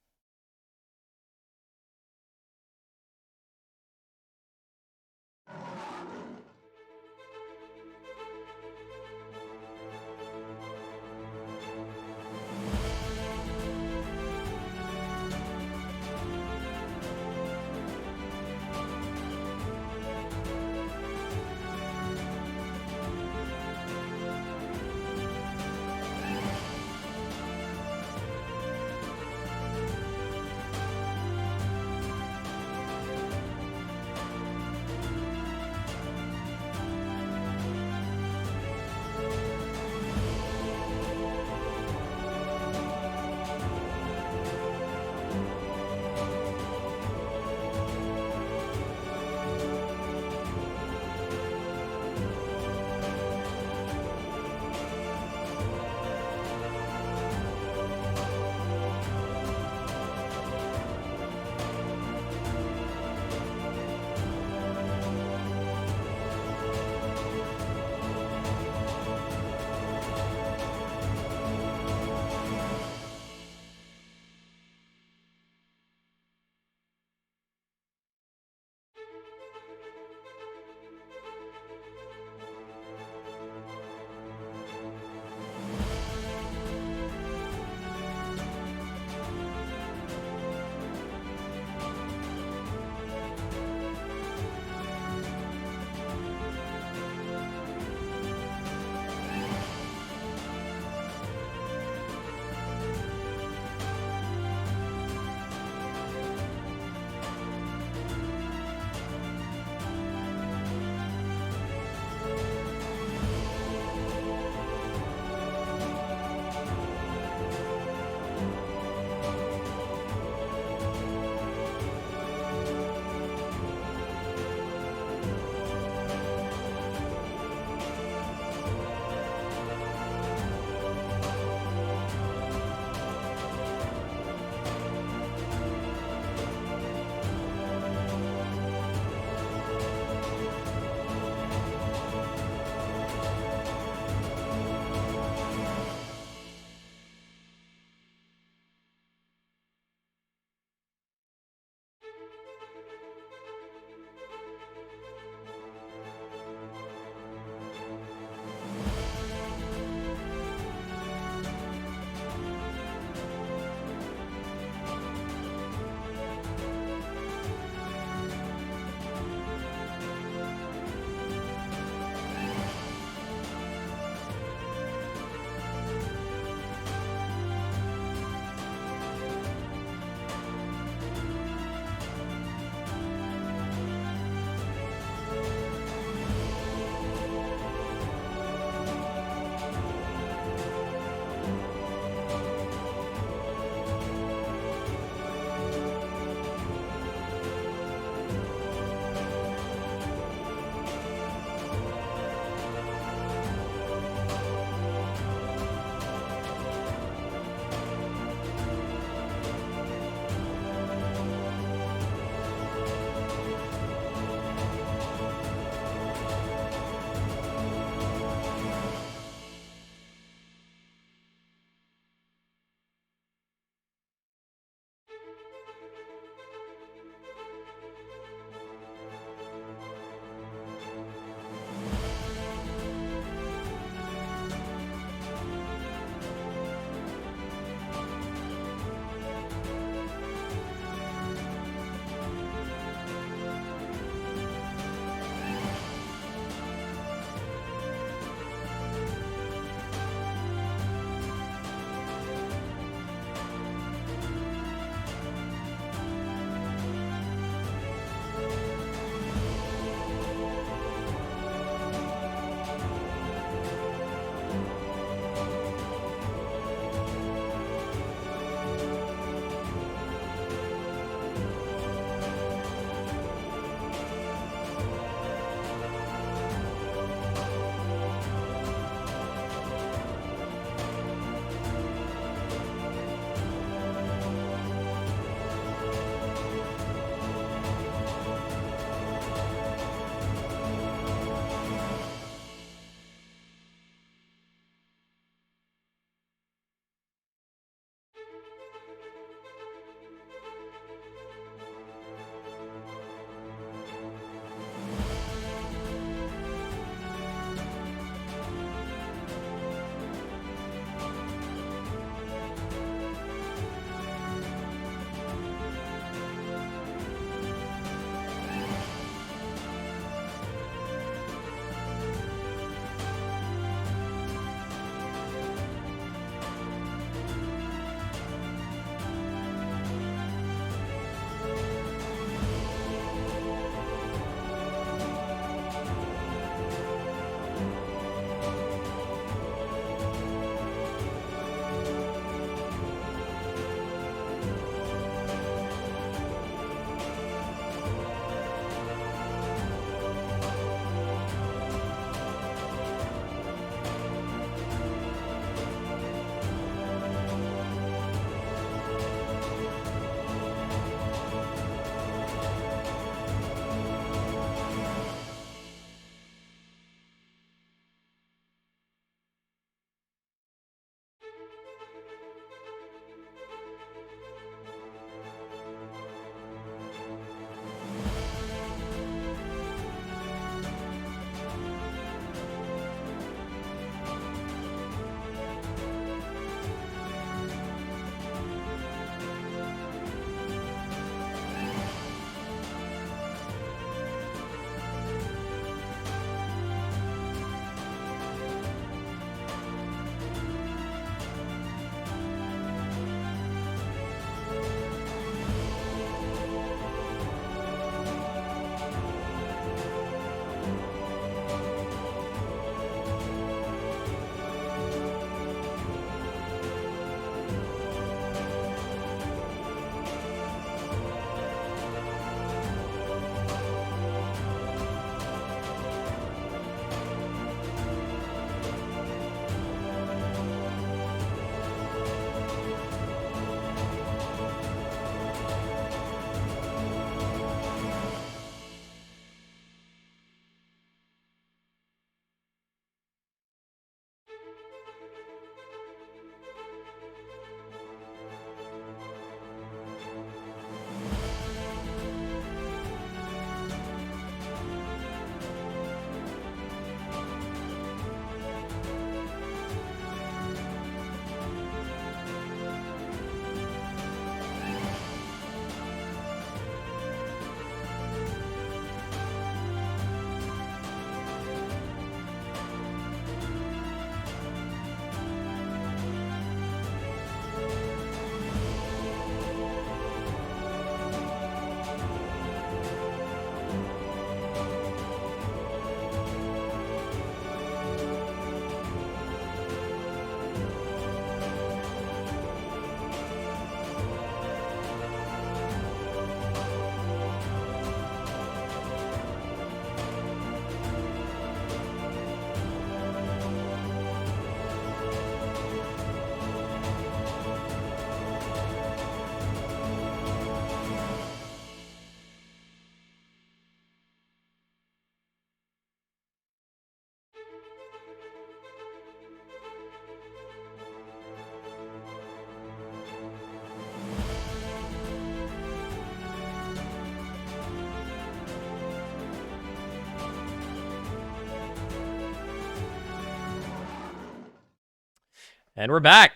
[SPEAKER 2] And we're back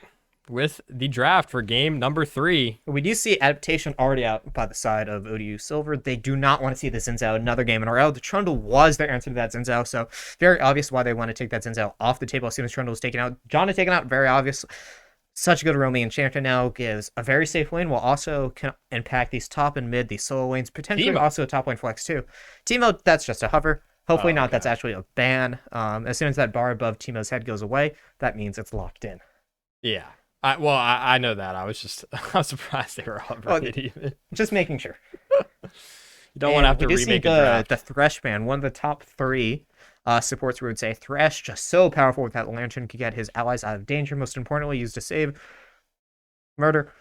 [SPEAKER 2] with the draft for game number 3.
[SPEAKER 1] We do see adaptation already out by the side of ODU Silver. They do not want to see the Zinzao another game in a row. The Trundle was their answer to that Zinzao, so very obvious why they want to take that Zinzao off the table as soon as Trundle is taken out. John is taken out, very obvious. Such a good roaming enchanter now gives a very safe lane while also can impact these top and mid, these solo lanes, potentially
[SPEAKER 2] Teemo.
[SPEAKER 1] also a top lane flex too. Teemo, that's just a hover. Hopefully not,
[SPEAKER 2] Okay.
[SPEAKER 1] that's actually a ban. As soon as that bar above Teemo's head goes away, that means it's locked in.
[SPEAKER 2] Yeah. I know that. I was surprised they were hovering it even.
[SPEAKER 1] Just making sure.
[SPEAKER 2] You don't want to have to remake a draft.
[SPEAKER 1] The Thresh ban, one of the top 3 supports we would say. Thresh, just so powerful with that lantern, could get his allies out of danger. Most importantly, used to save Murder,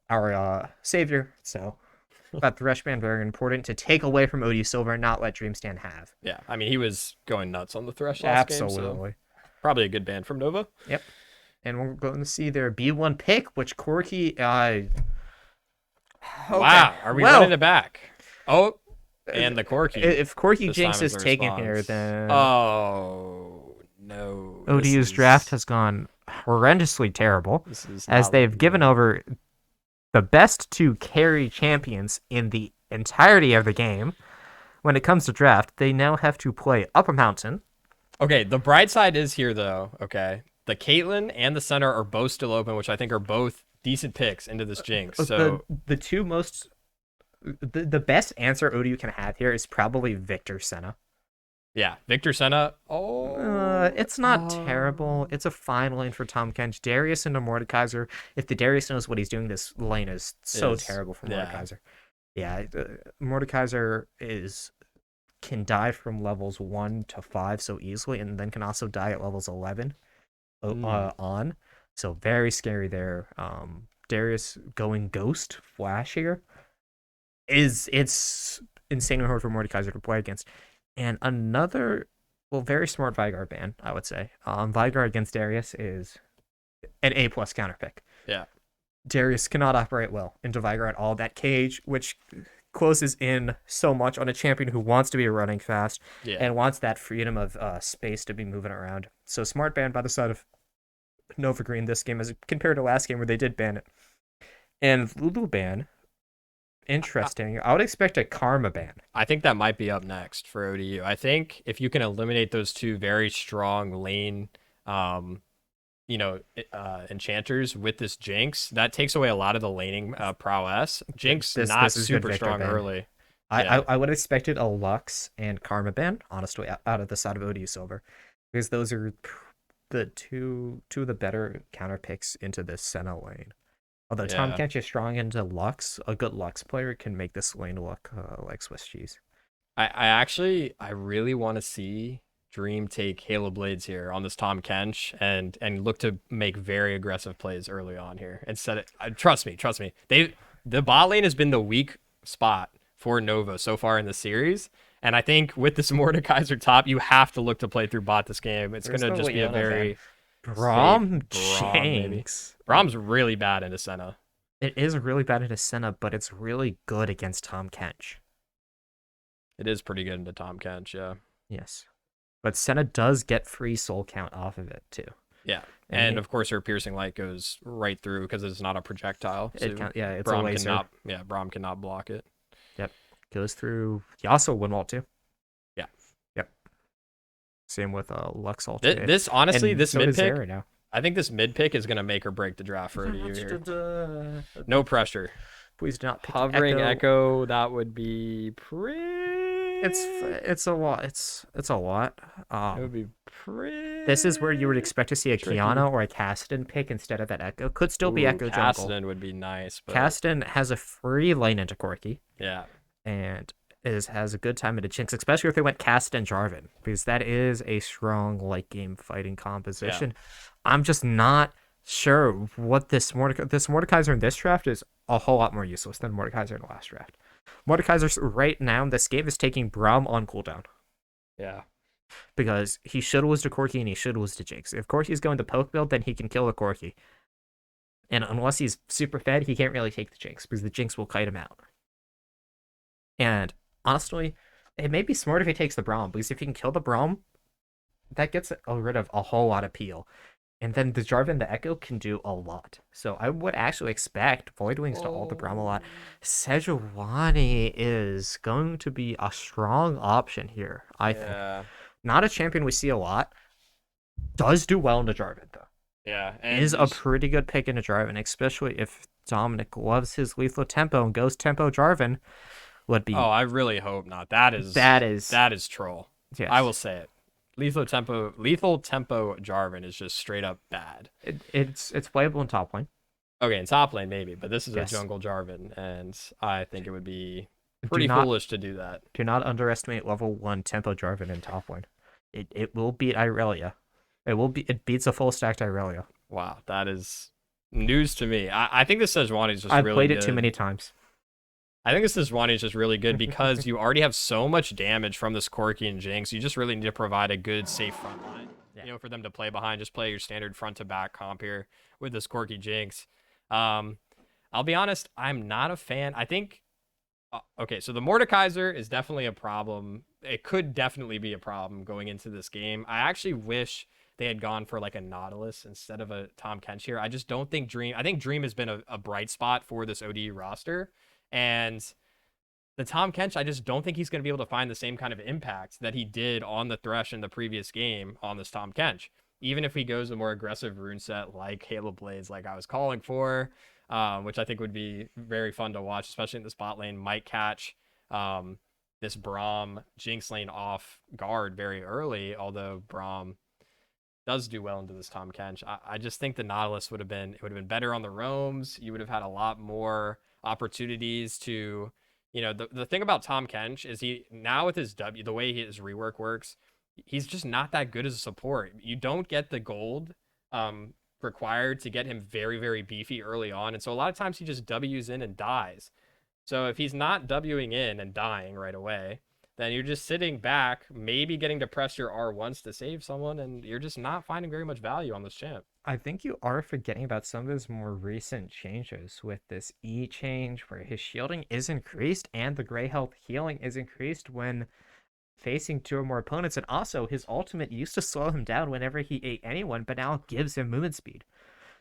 [SPEAKER 1] our savior. So that Thresh ban, very important to take away from ODU Silver and not let Dreamstand have.
[SPEAKER 2] Yeah, I mean, he was going nuts on the Thresh last game, so
[SPEAKER 1] Absolutely.
[SPEAKER 2] probably a good ban from Nova.
[SPEAKER 1] Yep. And we're going to see their B1 pick, which Corki. Okay.
[SPEAKER 2] Wow, are we running it back? Oh, and the Corki.
[SPEAKER 1] If Corki
[SPEAKER 2] This
[SPEAKER 1] Jinx
[SPEAKER 2] time
[SPEAKER 1] is
[SPEAKER 2] the
[SPEAKER 1] taken here,
[SPEAKER 2] response.
[SPEAKER 1] then
[SPEAKER 2] Oh no.
[SPEAKER 1] ODU's draft has gone horrendously terrible, as
[SPEAKER 2] not
[SPEAKER 1] they've
[SPEAKER 2] looking
[SPEAKER 1] given
[SPEAKER 2] good.
[SPEAKER 1] over the best 2 carry champions in the entirety of the game. When it comes to draft, they now have to play up a mountain.
[SPEAKER 2] Okay, the bright side is here though. Okay, the Caitlyn and the center are both still open, which I think are both decent picks into this Jinx. So
[SPEAKER 1] the two most the best answer ODU can have here is probably Victor Senna.
[SPEAKER 2] yeah, Victor Senna. Oh,
[SPEAKER 1] It's not terrible. It's a fine lane for Tom Kench. Darius into Mordekaiser. If the Darius knows what he's doing, this lane is so terrible for Mordekaiser. Yeah, Mordekaiser can die from levels 1 to 5 so easily, and then can also die at levels 11 on. So very scary there. Darius going Ghost Flash here it's insanely hard for Mordekaiser to play against. And another, very smart Vigard ban, I would say. Vigard against Darius is an A+ counter pick.
[SPEAKER 2] Yeah.
[SPEAKER 1] Darius cannot operate well into Vigard at all. That cage, which closes in so much on a champion who wants to be running fast and wants that freedom of space to be moving around. So smart ban by the side of Nova Green this game as compared to last game where they did ban it. And Lulu ban, interesting. I would expect a Karma ban.
[SPEAKER 2] I think that might be up next for ODU. I think if you can eliminate those 2 very strong lane, enchanters with this Jinx, that takes away a lot of the laning prowess. Jinx
[SPEAKER 1] This
[SPEAKER 2] not
[SPEAKER 1] is
[SPEAKER 2] super
[SPEAKER 1] good
[SPEAKER 2] strong
[SPEAKER 1] ban.
[SPEAKER 2] early.
[SPEAKER 1] I would have expected a Lux and Karma ban, honestly, out of the side of ODU Silver, because those are the two of the better counter picks into this Senna lane. Although Tom Kench is strong into Lux, a good Lux player can make this lane look like Swiss cheese.
[SPEAKER 2] I really want to see Dream take Halo Blades here on this Tom Kench and look to make very aggressive plays early on here. Instead of, trust me, the bot lane has been the weak spot for Nova so far in the series. And I think with this Mordekaiser top, you have to look to play through bot this game. It's going to just be a very
[SPEAKER 1] Braum Jinx.
[SPEAKER 2] Braum's really bad into Senna.
[SPEAKER 1] It is really bad into Senna, but it's really good against Tom Kench.
[SPEAKER 2] It is pretty good into Tom Kench, yeah.
[SPEAKER 1] Yes. But Senna does get free soul count off of it, too.
[SPEAKER 2] Yeah. And of course, her piercing light goes right through because it's not a projectile. So
[SPEAKER 1] it's
[SPEAKER 2] Braum
[SPEAKER 1] a laser.
[SPEAKER 2] Braum cannot block it.
[SPEAKER 1] Yep. Goes through. He also Windwall, too.
[SPEAKER 2] Yeah.
[SPEAKER 1] Yep. Same with Lux ult.
[SPEAKER 2] This honestly,
[SPEAKER 1] and
[SPEAKER 2] this
[SPEAKER 1] so
[SPEAKER 2] mid pick,
[SPEAKER 1] Zera now.
[SPEAKER 2] I think this mid pick is going to make or break the draft for ODU here. No pressure.
[SPEAKER 1] Please do not pick
[SPEAKER 2] Hovering Echo, that would be pretty.
[SPEAKER 1] It's a lot. It's a lot.
[SPEAKER 2] It would be pretty.
[SPEAKER 1] This is where you would expect to see a Kiana or a Kassadin pick instead of that Echo. Could still be Echo jungle.
[SPEAKER 2] Kassadin would be nice. But...
[SPEAKER 1] Kassadin has a free lane into Corki.
[SPEAKER 2] Yeah.
[SPEAKER 1] And has a good time into Jinx, especially if they went Kassadin Jarvan, because that is a strong late game fighting composition. Yeah. I'm just not sure what this Mordekaiser in this draft is a whole lot more useless than Mordekaiser in the last draft. Mordekaiser right now, this game is taking Braum on cooldown.
[SPEAKER 2] Yeah.
[SPEAKER 1] Because he should lose to Corki and he should lose to Jinx. If Corki's going to poke build, then he can kill the Corki. And unless he's super fed, he can't really take the Jinx because the Jinx will kite him out. And honestly, it may be smart if he takes the Braum, because if he can kill the Braum, that gets rid of a whole lot of peel. And then the Jarvan, the Echo can do a lot. So I would actually expect Void Wings to ult the Braum a lot.
[SPEAKER 2] Oh.
[SPEAKER 1] Sejuani is going to be a strong option here, I think.
[SPEAKER 2] Yeah.
[SPEAKER 1] Not a champion we see a lot. Does do well in the Jarvan, though.
[SPEAKER 2] Yeah. And
[SPEAKER 1] Is a
[SPEAKER 2] just
[SPEAKER 1] pretty good pick in a Jarvan, especially if Dominic loves his lethal tempo and goes tempo Jarvan would
[SPEAKER 2] oh,
[SPEAKER 1] be
[SPEAKER 2] I really hope not.
[SPEAKER 1] that is
[SPEAKER 2] That is troll. I
[SPEAKER 1] yes.
[SPEAKER 2] will say it. Lethal tempo Jarvan is just straight up bad.
[SPEAKER 1] It's playable in top lane.
[SPEAKER 2] Okay, in top lane maybe, but this is a
[SPEAKER 1] Yes.
[SPEAKER 2] jungle Jarvan, and I think it would be
[SPEAKER 1] Do
[SPEAKER 2] pretty
[SPEAKER 1] not
[SPEAKER 2] foolish to do that.
[SPEAKER 1] do not underestimate level 1 tempo Jarvan in top lane. It will beat Irelia. It beats a full stacked Irelia.
[SPEAKER 2] Wow, that is news to me. I think this Sejuani is just
[SPEAKER 1] I've
[SPEAKER 2] really
[SPEAKER 1] played it too
[SPEAKER 2] good.
[SPEAKER 1] many times.
[SPEAKER 2] I think this Sejuani is just really good because you already have so much damage from this Corki and Jinx. You just really need to provide a good, safe front line.
[SPEAKER 1] Yeah.
[SPEAKER 2] You know, for them to play behind, just play your standard front to back comp here with this Corki Jinx. Um, I'll be honest, I'm not a fan. I think okay, so the Mordekaiser is definitely a problem. It could definitely be a problem going into this game. I actually wish they had gone for like a Nautilus instead of a Tom Kench here. I just don't think Dream. I think Dream has been a bright spot for this ODU roster, and the Tom Kench, I just don't think he's going to be able to find the same kind of impact that he did on the Thresh in the previous game on this Tom Kench. Even if he goes a more aggressive rune set like Halo Blades, like I was calling for, which I think would be very fun to watch, especially in the spot lane, might catch this Braum Jinx lane off guard very early, although Braum does do well into this Tom Kench. I just think the Nautilus it would have been better on the roams. You would have had a lot more opportunities to, you know, the thing about Tom Kench is he now with his the way his rework works, he's just not that good as a support. You don't get the gold required to get him very, very beefy early on. And so a lot of times he just W's in and dies. So if he's not Wing in and dying right away, then you're just sitting back, maybe getting to press your R once to save someone, and you're just not finding very much value on this champ.
[SPEAKER 1] I think you are forgetting about some of his more recent changes with this E change where his shielding is increased and the gray health healing is increased when facing two or more opponents. And also, his ultimate used to slow him down whenever he ate anyone, but now it gives him movement speed.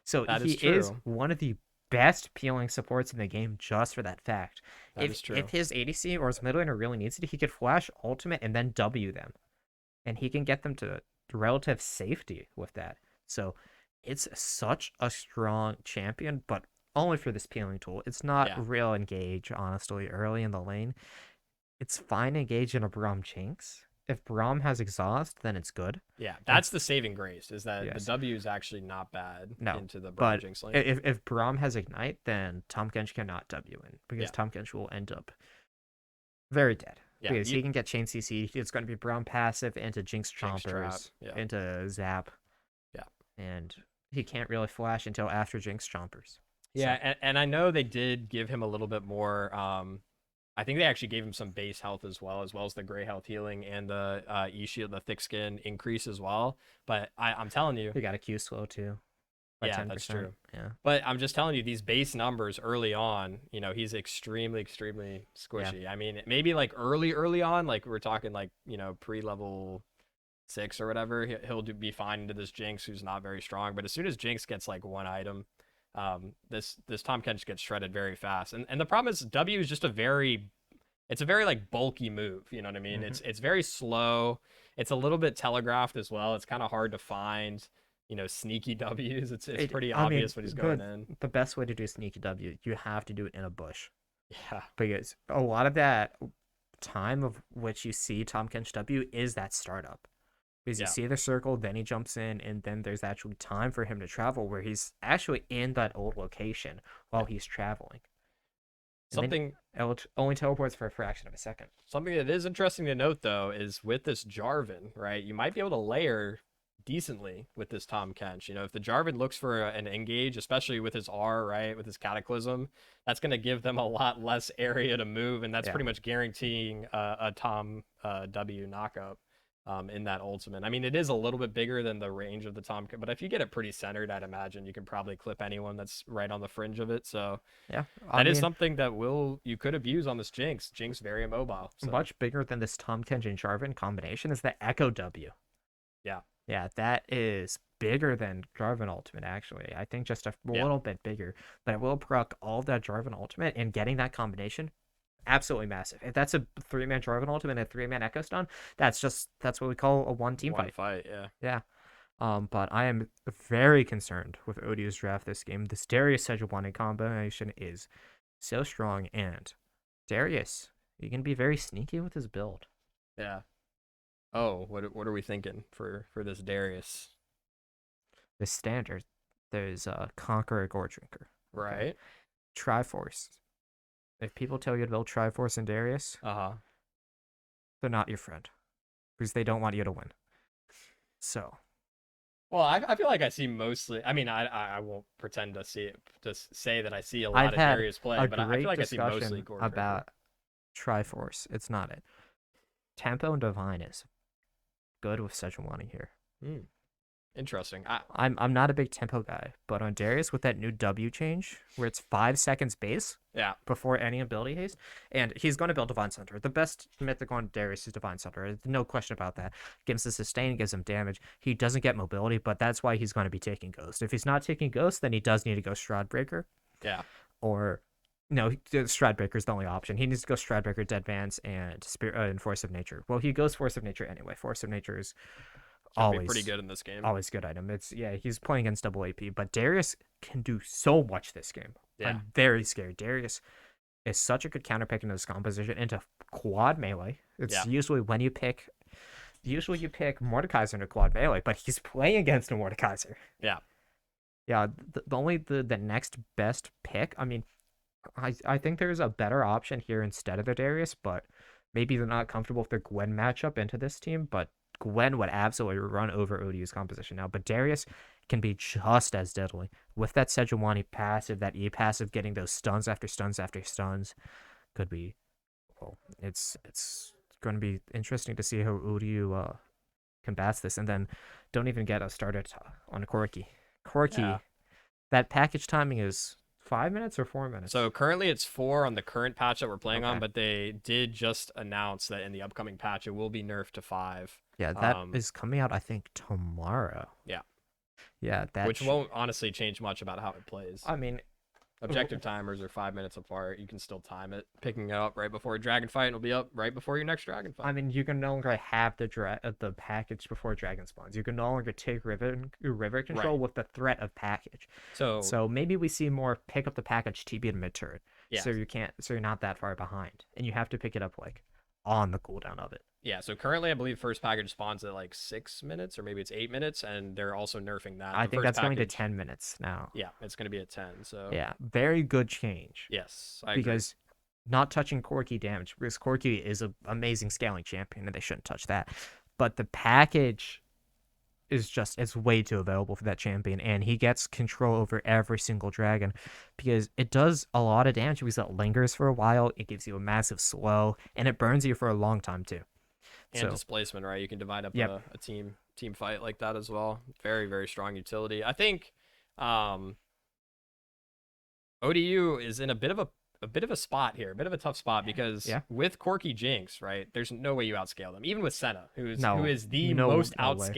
[SPEAKER 1] So
[SPEAKER 2] That
[SPEAKER 1] he
[SPEAKER 2] is
[SPEAKER 1] is
[SPEAKER 2] true.
[SPEAKER 1] one of the best peeling supports in the game just for that fact.
[SPEAKER 2] That is true.
[SPEAKER 1] If his ADC or his mid laner really needs it, he could flash ultimate and then W them, and he can get them to relative safety with that. So it's such a strong champion, but only for this peeling tool. It's not
[SPEAKER 2] Yeah.
[SPEAKER 1] real engage, honestly, early in the lane. It's fine engage in a Braum Jinx. If Braum has exhaust, then it's good.
[SPEAKER 2] Yeah. That's the saving grace, is that the
[SPEAKER 1] Yes.
[SPEAKER 2] W is actually not bad
[SPEAKER 1] No.
[SPEAKER 2] into the Braum
[SPEAKER 1] But
[SPEAKER 2] Jinx lane.
[SPEAKER 1] if Braum has ignite, then Tom Kench cannot W in because
[SPEAKER 2] Yeah.
[SPEAKER 1] Tom Kench will end up very dead.
[SPEAKER 2] Yeah.
[SPEAKER 1] Because he can get chain CC. It's going to be Braum passive into Jinx
[SPEAKER 2] Jinx trap.
[SPEAKER 1] Chompers,
[SPEAKER 2] Yeah.
[SPEAKER 1] into Zap.
[SPEAKER 2] Yeah.
[SPEAKER 1] And he can't really flash until after Jinx Chompers.
[SPEAKER 2] Yeah,
[SPEAKER 1] So,
[SPEAKER 2] and I know they did give him a little bit more. I think they actually gave him some base health as well as the gray health healing and the E shield, the thick skin increase as well. But I'm telling you,
[SPEAKER 1] he got a Q slow too. By
[SPEAKER 2] yeah,
[SPEAKER 1] 10%.
[SPEAKER 2] that's true.
[SPEAKER 1] Yeah.
[SPEAKER 2] But I'm just telling you, these base numbers early on, you know, he's extremely, extremely squishy.
[SPEAKER 1] Yeah.
[SPEAKER 2] I mean, maybe like early on, like we're talking like, you know, pre-level 6 or whatever, he'll be fine into this Jinx who's not very strong. But as soon as Jinx gets like one item, this Tom Kench gets shredded very fast. And the problem is W is just it's a very like bulky move. You know what I mean?
[SPEAKER 1] Mm-hmm.
[SPEAKER 2] It's very slow. It's a little bit telegraphed as well. It's kind of hard to find, you know, sneaky W's. It's pretty obvious when he's going in.
[SPEAKER 1] The best way to do sneaky W, you have to do it in a bush.
[SPEAKER 2] Yeah.
[SPEAKER 1] Because a lot of that time of which you see Tom Kench W is that startup. Because you see the circle, then he jumps in, and then there's actually time for him to travel where he's actually in that old location while he's traveling. And
[SPEAKER 2] Something
[SPEAKER 1] it only teleports for a fraction of a second.
[SPEAKER 2] something that is interesting to note though is with this Jarvan, right? You might be able to layer decently with this Tom Kench. You know, if the Jarvan looks for an engage, especially with his R, right, with his Cataclysm, that's going to give them a lot less area to move, and that's pretty much guaranteeing a Tom W knockup in that ultimate. I mean, it is a little bit bigger than the range of the Tom, but if you get it pretty centered, I'd imagine you can probably clip anyone that's right on the fringe of it. So
[SPEAKER 1] Yeah.
[SPEAKER 2] that is something that you could abuse on this Jinx. Jinx very immobile. So.
[SPEAKER 1] Much bigger than this Tom Kench and Jarvan combination is the Echo W.
[SPEAKER 2] Yeah.
[SPEAKER 1] Yeah, that is bigger than Jarvan Ultimate, actually. I think just a
[SPEAKER 2] Yeah.
[SPEAKER 1] little bit bigger, but it will proc all of that Jarvan Ultimate, and getting that combination, absolutely massive. If that's a three-man Jarvan Ultimate and a three-man Echo Stun, that's what we call a one team
[SPEAKER 2] One
[SPEAKER 1] fight.
[SPEAKER 2] fight, yeah.
[SPEAKER 1] Yeah. But I am very concerned with ODU's draft this game. This Darius Sejuani combination is so strong, and Darius, he can be very sneaky with his build.
[SPEAKER 2] Yeah. Oh, what are we thinking for this Darius?
[SPEAKER 1] The standard, there's Conqueror Gore Drinker. Okay.
[SPEAKER 2] Right.
[SPEAKER 1] Triforce. If people tell you to build Triforce and Darius,
[SPEAKER 2] Uh-huh.
[SPEAKER 1] they're not your friend because they don't want you to win. So
[SPEAKER 2] Well, I feel like I see mostly. I mean, I won't pretend to see it to say that I see a
[SPEAKER 1] I've
[SPEAKER 2] lot of
[SPEAKER 1] had
[SPEAKER 2] Darius play,
[SPEAKER 1] a
[SPEAKER 2] but I feel
[SPEAKER 1] great
[SPEAKER 2] like I see mostly
[SPEAKER 1] discussion
[SPEAKER 2] Gore Drinker.
[SPEAKER 1] about Triforce. It's not it. Tempo and Divine is good with Sejuani here.
[SPEAKER 2] Hmm. Interesting.
[SPEAKER 1] I'm not a big tempo guy, but on Darius with that new W change where it's 5 seconds base
[SPEAKER 2] Yeah.
[SPEAKER 1] before any ability haste, and he's going to build Divine Center. The best mythic on Darius is Divine Center. No question about that. Gives him sustain, gives him damage. He doesn't get mobility, but that's why he's going to be taking Ghost. If he's not taking Ghost, then he does need to go Stradbreaker,
[SPEAKER 2] Yeah.
[SPEAKER 1] or no, Stradbreaker is the only option. He needs to go Stradbreaker, Dead Vance, and Spirit and Force of Nature. Well, he goes Force of Nature anyway. Force of Nature is
[SPEAKER 2] Gonna be pretty
[SPEAKER 1] always
[SPEAKER 2] good in this game.
[SPEAKER 1] always good item. It's yeah, he's playing against double AP, but Darius can do so much this game.
[SPEAKER 2] Yeah.
[SPEAKER 1] I'm very scared. Darius is such a good counter pick into this composition into quad melee. It's
[SPEAKER 2] Yeah.
[SPEAKER 1] usually you pick Mordekaiser into quad melee, but he's playing against a Mordekaiser.
[SPEAKER 2] Yeah.
[SPEAKER 1] Yeah, the next best pick. I mean, I think there's a better option here instead of the Darius, but maybe they're not comfortable with their Gwen matchup into this team, but Gwen would absolutely run over ODU's composition now. But Darius can be just as deadly with that Sejuani passive, that E passive, getting those stuns after stuns after stuns. Could be, well, it's going to be interesting to see how ODU combats this. And then don't even get us started on Corki.
[SPEAKER 2] Yeah.
[SPEAKER 1] Corki, that package timing is 5 minutes or 4 minutes.
[SPEAKER 2] So currently it's 4 on the current patch that we're playing on,
[SPEAKER 1] Okay.
[SPEAKER 2] but they did just announce that in the upcoming patch it will be nerfed to 5.
[SPEAKER 1] Yeah, that is coming out, I think, tomorrow.
[SPEAKER 2] Yeah.
[SPEAKER 1] Yeah, that
[SPEAKER 2] Which won't honestly change much about how it plays.
[SPEAKER 1] I mean,
[SPEAKER 2] Objective timers are 5 minutes apart. You can still time it. Picking it up right before a dragon fight, and it'll be up right before your next dragon fight.
[SPEAKER 1] I mean, you can no longer have the package before dragon spawns. You can no longer take river control
[SPEAKER 2] Right.
[SPEAKER 1] with the threat of package.
[SPEAKER 2] So
[SPEAKER 1] So maybe we see more pick up the package TB in mid turn.
[SPEAKER 2] yeah.
[SPEAKER 1] So you're not that far behind, and you have to pick it up like on the cooldown of it.
[SPEAKER 2] Yeah, so currently I believe first package spawns at like 6 minutes or maybe it's 8 minutes, and they're also nerfing that.
[SPEAKER 1] I
[SPEAKER 2] The
[SPEAKER 1] think
[SPEAKER 2] first
[SPEAKER 1] that's going to
[SPEAKER 2] package-
[SPEAKER 1] 10 minutes now.
[SPEAKER 2] Yeah, it's going to be at 10. So
[SPEAKER 1] Yeah, very good change.
[SPEAKER 2] yes, I agree.
[SPEAKER 1] Because not touching Corki damage, because Corki is an amazing scaling champion and they shouldn't touch that. But the package is just, it's way too available for that champion, and he gets control over every single dragon because it does a lot of damage because it lingers for a while, it gives you a massive slow, and it burns you for a long time too.
[SPEAKER 2] And
[SPEAKER 1] So
[SPEAKER 2] displacement, right? You can divide up
[SPEAKER 1] Yep.
[SPEAKER 2] a team fight like that as well. Very, very strong utility. I think ODU is in a bit of a spot here, a bit of a tough spot because
[SPEAKER 1] Yeah.
[SPEAKER 2] with Corky Jinx, right? There's no way you outscale them. Even with Senna, who is
[SPEAKER 1] No,
[SPEAKER 2] the
[SPEAKER 1] no-
[SPEAKER 2] most
[SPEAKER 1] no way.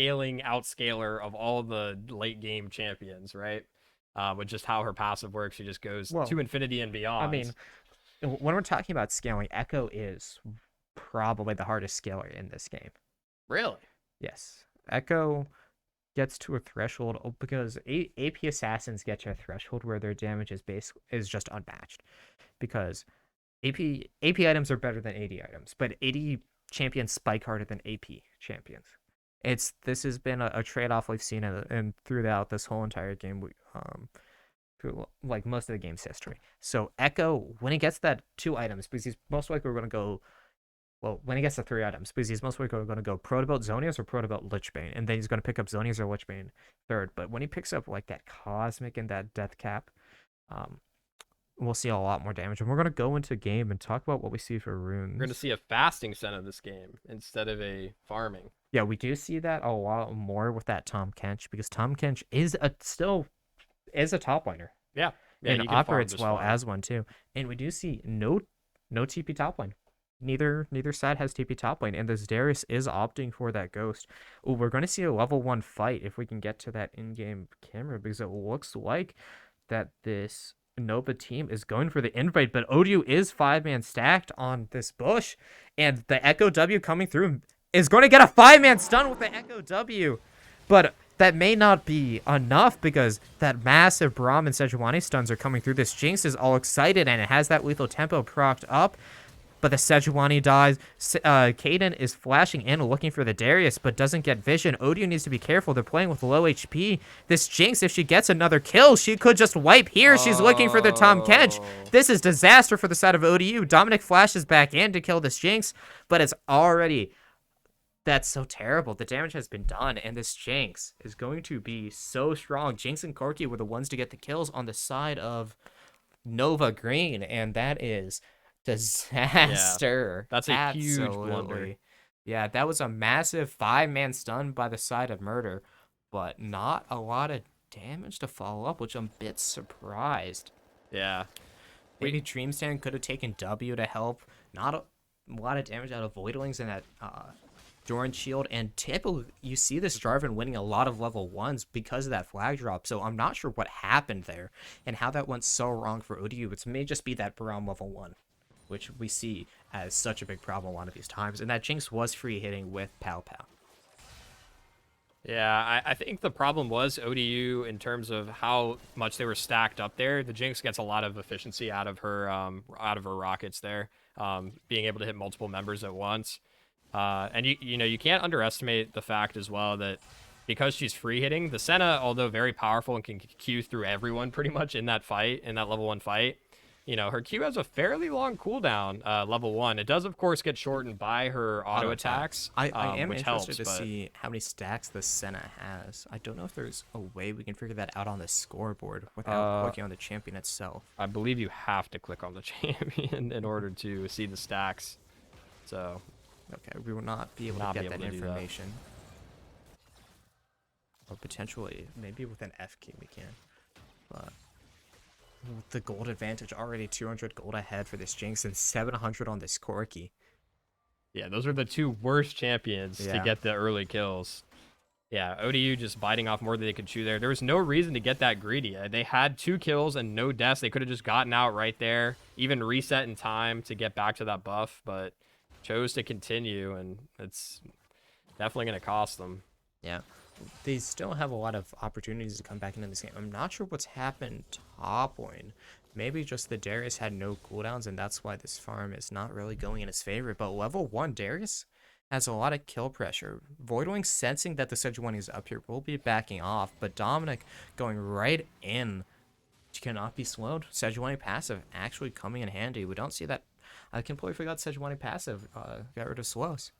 [SPEAKER 2] outscaler of all the late game champions, right? With just how her passive works, she just goes
[SPEAKER 1] Well,
[SPEAKER 2] to infinity and beyond.
[SPEAKER 1] I mean, when we're talking about scaling, Echo is probably the hardest scaler in this game.
[SPEAKER 2] really?
[SPEAKER 1] Yes. Echo gets to a threshold because AP assassins get to a threshold where their damage is just unmatched. Because AP items are better than AD items, but AD champions spike harder than AP champions. This has been a trade-off we've seen and throughout this whole entire game, through like most of the game's history. So Echo, when he gets that 2 items, because he's most likely going to go, well, when he gets the 3 items, because he's most likely going to go Protobelt Zonius or Protobelt Lichbane, and then he's going to pick up Zonius or Lichbane third. But when he picks up like that Cosmic and that Death Cap, we'll see a lot more damage. And we're going to go into game and talk about what we see for runes.
[SPEAKER 2] We're going to see a fasting Senna this game instead of a farming.
[SPEAKER 1] Yeah, we do see that a lot more with that Tom Kench, because Tom Kench is still a top liner.
[SPEAKER 2] Yeah,
[SPEAKER 1] And
[SPEAKER 2] you can farm
[SPEAKER 1] operates
[SPEAKER 2] just
[SPEAKER 1] well
[SPEAKER 2] fine.
[SPEAKER 1] as one too. And we do see no TP top lane. neither side has TP top lane, and this Darius is opting for that Ghost. Ooh, we're going to see a level 1 fight if we can get to that in-game camera, because it looks like that this Nova team is going for the invade, but ODU is 5-man stacked on this bush, and the Echo W coming through is going to get a 5-man stun with the Echo W. But that may not be enough, because that massive Braum and Sejuani stuns are coming through. This Jinx is all excited, and it has that lethal tempo procced up. But the Sejuani dies. Kaden is flashing in, looking for the Darius, but doesn't get vision. ODU needs to be careful. They're playing with low HP. This Jinx, if she gets another kill, she could just wipe here. She's looking for the Tom Kench. This is disaster for the side of ODU. Dominic flashes back in to kill this Jinx, but it's already... That's so terrible. The damage has been done, and this Jinx is going to be so strong. Jinx and Corki were the ones to get the kills on the side of Nova Green, and that is... disaster.
[SPEAKER 2] Yeah, that's a huge blunder.
[SPEAKER 1] Yeah, that was a massive 5-man stun by the side of Murder, but not a lot of damage to follow up, which I'm a bit surprised.
[SPEAKER 2] Yeah.
[SPEAKER 1] Maybe Dreamstand could have taken W to help. Not a lot of damage out of Voidlings and that Doran Shield, and typically you see this Jarvan winning a lot of level 1s because of that flag drop, so I'm not sure what happened there and how that went so wrong for ODU. It may just be that Braum level 1, which we see as such a big problem a lot of these times. And that Jinx was free hitting with Pow Pow.
[SPEAKER 2] Yeah, I think the problem was ODU in terms of how much they were stacked up there. The Jinx gets a lot of efficiency out of her rockets there, being able to hit multiple members at once. And you can't underestimate the fact as well that because she's free hitting, the Senna, although very powerful and can Q through everyone pretty much in that fight, in that level 1 fight, her Q has a fairly long cooldown, level 1. It does, of course, get shortened by her auto attacks.
[SPEAKER 1] I am
[SPEAKER 2] which
[SPEAKER 1] interested
[SPEAKER 2] helps,
[SPEAKER 1] to see how many stacks the Senna has. I don't know if there's a way we can figure that out on the scoreboard without clicking on the champion itself.
[SPEAKER 2] I believe you have to click on the champion in order to see the stacks. So,
[SPEAKER 1] okay, we will not be able to get that information. Or potentially, maybe with an F key we can. But the gold advantage, already 200 gold ahead for this Jinx and 700 on this Corki.
[SPEAKER 2] Yeah, those are the two worst champions to get the early kills. Yeah, ODU just biting off more than they could chew there. There was no reason to get that greedy. They had 2 kills and no deaths. They could have just gotten out right there, even reset in time to get back to that buff, but chose to continue, and it's definitely going to cost them.
[SPEAKER 1] Yeah. They still have a lot of opportunities to come back into this game. I'm not sure what's happened top lane. Maybe just the Darius had no cooldowns, and that's why this farm is not really going in his favor. But level 1 Darius has a lot of kill pressure. Voidwing, sensing that the Sejuani is up here, will be backing off. But Dominic going right in cannot be slowed. Sejuani passive actually coming in handy. We don't see that. I completely forgot Sejuani passive got rid of slows.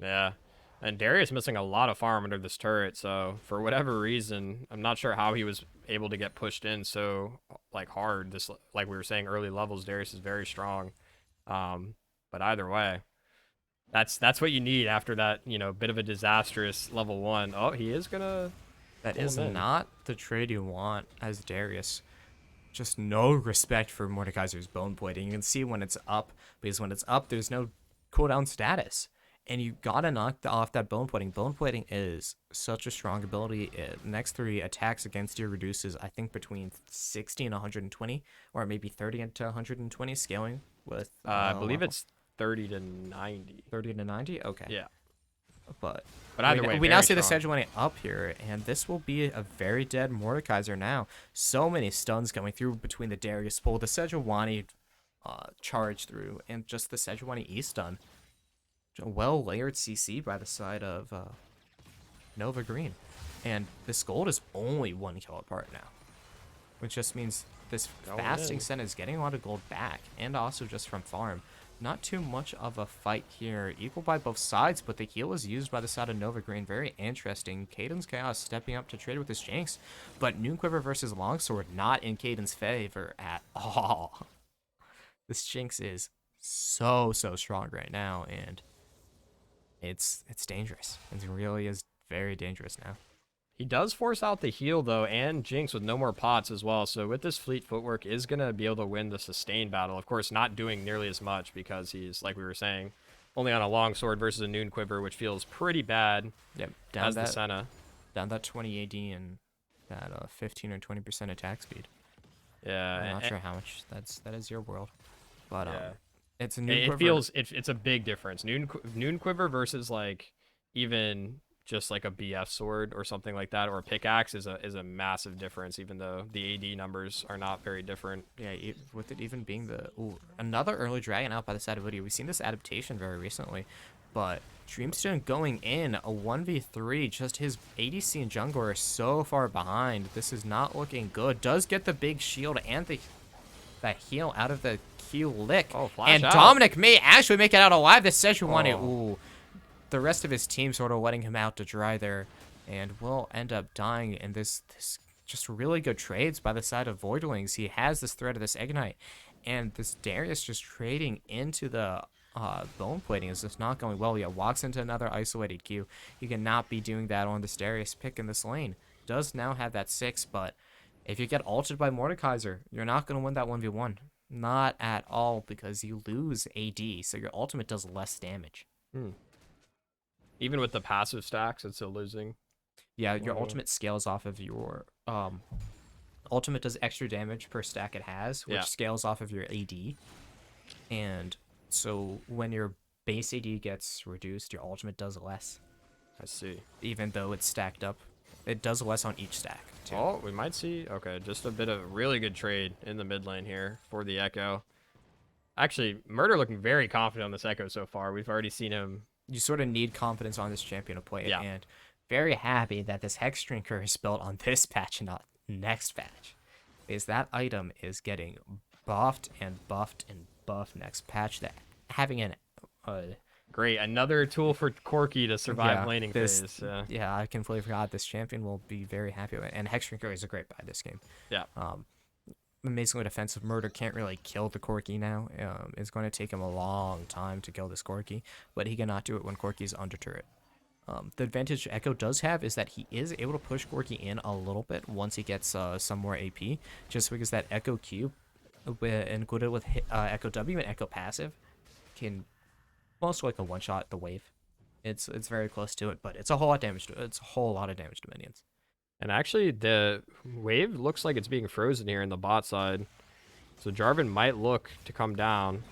[SPEAKER 2] Yeah. And Darius missing a lot of farm under this turret, so for whatever reason, I'm not sure how he was able to get pushed in so hard. This, like we were saying, early levels, Darius is very strong. But either way, that's what you need after that, bit of a disastrous level 1. Oh, he is gonna.
[SPEAKER 1] That is not the trade you want as Darius. Just no respect for Mordekaiser's bone plating. You can see when it's up, because when it's up, there's no cooldown status. And you gotta knock off that bone plating. Bone plating is such a strong ability. Next 3 attacks against you reduces, I think, between 60 and 120, or maybe 30 to 120, scaling with.
[SPEAKER 2] I believe it's 30 to 90.
[SPEAKER 1] 30 to 90? Okay.
[SPEAKER 2] Yeah.
[SPEAKER 1] But
[SPEAKER 2] either way,
[SPEAKER 1] we now see the Sejuani up here, and this will be a very dead Mordekaiser now. So many stuns coming through between the Darius pull, the Sejuani charge through, and just the Sejuani E-stun. A well-layered CC by the side of Nova Green. And this gold is only 1 kill apart now, which just means this fasting Senna is getting a lot of gold back, and also just from farm. Not too much of a fight here, equal by both sides, but the heal is used by the side of Nova Green. Very interesting. Caden's Chaos stepping up to trade with his Jinx, but Noonquiver versus Longsword not in Caden's favor at all. This Jinx is so strong right now, and it's dangerous. It really is very dangerous now.
[SPEAKER 2] He does force out the heal, though, and Jinx with no more pots as well. So with this fleet footwork is going to be able to win the sustain battle. Of course, not doing nearly as much because he's, like we were saying, only on a long sword versus a noon quiver, which feels pretty bad as the Senna.
[SPEAKER 1] Down that 20 AD and that 15 or 20% attack speed.
[SPEAKER 2] Yeah.
[SPEAKER 1] I'm not sure how much that is your world. But
[SPEAKER 2] yeah.
[SPEAKER 1] it's a noon
[SPEAKER 2] It
[SPEAKER 1] quiver.
[SPEAKER 2] feels, it's a big difference. Noon quiver versus, like, even just like a BF sword or something like that, or a pickaxe is a massive difference, even though the AD numbers are not very different.
[SPEAKER 1] Yeah, with it even being another early dragon out by the side of ODU. We've seen this adaptation very recently, but Dreamstone going in a 1v3, just his ADC and jungler are so far behind. This is not looking good. Does get the big shield and the heal out of the Q lick.
[SPEAKER 2] Oh, flash
[SPEAKER 1] and
[SPEAKER 2] out.
[SPEAKER 1] Dominic may actually make it out alive. This Sejuani,
[SPEAKER 2] Oh.
[SPEAKER 1] the rest of his team sort of letting him out to dry there, and will end up dying in this just really good trades by the side of Voidwings. He has this threat of this Ignite, and this Darius just trading into the bone plating is just not going well. Yeah, walks into another isolated Q. You cannot be doing that on this Darius pick in this lane. Does now have that 6, but if you get ulted by Mordekaiser, you're not going to win that 1v1. Not at all, because you lose AD, so your ultimate does less damage.
[SPEAKER 2] Even with the passive stacks, it's still losing.
[SPEAKER 1] Yeah, your ultimate scales off of your ultimate does extra damage per stack it has, which scales off of your AD. And so when your base AD gets reduced, your ultimate does less.
[SPEAKER 2] I see.
[SPEAKER 1] Even though it's stacked up, it does less on each stack too.
[SPEAKER 2] Oh, we might see. Okay, just a bit of really good trade in the mid lane here for the Echo. Actually, Murder looking very confident on this Echo so far. We've already seen him.
[SPEAKER 1] You sort of need confidence on this champion to play it, and very happy that this Hex Drinker is built on this patch and not next patch, because that item is getting buffed and buffed and buffed next patch. That having an
[SPEAKER 2] great, another tool for Corki to survive laning phase.
[SPEAKER 1] Yeah, I completely forgot. This champion will be very happy with it, and Hex Drinker is a great buy this game.
[SPEAKER 2] Yeah.
[SPEAKER 1] Amazingly defensive. Murder can't really kill the Corki now. It's going to take him a long time to kill this Corki, but he cannot do it when Corki's under turret. The advantage Echo does have is that he is able to push Corki in a little bit once he gets some more AP, just because that Echo Q, included with Echo W and Echo passive, can most likely one-shot the wave. It's very close to it, but it's a whole lot of damage to minions.
[SPEAKER 2] And actually, the wave looks like it's being frozen here in the bot side. So Jarvan might look to come down.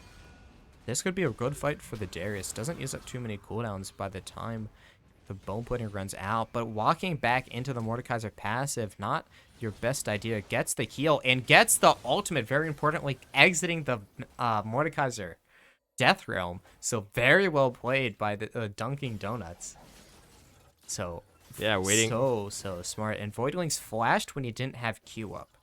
[SPEAKER 1] This could be a good fight for the Darius. Doesn't use up too many cooldowns by the time the bone plating runs out. But walking back into the Mordekaiser passive, not your best idea. Gets the heal and gets the ultimate, very importantly, exiting the Mordekaiser Death Realm. So very well played by the Dunking Donuts. So...
[SPEAKER 2] yeah, waiting.
[SPEAKER 1] So smart. And Voidwings flashed when he didn't have Q up.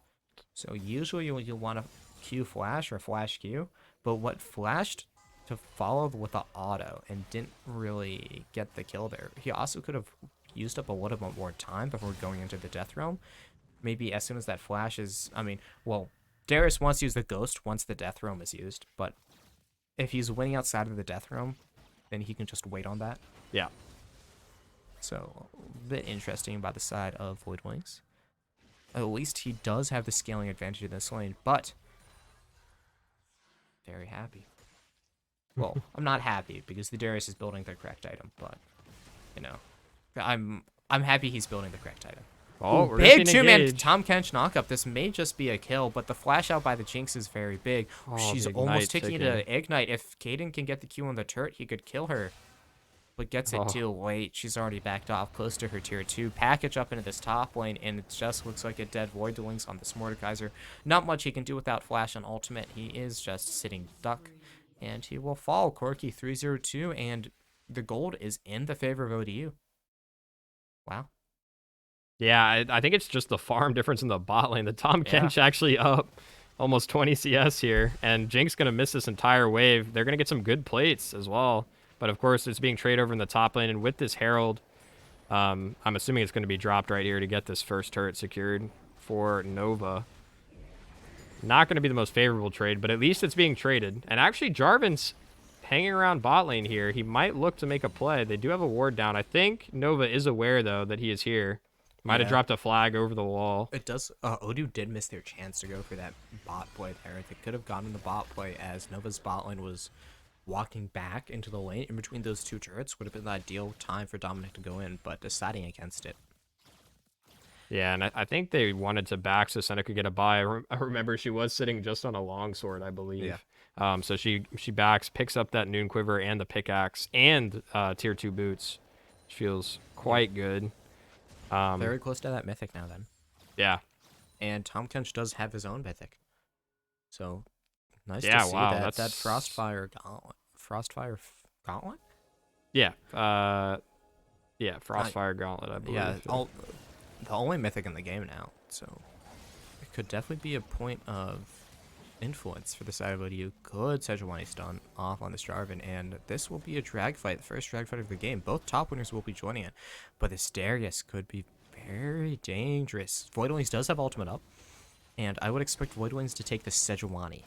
[SPEAKER 1] So usually you'll want to Q flash or flash Q. But what flashed to follow with the auto and didn't really get the kill there. He also could have used up a little bit more time before going into the Death Realm. Maybe as soon as that flash is... I mean, well, Darius wants to use the Ghost once the Death Realm is used. But if he's winning outside of the Death Realm, then he can just wait on that.
[SPEAKER 2] Yeah.
[SPEAKER 1] So, a bit interesting by the side of Voidwings. At least he does have the scaling advantage in this lane, but very happy. Well, I'm not happy because the Darius is building the correct item, but you know, I'm happy he's building the correct item.
[SPEAKER 2] Oh,
[SPEAKER 1] ooh, big two-man Tom Kench knockup. This may just be a kill, but the flash out by the Jinx is very big. Oh, she's almost taking to Ignite. If Kaden can get the Q on the turret, he could kill her. But gets it too late. She's already backed off close to her tier 2. Package up into this top lane, and it just looks like a dead Voidwings on this Mordekaiser. Not much he can do without flash and ultimate. He is just sitting duck, and he will fall. Corki 302, and the gold is in the favor of ODU. Wow.
[SPEAKER 2] Yeah, I think it's just the farm difference in the bot lane. The Tom Kench actually up almost 20 CS here, and Jinx going to miss this entire wave. They're going to get some good plates as well. But of course, it's being traded over in the top lane, and with this Herald, I'm assuming it's going to be dropped right here to get this first turret secured for Nova. Not going to be the most favorable trade, but at least it's being traded. And actually, Jarvan's hanging around bot lane here. He might look to make a play. They do have a ward down. I think Nova is aware, though, that he is here. Might have
[SPEAKER 1] Yeah.
[SPEAKER 2] dropped a flag over the wall.
[SPEAKER 1] It does. ODU did miss their chance to go for that bot play there. They could have gone in the bot play as Nova's bot lane was walking back into the lane in between those two turrets. Would have been the ideal time for Dominic to go in, but deciding against it.
[SPEAKER 2] Yeah, and I think they wanted to back so Senna could get a buy. I remember she was sitting just on a longsword, I believe. So she backs, picks up that Noon Quiver and the pickaxe and tier 2 boots. Which feels quite good.
[SPEAKER 1] Very close to that mythic now then.
[SPEAKER 2] Yeah.
[SPEAKER 1] And Tom Kench does have his own mythic. So nice
[SPEAKER 2] Yeah,
[SPEAKER 1] to see
[SPEAKER 2] wow,
[SPEAKER 1] that
[SPEAKER 2] that's...
[SPEAKER 1] Frostfire Gauntlet. Gauntlet?
[SPEAKER 2] Yeah. Yeah, Frostfire Gauntlet, I believe.
[SPEAKER 1] Yeah, the only mythic in the game now. So it could definitely be a point of influence for the side of ODU. Good Sejuani stun off on this Jarvan, and this will be a drag fight, the first drag fight of the game. Both top winners will be joining it, but this Darius could be very dangerous. Void Wings does have ultimate up, and I would expect Void Wings to take the Sejuani.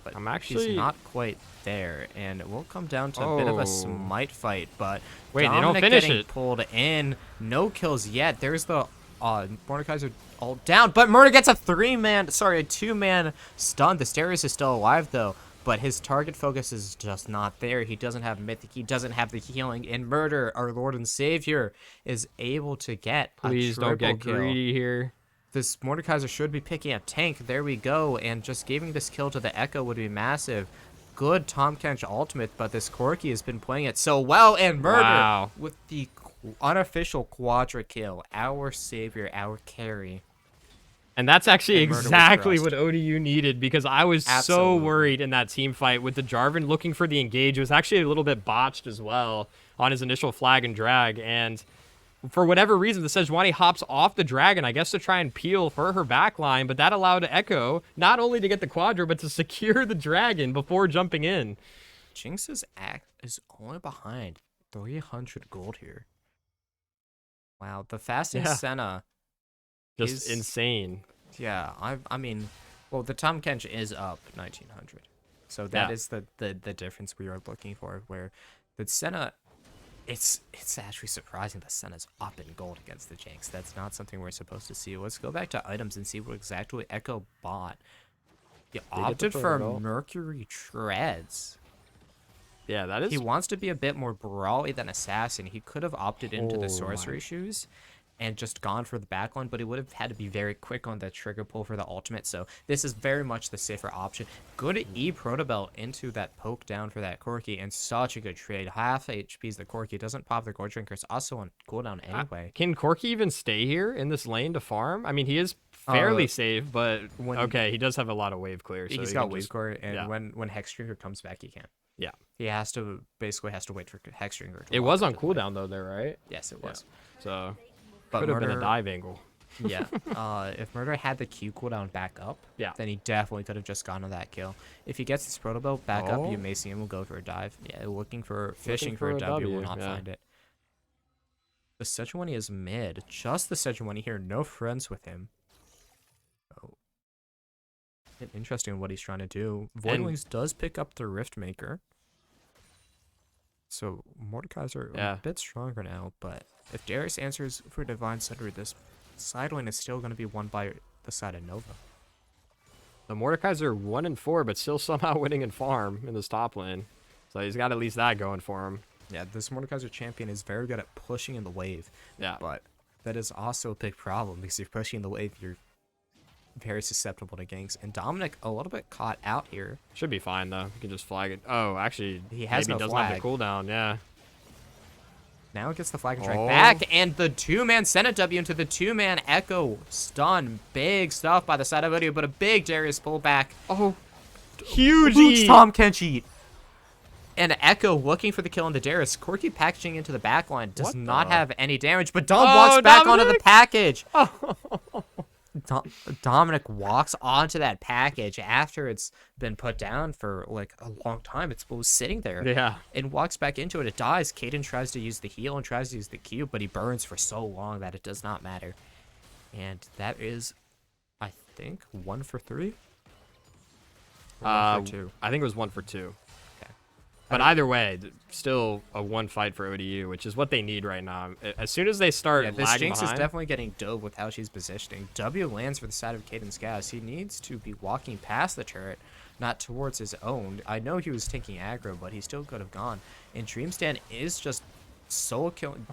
[SPEAKER 1] But he's not quite there, and it will come down to a bit of a smite fight, but
[SPEAKER 2] wait,
[SPEAKER 1] Dominic
[SPEAKER 2] they don't finish
[SPEAKER 1] getting
[SPEAKER 2] it.
[SPEAKER 1] Pulled in. No kills yet. There's the Mordekaiser all down, but Murder gets a two-man stun. The Darius is still alive, though, but his target focus is just not there. He doesn't have Mythic. He doesn't have the healing, and Murder, our Lord and Savior, is able to get
[SPEAKER 2] Please
[SPEAKER 1] a
[SPEAKER 2] don't
[SPEAKER 1] triple
[SPEAKER 2] get
[SPEAKER 1] kill.
[SPEAKER 2] greedy here.
[SPEAKER 1] This Mordekaiser should be picking a tank. There we go. And just giving this kill to the Echo would be massive. Good Tom Kench ultimate, but this Corki has been playing it so well. And Murder with the unofficial quadra kill. Our savior, our carry.
[SPEAKER 2] And that's actually exactly what ODU needed, because I was so worried in that team fight with the Jarvan looking for the engage. It was actually a little bit botched as well on his initial flag and drag. And for whatever reason, the Sejuani hops off the dragon, I guess to try and peel for her backline, but that allowed Echo not only to get the quadra, but to secure the dragon before jumping in.
[SPEAKER 1] Jinx's act is only behind 300 gold here. Wow, the fasting Senna
[SPEAKER 2] just insane.
[SPEAKER 1] Yeah, I mean, well, the Tom Kench is up 1900. So that is the difference we are looking for, where the Senna... It's actually surprising that Senna's up in gold against the Jinx. That's not something we're supposed to see. Let's go back to items and see what exactly Echo bought. He opted for Mercury Treads.
[SPEAKER 2] Yeah, that is...
[SPEAKER 1] He wants to be a bit more brawly than Assassin. He could have opted into the Sorcery Shoes and just gone for the backline, but he would have had to be very quick on the trigger pull for the ultimate, so this is very much the safer option. Good Protobelt into that poke down for that Corki, and such a good trade. Half HP's the Corki, doesn't pop the Gold Drinker, it's also on cooldown anyway.
[SPEAKER 2] Can Corki even stay here in this lane to farm? I mean, he is fairly safe, but okay, he does have a lot of wave clear. So
[SPEAKER 1] he's got wave clear, and when Hex Drinker comes back, he can.
[SPEAKER 2] Yeah.
[SPEAKER 1] He basically has to wait for Hex Drinker to
[SPEAKER 2] It was on cooldown, though, there, right?
[SPEAKER 1] Yes, it was.
[SPEAKER 2] So... could have been a dive angle.
[SPEAKER 1] Yeah. If Murder had the Q cooldown back up, then he definitely could have just gone to that kill. If he gets his Protobelt back up, you may see him will go for a dive. Yeah, fishing for a W, will not find it. The Sejuani is mid. Just the Sejuani here. No friends with him. Oh. Interesting what he's trying to do. Void Wings does pick up the Rift Maker. So Mordekaiser a bit stronger now, but if Darius answers for Divine Sunderer, this side lane is still going to be won by the side of Nova.
[SPEAKER 2] The Mordekaiser 1-4, but still somehow winning in farm in this top lane. So he's got at least that going for him.
[SPEAKER 1] Yeah, this Mordekaiser champion is very good at pushing in the wave.
[SPEAKER 2] Yeah.
[SPEAKER 1] But that is also a big problem, because if you're pushing in the wave, you're very susceptible to ganks. And Dominic a little bit caught out here.
[SPEAKER 2] Should be fine, though. You can just flag it. Oh, actually,
[SPEAKER 1] he has no
[SPEAKER 2] doesn't
[SPEAKER 1] flag.
[SPEAKER 2] have the cooldown, yeah.
[SPEAKER 1] Now it gets the flag and drag back, and the two-man Senate W into the two-man Echo stun. Big stuff by the side of ODU, but a big Darius pullback.
[SPEAKER 2] Oh, huge
[SPEAKER 1] Tom Kench eat. And Echo looking for the kill on the Darius. Corki packaging into the backline does not have any damage, but Dom walks back onto the package. Dominic walks onto that package after it's been put down for like a long time. It's sitting there.
[SPEAKER 2] Yeah.
[SPEAKER 1] And walks back into it. It dies. Caden tries to use the heal and tries to use the Q, but he burns for so long that it does not matter. And that is, I think, 1 for 3? Or 1 for 2?
[SPEAKER 2] I think it was 1 for 2.
[SPEAKER 1] Okay.
[SPEAKER 2] But either way, still a one fight for ODU, which is what they need right now. As soon as they start
[SPEAKER 1] this
[SPEAKER 2] lagging
[SPEAKER 1] Jinx
[SPEAKER 2] behind,
[SPEAKER 1] is definitely getting dove with how she's positioning. W lands for the side of Caden's gas. He needs to be walking past the turret, not towards his own. I know he was taking aggro, but he still could have gone. And Dreamstand is just solo killing,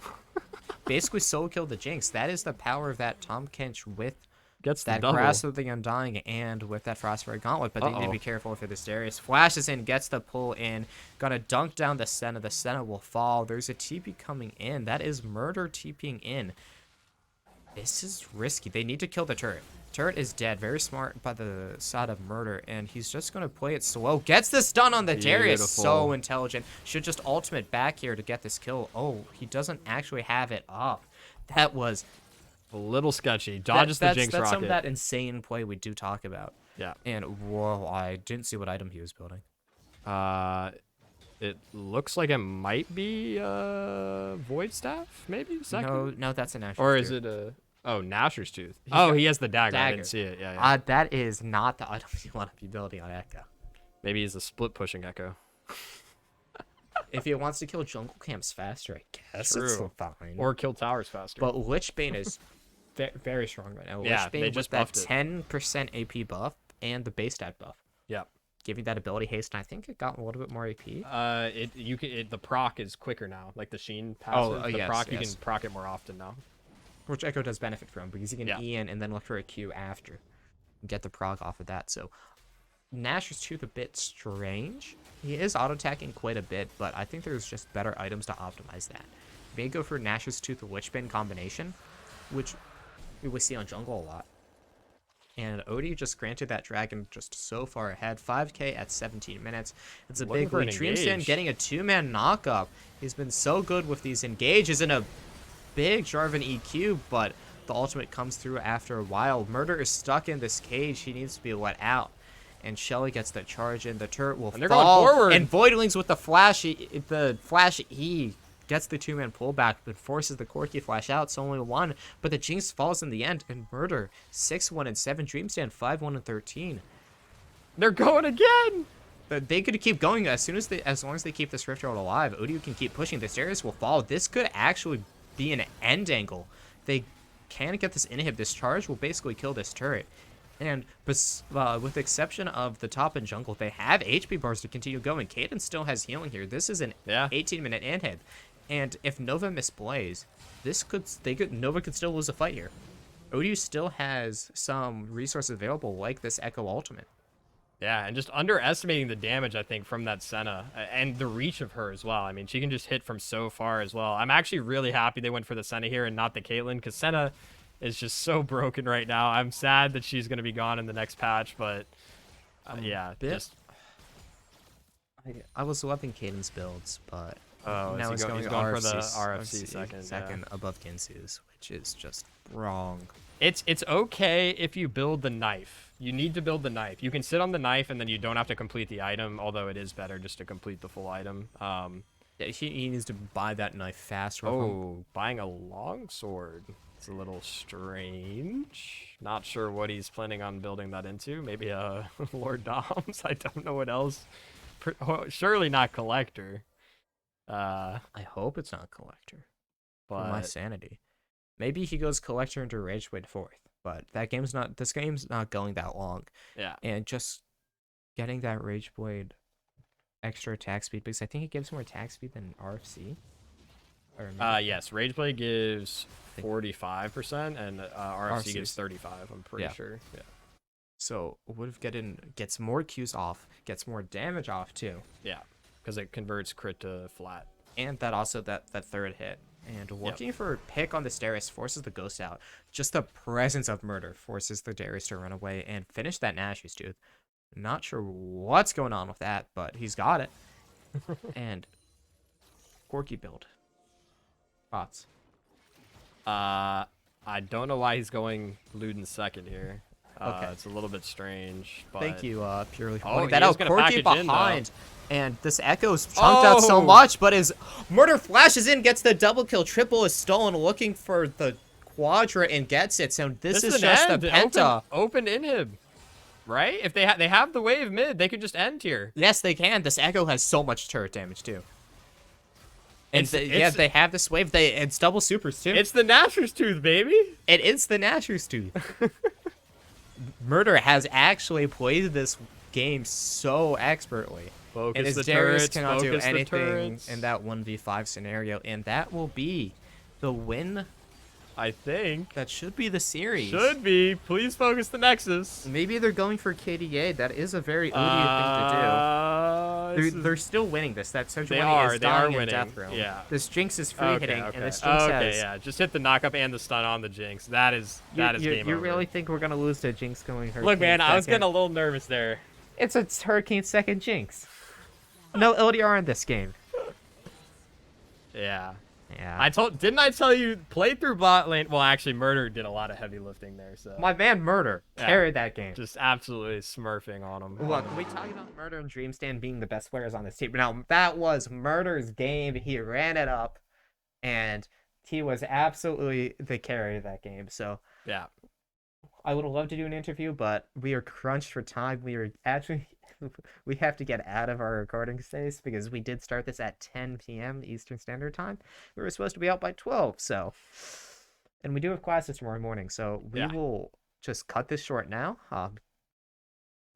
[SPEAKER 1] basically solo killed the Jinx. That is the power of that Tom Kench with
[SPEAKER 2] gets the
[SPEAKER 1] that
[SPEAKER 2] double.
[SPEAKER 1] Grasp of the Undying and with that Frostfire Gauntlet, but they need to be careful for this Darius. Flashes in, gets the pull in, gonna dunk down the Senna. The Senna will fall. There's a TP coming in. That is Murder TPing in. This is risky. They need to kill the turret. Turret is dead. Very smart by the side of Murder, and he's just gonna play it slow. Gets the stun on the Darius. So intelligent. Should just ultimate back here to get this kill. Oh, he doesn't actually have it up. That was
[SPEAKER 2] a little sketchy. Dodges the Jinx
[SPEAKER 1] that's
[SPEAKER 2] rocket.
[SPEAKER 1] some of that insane play we do talk about.
[SPEAKER 2] Yeah.
[SPEAKER 1] And whoa, I didn't see what item he was building.
[SPEAKER 2] It looks like it might be Void Staff, maybe second.
[SPEAKER 1] No, that's an actual.
[SPEAKER 2] Or is it a? Oh, Nasher's Tooth. Oh, he has the dagger. I didn't see it. Yeah.
[SPEAKER 1] That is not the item you want to be building on Echo.
[SPEAKER 2] Maybe he's a split pushing Echo.
[SPEAKER 1] If he wants to kill jungle camps faster, I guess it's fine.
[SPEAKER 2] Or kill towers faster.
[SPEAKER 1] But Lichbane is very strong right now.
[SPEAKER 2] Yeah,
[SPEAKER 1] Lichbane
[SPEAKER 2] they just
[SPEAKER 1] with that
[SPEAKER 2] buffed
[SPEAKER 1] 10% AP buff and the base stat buff.
[SPEAKER 2] Yeah.
[SPEAKER 1] Giving that ability haste, and I think it got a little bit more AP.
[SPEAKER 2] The proc is quicker now. Like the Sheen passive, you can proc it more often now.
[SPEAKER 1] Which Echo does benefit from because he can E in and then look for a Q after. Get the proc off of that. So Nasher's Tooth a bit strange. He is auto-attacking quite a bit, but I think there's just better items to optimize that. May go for Nasher's Tooth Lichbane combination, which we would see on jungle a lot. And ODU just granted that dragon just so far ahead. 5k at 17 minutes. It's a big lead. Dreamstand getting a 2-man knock-up. He's been so good with these engages in a big Jarvan EQ, but the ultimate comes through after a while. Murder is stuck in this cage. He needs to be let out. And Shelly gets the charge in. The turret will
[SPEAKER 2] fall.
[SPEAKER 1] Going forward. And Voidlings with the flash E gets the 2-man pullback, but forces the Corki flash out. It's only one, but the Jinx falls in the end. And Murder 6-1 and 7. Dreamstand 5-1 and 13.
[SPEAKER 2] They're going again.
[SPEAKER 1] They could keep going as long as they keep this Rift Herald alive. ODU can keep pushing. This Darius will fall. This could actually be an end angle. They can get this inhib. This charge will basically kill this turret. And with the exception of the top and jungle, they have HP bars to continue going. Caden still has healing here. This is an 18-minute inhib. And if Nova misplays, Nova could still lose a fight here. ODU still has some resources available, like this Echo ultimate.
[SPEAKER 2] Yeah, and just underestimating the damage, I think, from that Senna and the reach of her as well. I mean, she can just hit from so far as well. I'm actually really happy they went for the Senna here and not the Caitlyn, because Senna is just so broken right now. I'm sad that she's going to be gone in the next patch, but
[SPEAKER 1] I was loving Caden's builds, but
[SPEAKER 2] now he's going for the RFC second
[SPEAKER 1] above Ginsu's, which is just wrong.
[SPEAKER 2] It's okay if you build the knife. You need to build the knife. You can sit on the knife and then you don't have to complete the item, although it is better just to complete the full item.
[SPEAKER 1] He needs to buy that knife fast.
[SPEAKER 2] Buying a longsword. It's a little strange. Not sure what he's planning on building that into. Maybe a Lord Doms. I don't know what else. Surely not Collector.
[SPEAKER 1] I hope it's not Collector.
[SPEAKER 2] But
[SPEAKER 1] for my sanity. Maybe he goes Collector into Rageblade 4th. But this game's not going that long.
[SPEAKER 2] Yeah.
[SPEAKER 1] And just getting that Rageblade extra attack speed, because I think it gives more attack speed than RFC.
[SPEAKER 2] Yes, Rageblade gives 45% and RFC gives 35. I'm pretty sure. Yeah.
[SPEAKER 1] So gets more Qs off, gets more damage off too.
[SPEAKER 2] Yeah, because it converts crit to flat.
[SPEAKER 1] And that also that third hit. And working for a pick on this Darius forces the Ghost out. Just the presence of Murder forces the Darius to run away and finish that Nasher's Tooth. Not sure what's going on with that, but he's got it. And Corki build. Thoughts?
[SPEAKER 2] I don't know why he's going Luden second here.
[SPEAKER 1] Okay.
[SPEAKER 2] It's a little bit strange. But...
[SPEAKER 1] Thank you, Purely, for
[SPEAKER 2] pointing
[SPEAKER 1] that out. Corki behind. And this Echo's chunked out so much, but his Murder flashes in, gets the double kill. Triple is stolen, looking for the Quadra and gets it. So this is just the Penta.
[SPEAKER 2] Open inhib. right? If they have the wave mid, they could just end here.
[SPEAKER 1] Yes, they can. This Echo has so much turret damage too. And
[SPEAKER 2] Yeah,
[SPEAKER 1] they have this wave. It's double supers too.
[SPEAKER 2] It's the Nashor's Tooth, baby.
[SPEAKER 1] It is the Nashor's Tooth. Murder has actually played this game so expertly.
[SPEAKER 2] Focus
[SPEAKER 1] and his
[SPEAKER 2] the
[SPEAKER 1] Darius
[SPEAKER 2] turrets,
[SPEAKER 1] cannot do
[SPEAKER 2] focus the
[SPEAKER 1] anything
[SPEAKER 2] turrets.
[SPEAKER 1] in that 1v5 scenario, and that will be the win.
[SPEAKER 2] I think
[SPEAKER 1] That should be the series.
[SPEAKER 2] should be. Please focus the Nexus.
[SPEAKER 1] Maybe they're going for KDA. That is a very ODU thing to do. They're still winning this. That Sojourn is dying in Death Room.
[SPEAKER 2] Yeah.
[SPEAKER 1] This Jinx is free hitting,
[SPEAKER 2] Okay.
[SPEAKER 1] and this Jinx has...
[SPEAKER 2] yeah. Just hit the knockup and the stun on the Jinx. That is game
[SPEAKER 1] You
[SPEAKER 2] over.
[SPEAKER 1] really think we're going to lose to Jinx going Hurricane
[SPEAKER 2] Look, man, I was
[SPEAKER 1] second?
[SPEAKER 2] getting a little nervous there.
[SPEAKER 1] It's a Hurricane second Jinx. No LDR in this game.
[SPEAKER 2] Yeah.
[SPEAKER 1] Yeah.
[SPEAKER 2] Didn't I tell you play through bot lane? Well, actually, Murder did a lot of heavy lifting there, so
[SPEAKER 1] My man Murder carried that game.
[SPEAKER 2] just absolutely smurfing on him.
[SPEAKER 1] Look, we talk about Murder and Dreamstand being the best players on this team. Now, that was Murder's game. He ran it up, and he was absolutely the carry of that game. So,
[SPEAKER 2] Yeah.
[SPEAKER 1] I would love to do an interview, but we are crunched for time. We are actually... we have to get out of our recording space because we did start this at 10 p.m. Eastern Standard Time. We were supposed to be out by 12, so... And we do have classes tomorrow morning, so we will just cut this short now.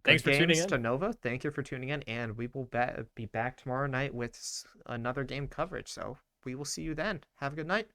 [SPEAKER 2] Thanks for tuning in.
[SPEAKER 1] To Nova. Thank you for tuning in, and we will be back tomorrow night with another game coverage. So we will see you then. Have a good night.